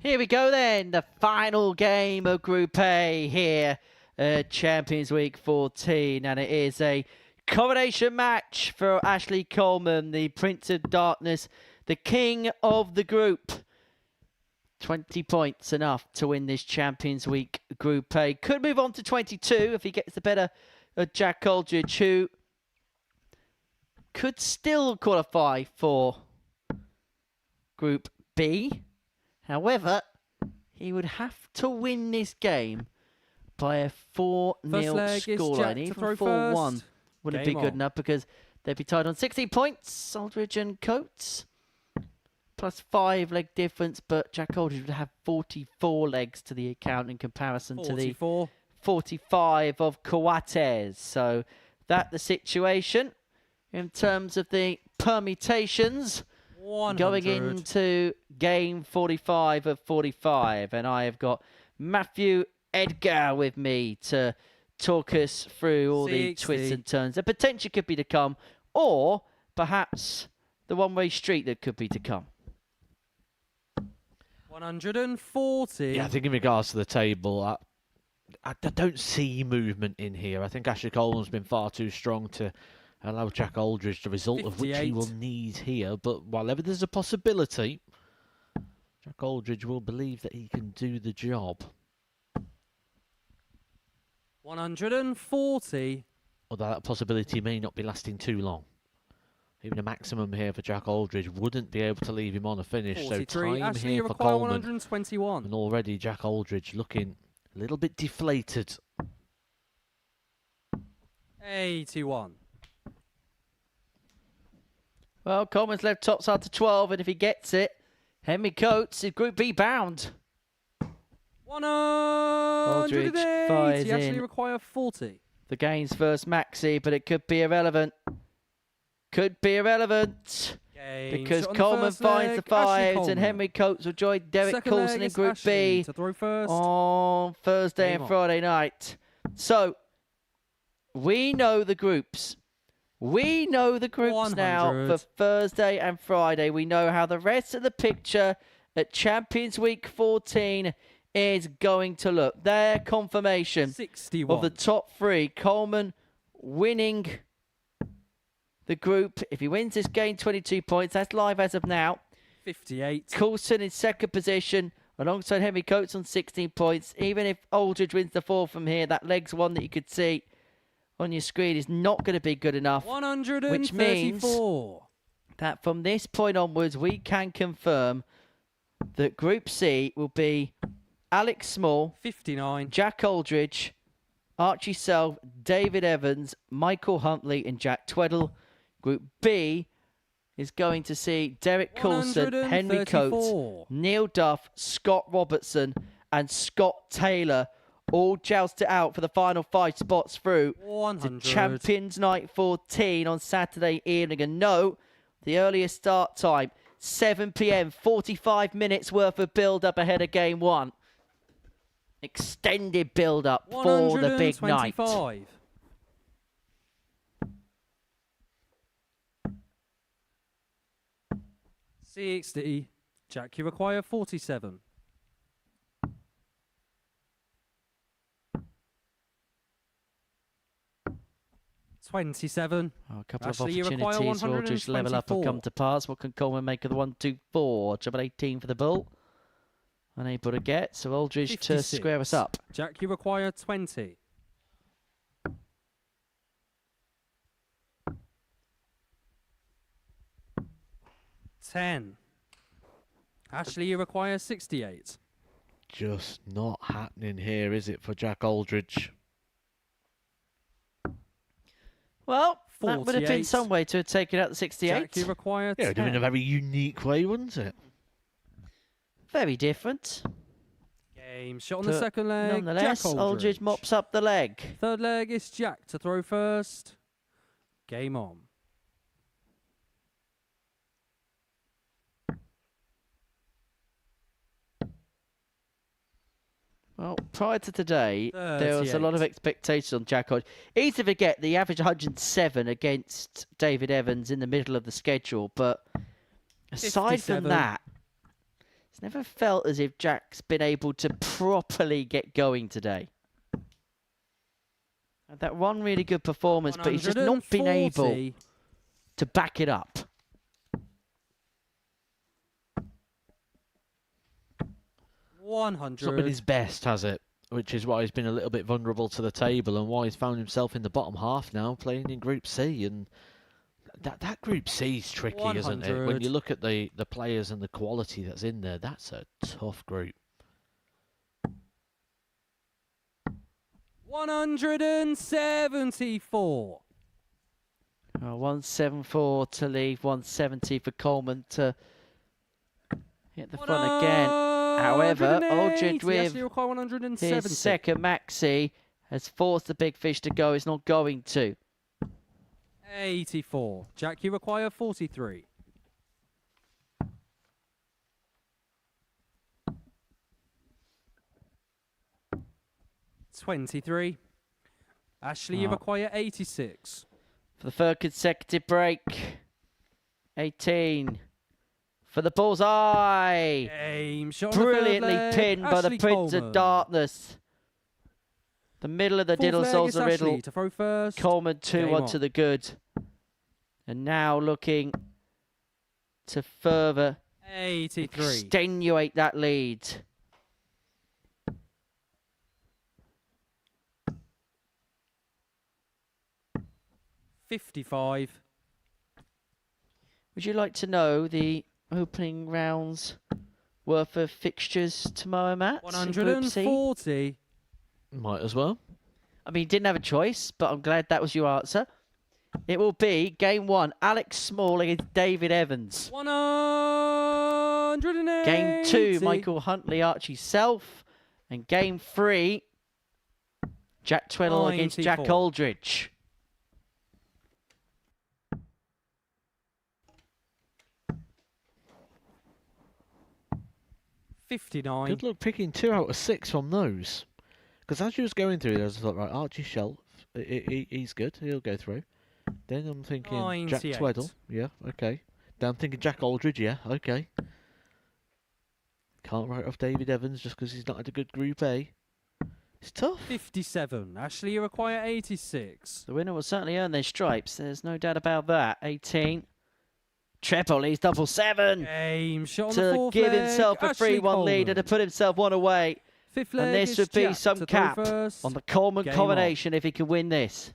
Here we go then, the final game of Group A here at Champions Week 14, and it is a coronation match for Ashley Coleman, the Prince of Darkness, the king of the group. 20 points enough to win this Champions Week Group A. Could move on to 22 if he gets the better of Jack Aldridge, who could still qualify for Group B. However, he would have to win this game by a 4-0 scoreline. Even 4-1 wouldn't be good enough because they'd be tied on 16 points, Aldridge and Coates. Plus 5 leg difference, but Jack Aldridge would have 44 legs to the account in comparison to the 45 of Coates. So that's the situation in terms of the permutations. 100. Going into game 45 of 45, and I have got Matthew Edgar with me to talk us through all the 60. twists and turns. The potential could be to come, or perhaps the one-way street that could be to come. 140. Yeah, I think in regards to the table, I don't see movement in here. I think Ashley Coleman's been far too strong to allow Jack Aldridge the result of which he 58. will need here. But while ever there's a possibility, Jack Aldridge will believe that he can do the job. 140. Although that possibility may not be lasting too long. Even a maximum here for Jack Aldridge wouldn't be able to leave him on a finish. 43. So time Ashley, here you for require Coleman. 121. And already Jack Aldridge looking a little bit deflated. 81. Well, Coleman's left top side to 12, and if he gets it, Henry Coates is Group B bound. 180. fires You actually in. require 40. The gains first, Maxi, but it could be irrelevant. Could be irrelevant. Because Shot on the Coleman first finds leg, the Ashley fives, Coleman. and Henry Coates will join Derek Second Coulson leg in is Group Ashley B to throw first. on Thursday Game and on. Friday night. So, we know the groups. We know the groups now 100. for Thursday and Friday. We know how the rest of the picture at Champions Week 14 is going to look. Their confirmation 61. of the top three. Coleman winning the group. If he wins this game, 22 points. That's live as of now. 58. Coulson in second position alongside Henry Coates on 16 points. Even if Aldridge wins the four from here, that legs one that you could see on your screen is not going to be good enough. 134. Which means that from this point onwards, we can confirm that Group C will be Alex Small, 59. Jack Aldridge, Archie Self, David Evans, Michael Huntley, and Jack Tweddle. Group B is going to see Derek Coulson, Henry Coates, 134. Neil Duff, Scott Robertson, and Scott Taylor all joust it out for the final 5 spots through to 100. Champions Night 14 on Saturday evening. And no, the earliest start time, 7 p.m, 45 minutes worth of build-up ahead of Game 1. Extended build-up for the big night. 125. CXD. Jack, you require 47. $27. Oh, a couple Ashley, you of require opportunities for Aldridge to level up have come 124. to pass. What can Coleman make of the 1-2-4? Treble 18 for the bull. Unable to get, so Aldridge to 56. square us up. Jack, you require 20. $10. Ashley, you require 68. Just not happening here, is it, for Jack Aldridge? Well, that would have been 48. some way to have taken out the 68. Jack, you require Yeah, 10. in a very unique way, wouldn't it? Very different. Game shot on the But second leg. Nonetheless, Jack Aldridge mops up the leg. Third leg is Jack to throw first. Game on. Well, prior to today, there was a lot of 38. expectations on Jack Aldridge. Easy to forget the average 107 against David Evans in the middle of the schedule, but aside 57. from that, it's never felt as if Jack's been able to properly get going today. Had that one really good performance, but he's just not been able 140. to back it up. It's not 100. been his best, has it? Which is why he's been a little bit vulnerable to the table and why he's found himself in the bottom half now, playing in Group C. And that Group C is tricky, isn't it? When 100. you look at the players and the quality that's in there, that's a tough group. 174. 174 to leave, 170 for Coleman to hit the front again. However, Aldridge with Ashley require 170. his second maxi has forced the big fish to go. It's not going to. 84. Jack, you require 43. 23. Ashley, you require 86. For the third consecutive break. 18. For the bullseye. Game shot on the third Brilliantly leg. pinned by the Ashley Prince Coleman. of Darkness. The middle of the Fourth diddle leg solves is the riddle. Ashley to throw first. Coleman 2-1 Game to on. the good. And now looking to further 83. extenuate that lead. $55. Would you like to know the opening rounds worth of fixtures tomorrow, Matt? in Group C? 140. Might as well. I mean, didn't have a choice, but I'm glad that was your answer. It will be game 1, Alex Small against David Evans. 180. Game 2, Michael Huntley, Archie Self. And game 3, Jack Tweddle against Jack 94. Aldridge. $59. Good luck picking 2 out of 6 from those. Because as you was going through those, I thought, right, Archie Shelf, he's good, he'll go through. Then I'm thinking Jack 98. Tweddle, yeah, okay. Then I'm thinking Jack Aldridge, yeah, okay. Can't write off David Evans just because he's not had a good Group A. It's tough. 57. Ashley, you require 86. The winner will certainly earn their stripes, there's no doubt about that. 18. Treble, he's double 7. Game shot on the To fourth give leg. himself a Ashley 3-1 lead and to Coleman. put himself one away. Fifth leg And this is would be Jack some to throw cap first. on the Coleman Game combination if he can win this.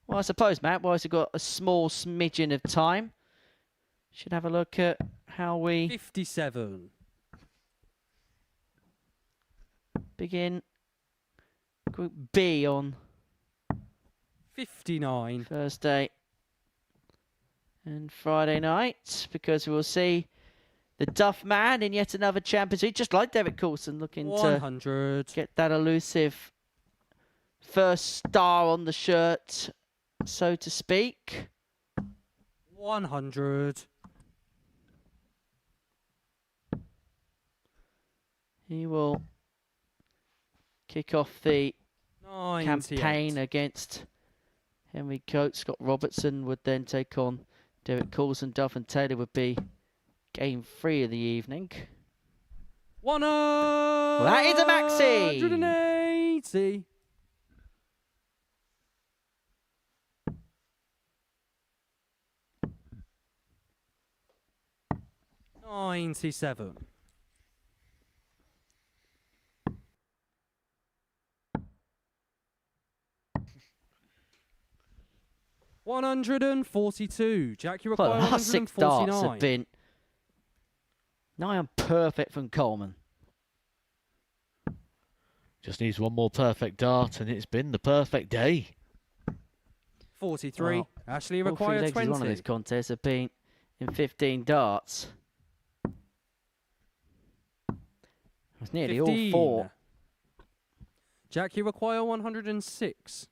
Well, I suppose, Matt, whilst we've got a small smidgen of time, should have a look at how we 57. begin Group B on 59. Thursday and Friday night, because we will see the Duff Man in yet another Champions League, just like Derek Coulson, looking 100. to get that elusive first star on the shirt, so to speak. 100. He will kick off the 98. campaign against Henry Coates. Scott Robertson would then take on Derek Coulson. Duff and Taylor would be game 3 of the evening. Well, that is a maxi. 180. $97. $142. Jack, you require Well, the last 6 darts 149. have been nigh on perfect from Coleman. Just needs one more perfect dart, and it's been the perfect day. 43. Well, Ashley, you All 3 require legs he's won of 20. this contest have been in 15 darts. It's nearly 15. all 4. Jack, you require 106.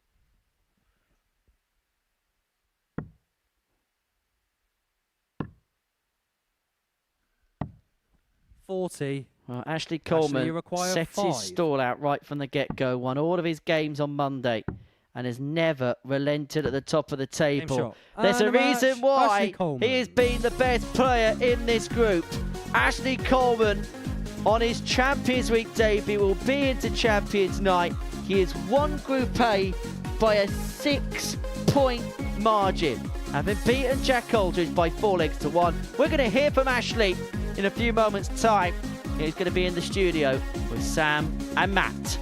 $40. Well, Ashley Coleman you require set 5. his stall out right from the get-go, won all of his games on Monday, and has never relented at the top of the table. shot. There's And a a match, reason Ashley why Coleman. he has been the best player in this group. Ashley Coleman, on his Champions Week debut, will be into Champions Night. He has won Group A by a 6-point margin, having beaten Jack Aldridge by 4 legs to 1. We're going to hear from Ashley in a few moments' time. He's going to be in the studio with Sam and Matt.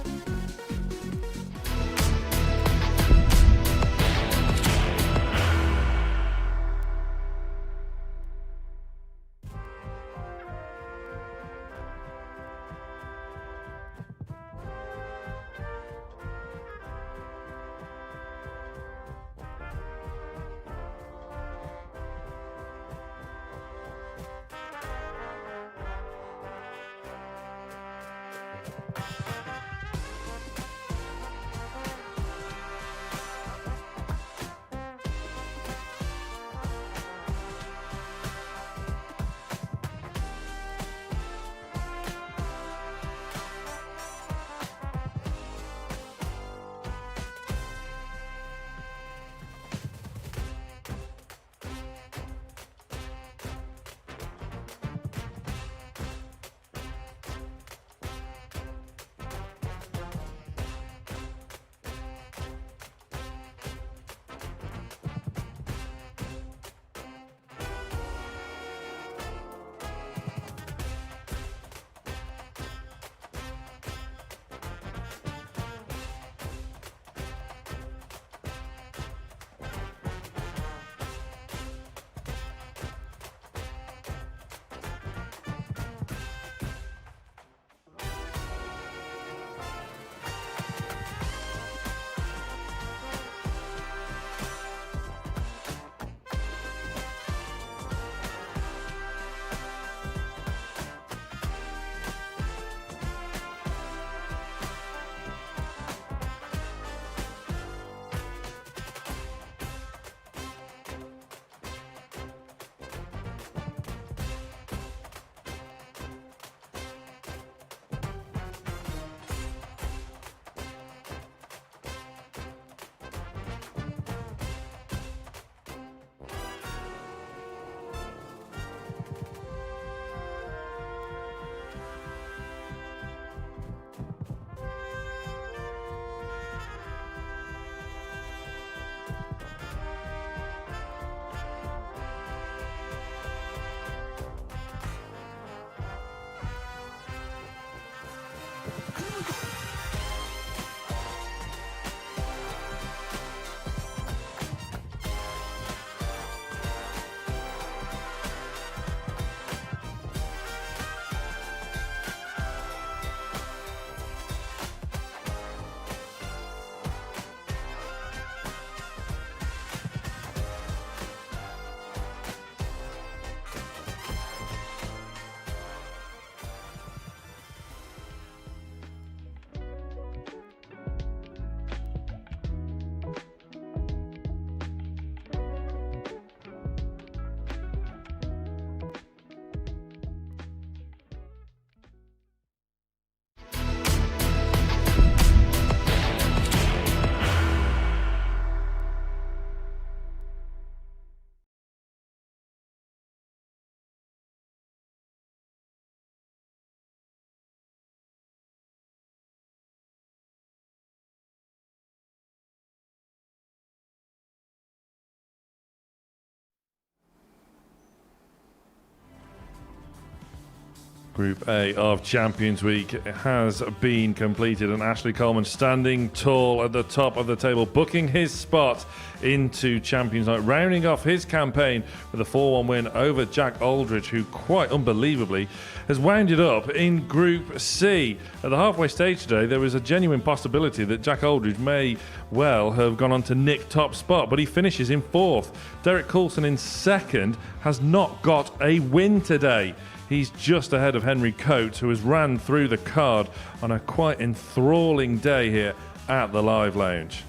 Group A of Champions Week has been completed, and Ashley Coleman standing tall at the top of the table, booking his spot into Champions Night, rounding off his campaign with a 4-1 win over Jack Aldridge, who quite unbelievably has wound it up in Group C. At the halfway stage today, there was a genuine possibility that Jack Aldridge may well have gone on to nick top spot, but he finishes in 4th. Derek Coulson in 2nd has not got a win today. He's just ahead of Henry Coates, who has ran through the card on a quite enthralling day here at the Live Lounge.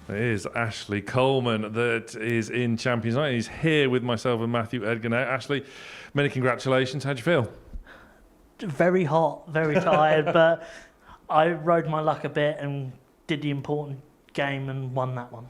It is Ashley Coleman that is in Champions Night. He's here with myself and Matthew Edgar now. Ashley, many congratulations. How'd you feel? Very hot, very tired, but I rode my luck a bit and did the important game and won that one.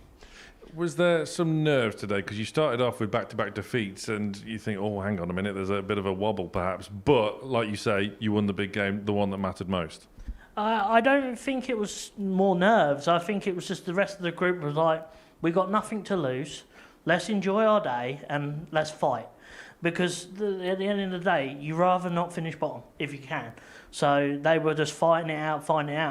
Was there some nerves today? Because you started off with back-to-back defeats and you think, oh, hang on a minute, there's a bit of a wobble perhaps. But, like you say, you won the big game, the one that mattered most. I don't think it was more nerves. I think it was just the rest of the group was like, we got nothing to lose. Let's enjoy our day and let's fight. Because at the end of the day, you rather not finish bottom if you can. So they were just fighting it out.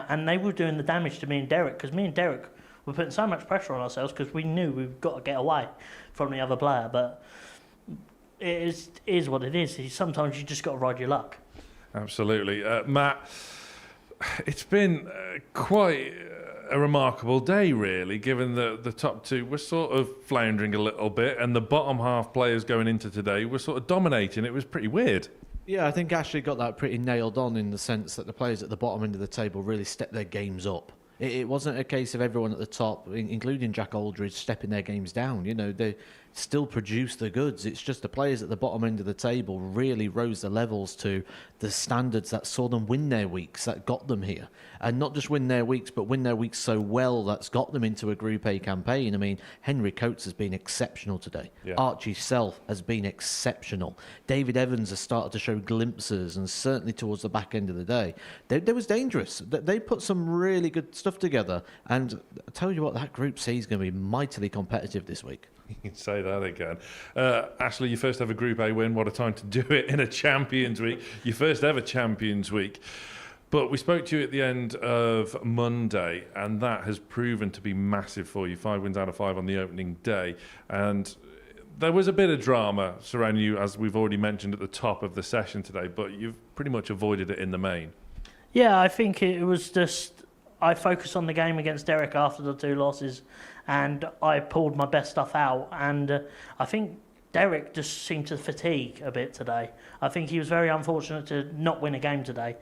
And they were doing the damage to me and Derek, because me and Derek were putting so much pressure on ourselves because we knew we've got to get away from the other player. But it is what it is. Sometimes you just got to ride your luck. Absolutely. Matt, it's been quite a remarkable day, really, given that the top two were sort of floundering a little bit and the bottom half players going into today were sort of dominating. It was pretty weird. Yeah, I think Ashley got that pretty nailed on in the sense that the players at the bottom end of the table really stepped their games up. It wasn't a case of everyone at the top, including Jack Aldridge, stepping their games down. You know, they still produced the goods. It's just the players at the bottom end of the table really rose the levels to the standards that saw them win their weeks, that got them here. And not just win their weeks, but win their weeks so well that's got them into a Group A campaign. I mean, Henry Coates has been exceptional today. Yeah. Archie Self has been exceptional. David Evans has started to show glimpses, and certainly towards the back end of the day, they was dangerous. They put some really good stuff together. And I tell you what, that Group C is going to be mightily competitive this week. You can say that again. Ashley, your first ever Group A win. What a time to do it in a Champions Week. Your first ever Champions Week. But we spoke to you at the end of Monday, and that has proven to be massive for you. 5 wins out of 5 on the opening day. And there was a bit of drama surrounding you, as we've already mentioned at the top of the session today, but you've pretty much avoided it in the main. Yeah, I think it was just... I focused on the game against Derek after the 2 losses, and I pulled my best stuff out. And I think Derek just seemed to fatigue a bit today. I think he was very unfortunate to not win a game today.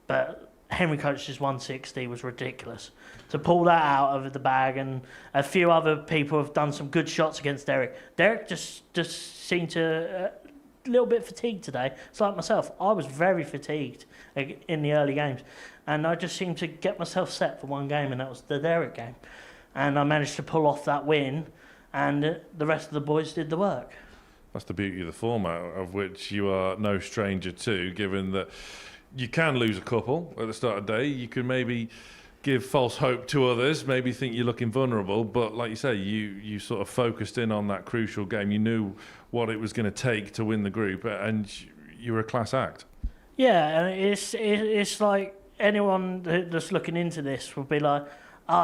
But Henry Coates' 160 was ridiculous. To pull that out of the bag, and a few other people have done some good shots against Derek. Derek just seemed to... a little bit fatigued today. It's like myself. I was very fatigued in the early games, and I just seemed to get myself set for one game, and that was the Derek game. And I managed to pull off that win, and the rest of the boys did the work. That's the beauty of the format, of which you are no stranger to, given that you can lose a couple at the start of the day. You can maybe give false hope to others, maybe think you're looking vulnerable, but like you say, you sort of focused in on that crucial game. You knew what it was going to take to win the group, and you were a class act. Yeah, and it's like anyone that's looking into this will be like,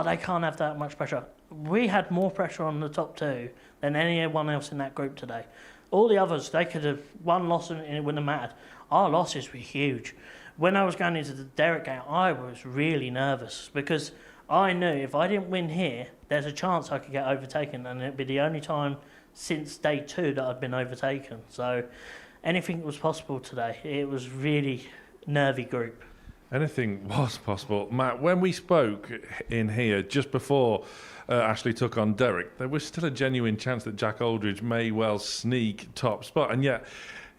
they can't have that much pressure. We had more pressure on the top 2 than anyone else in that group today. All the others, they could have one loss and it wouldn't have mattered. Our losses were huge. When I was going into the Derek game, I was really nervous because I knew if I didn't win here, there's a chance I could get overtaken, and it'd be the only time since day 2 that I'd been overtaken. So anything was possible today. It was really nervy group. Anything was possible. Matt, when we spoke in here just before Ashley took on Derek, there was still a genuine chance that Jack Aldridge may well sneak top spot, and yet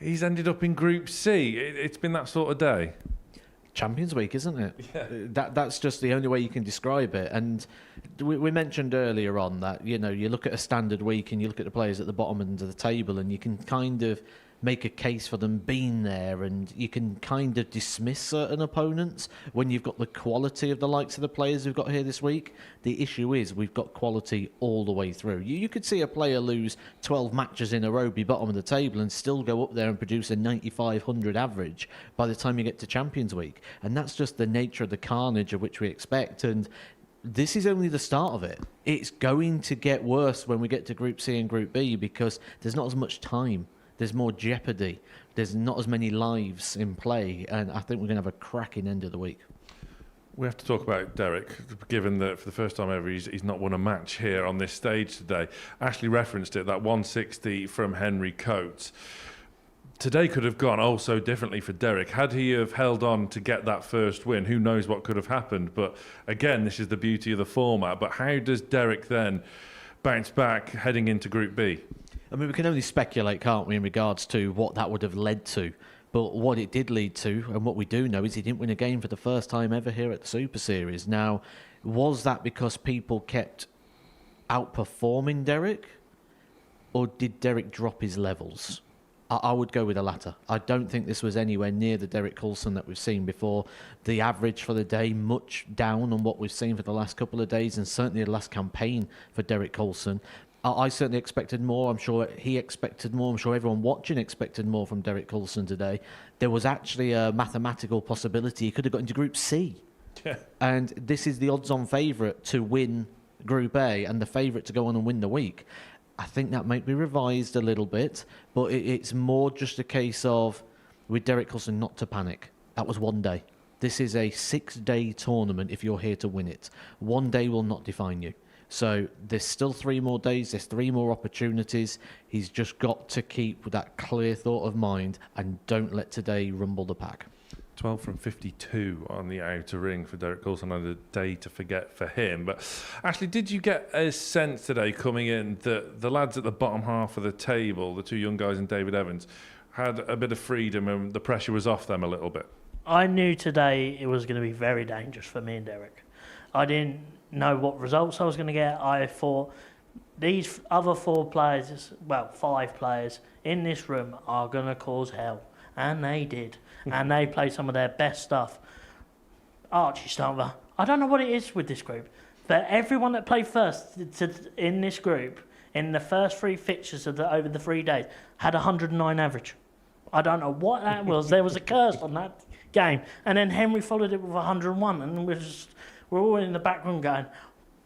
he's ended up in Group C. It's been that sort of day. Champions Week, isn't it? Yeah. That's just the only way you can describe it. And we mentioned earlier on that, you know, you look at a standard week and you look at the players at the bottom end of the table and you can kind of make a case for them being there, and you can kind of dismiss certain opponents when you've got the quality of the likes of the players we've got here this week. The issue is we've got quality all the way through. You could see a player lose 12 matches in a row, be bottom of the table, and still go up there and produce a 9,500 average by the time you get to Champions Week. And that's just the nature of the carnage of which we expect. And this is only the start of it. It's going to get worse when we get to Group C and Group B, because there's not as much time. There's more jeopardy. There's not as many lives in play. And I think we're going to have a cracking end of the week. We have to talk about Derek, given that for the first time ever, he's not won a match here on this stage today. Ashley referenced it, that 160 from Henry Coates. Today could have gone oh so differently for Derek. Had he have held on to get that first win, who knows what could have happened. But again, this is the beauty of the format. But how does Derek then bounce back heading into Group B? I mean, we can only speculate, can't we, in regards to what that would have led to. But what it did lead to, and what we do know, is he didn't win a game for the first time ever here at the Super Series. Now, was that because people kept outperforming Derek? Or did Derek drop his levels? I would go with the latter. I don't think this was anywhere near the Derek Coulson that we've seen before. The average for the day, much down on what we've seen for the last couple of days, and certainly the last campaign for Derek Coulson. I certainly expected more. I'm sure he expected more. I'm sure everyone watching expected more from Derek Coulson today. There was actually a mathematical possibility he could have got into Group C. Yeah. And this is the odds-on favourite to win Group A and the favourite to go on and win the week. I think that might be revised a little bit, but it's more just a case of, with Derek Coulson, not to panic. That was one day. This is a 6-day tournament if you're here to win it. One day will not define you. So there's still 3 more days, there's 3 more opportunities. He's just got to keep that clear thought of mind and don't let today rumble the pack. 12 from 52 on the outer ring for Derek Coulson, another day to forget for him. But Ashley, did you get a sense today coming in that the lads at the bottom half of the table, the 2 young guys and David Evans, had a bit of freedom and the pressure was off them a little bit? I knew today it was going to be very dangerous for me and Derek. I didn't know what results I was going to get. I thought these other 4 players, well, 5 players in this room are going to cause hell. And they did. And they played some of their best stuff. Archie Starver, I don't know what it is with this group, but everyone that played first in this group, in the first 3 fixtures over the 3 days, had 109 average. I don't know what that was. There was a curse on that game. And then Henry followed it with 101. And we're all in the back room going,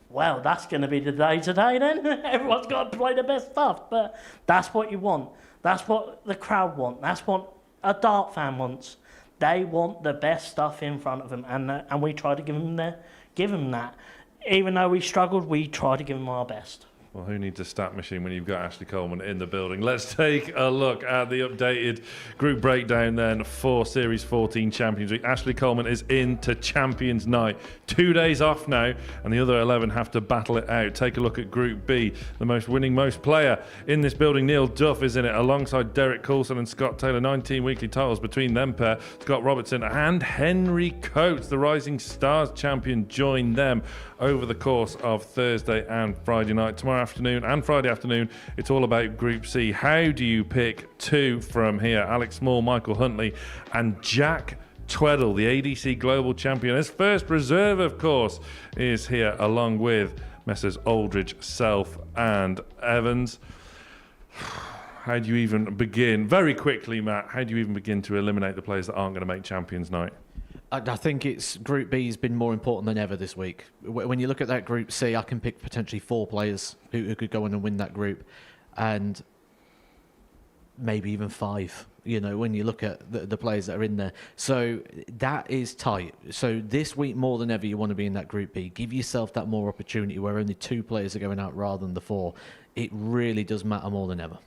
well, that's going to be the day today then. Everyone's got to play the best stuff. But that's what you want. That's what the crowd want. That's what a dart fan wants. They want the best stuff in front of them, and we try to give them that. Even though we struggled, we try to give them our best. Well, who needs a stat machine when you've got Ashley Coleman in the building? Let's take a look at the updated group breakdown then for Series 14 Champions Week. Ashley Coleman is into Champions Night. 2 days off now, and the other 11 have to battle it out. Take a look at Group B. The most player in this building, Neil Duff, is in it, alongside Derek Coulson and Scott Taylor. 19 weekly titles between them pair. Scott Robertson and Henry Coates, the Rising Stars champion, join them over the course of Thursday and Friday night. Tomorrow afternoon and Friday afternoon, it's all about Group C. How do you pick 2 from here? Alex Small, Michael Huntley and Jack Tweddle, the ADC Global Champion. His first reserve, of course, is here along with Messrs Aldridge, Self and Evans. How do you even begin? Very quickly, Matt, how do you even begin to eliminate the players that aren't going to make Champions Night? I think Group B has been more important than ever this week. When you look at that Group C, I can pick potentially 4 players who could go in and win that group, and maybe even 5, when you look at the players that are in there. So that is tight. So this week, more than ever, you want to be in that Group B. Give yourself that more opportunity where only 2 players are going out rather than the 4. It really does matter more than ever.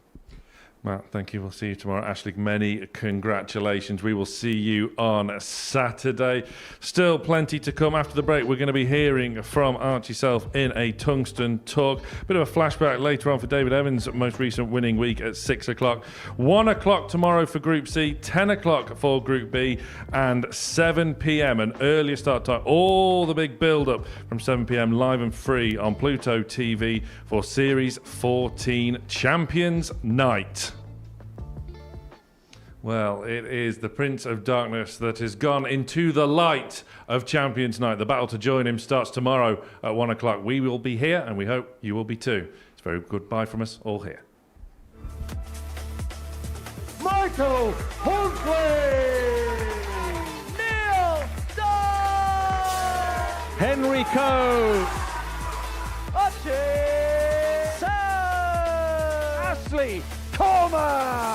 Matt, thank you. We'll see you tomorrow. Ashley, many congratulations. We will see you on Saturday. Still plenty to come after the break. We're going to be hearing from Archie Self in a Tungsten Talk. Bit of a flashback later on for David Evans' most recent winning week at 6 o'clock. 1 o'clock tomorrow for Group C, 10 o'clock for Group B, and 7 p.m. an earlier start time. All the big build-up from 7 p.m. live and free on Pluto TV for Series 14 Champions Night. Well, it is the Prince of Darkness that has gone into the light of Champions Night. The battle to join him starts tomorrow at 1 o'clock. We will be here, and we hope you will be too. It's a very goodbye from us all here. Michael Huntley! Neil Starr! Henry Coe! Archie! Ashley Coleman!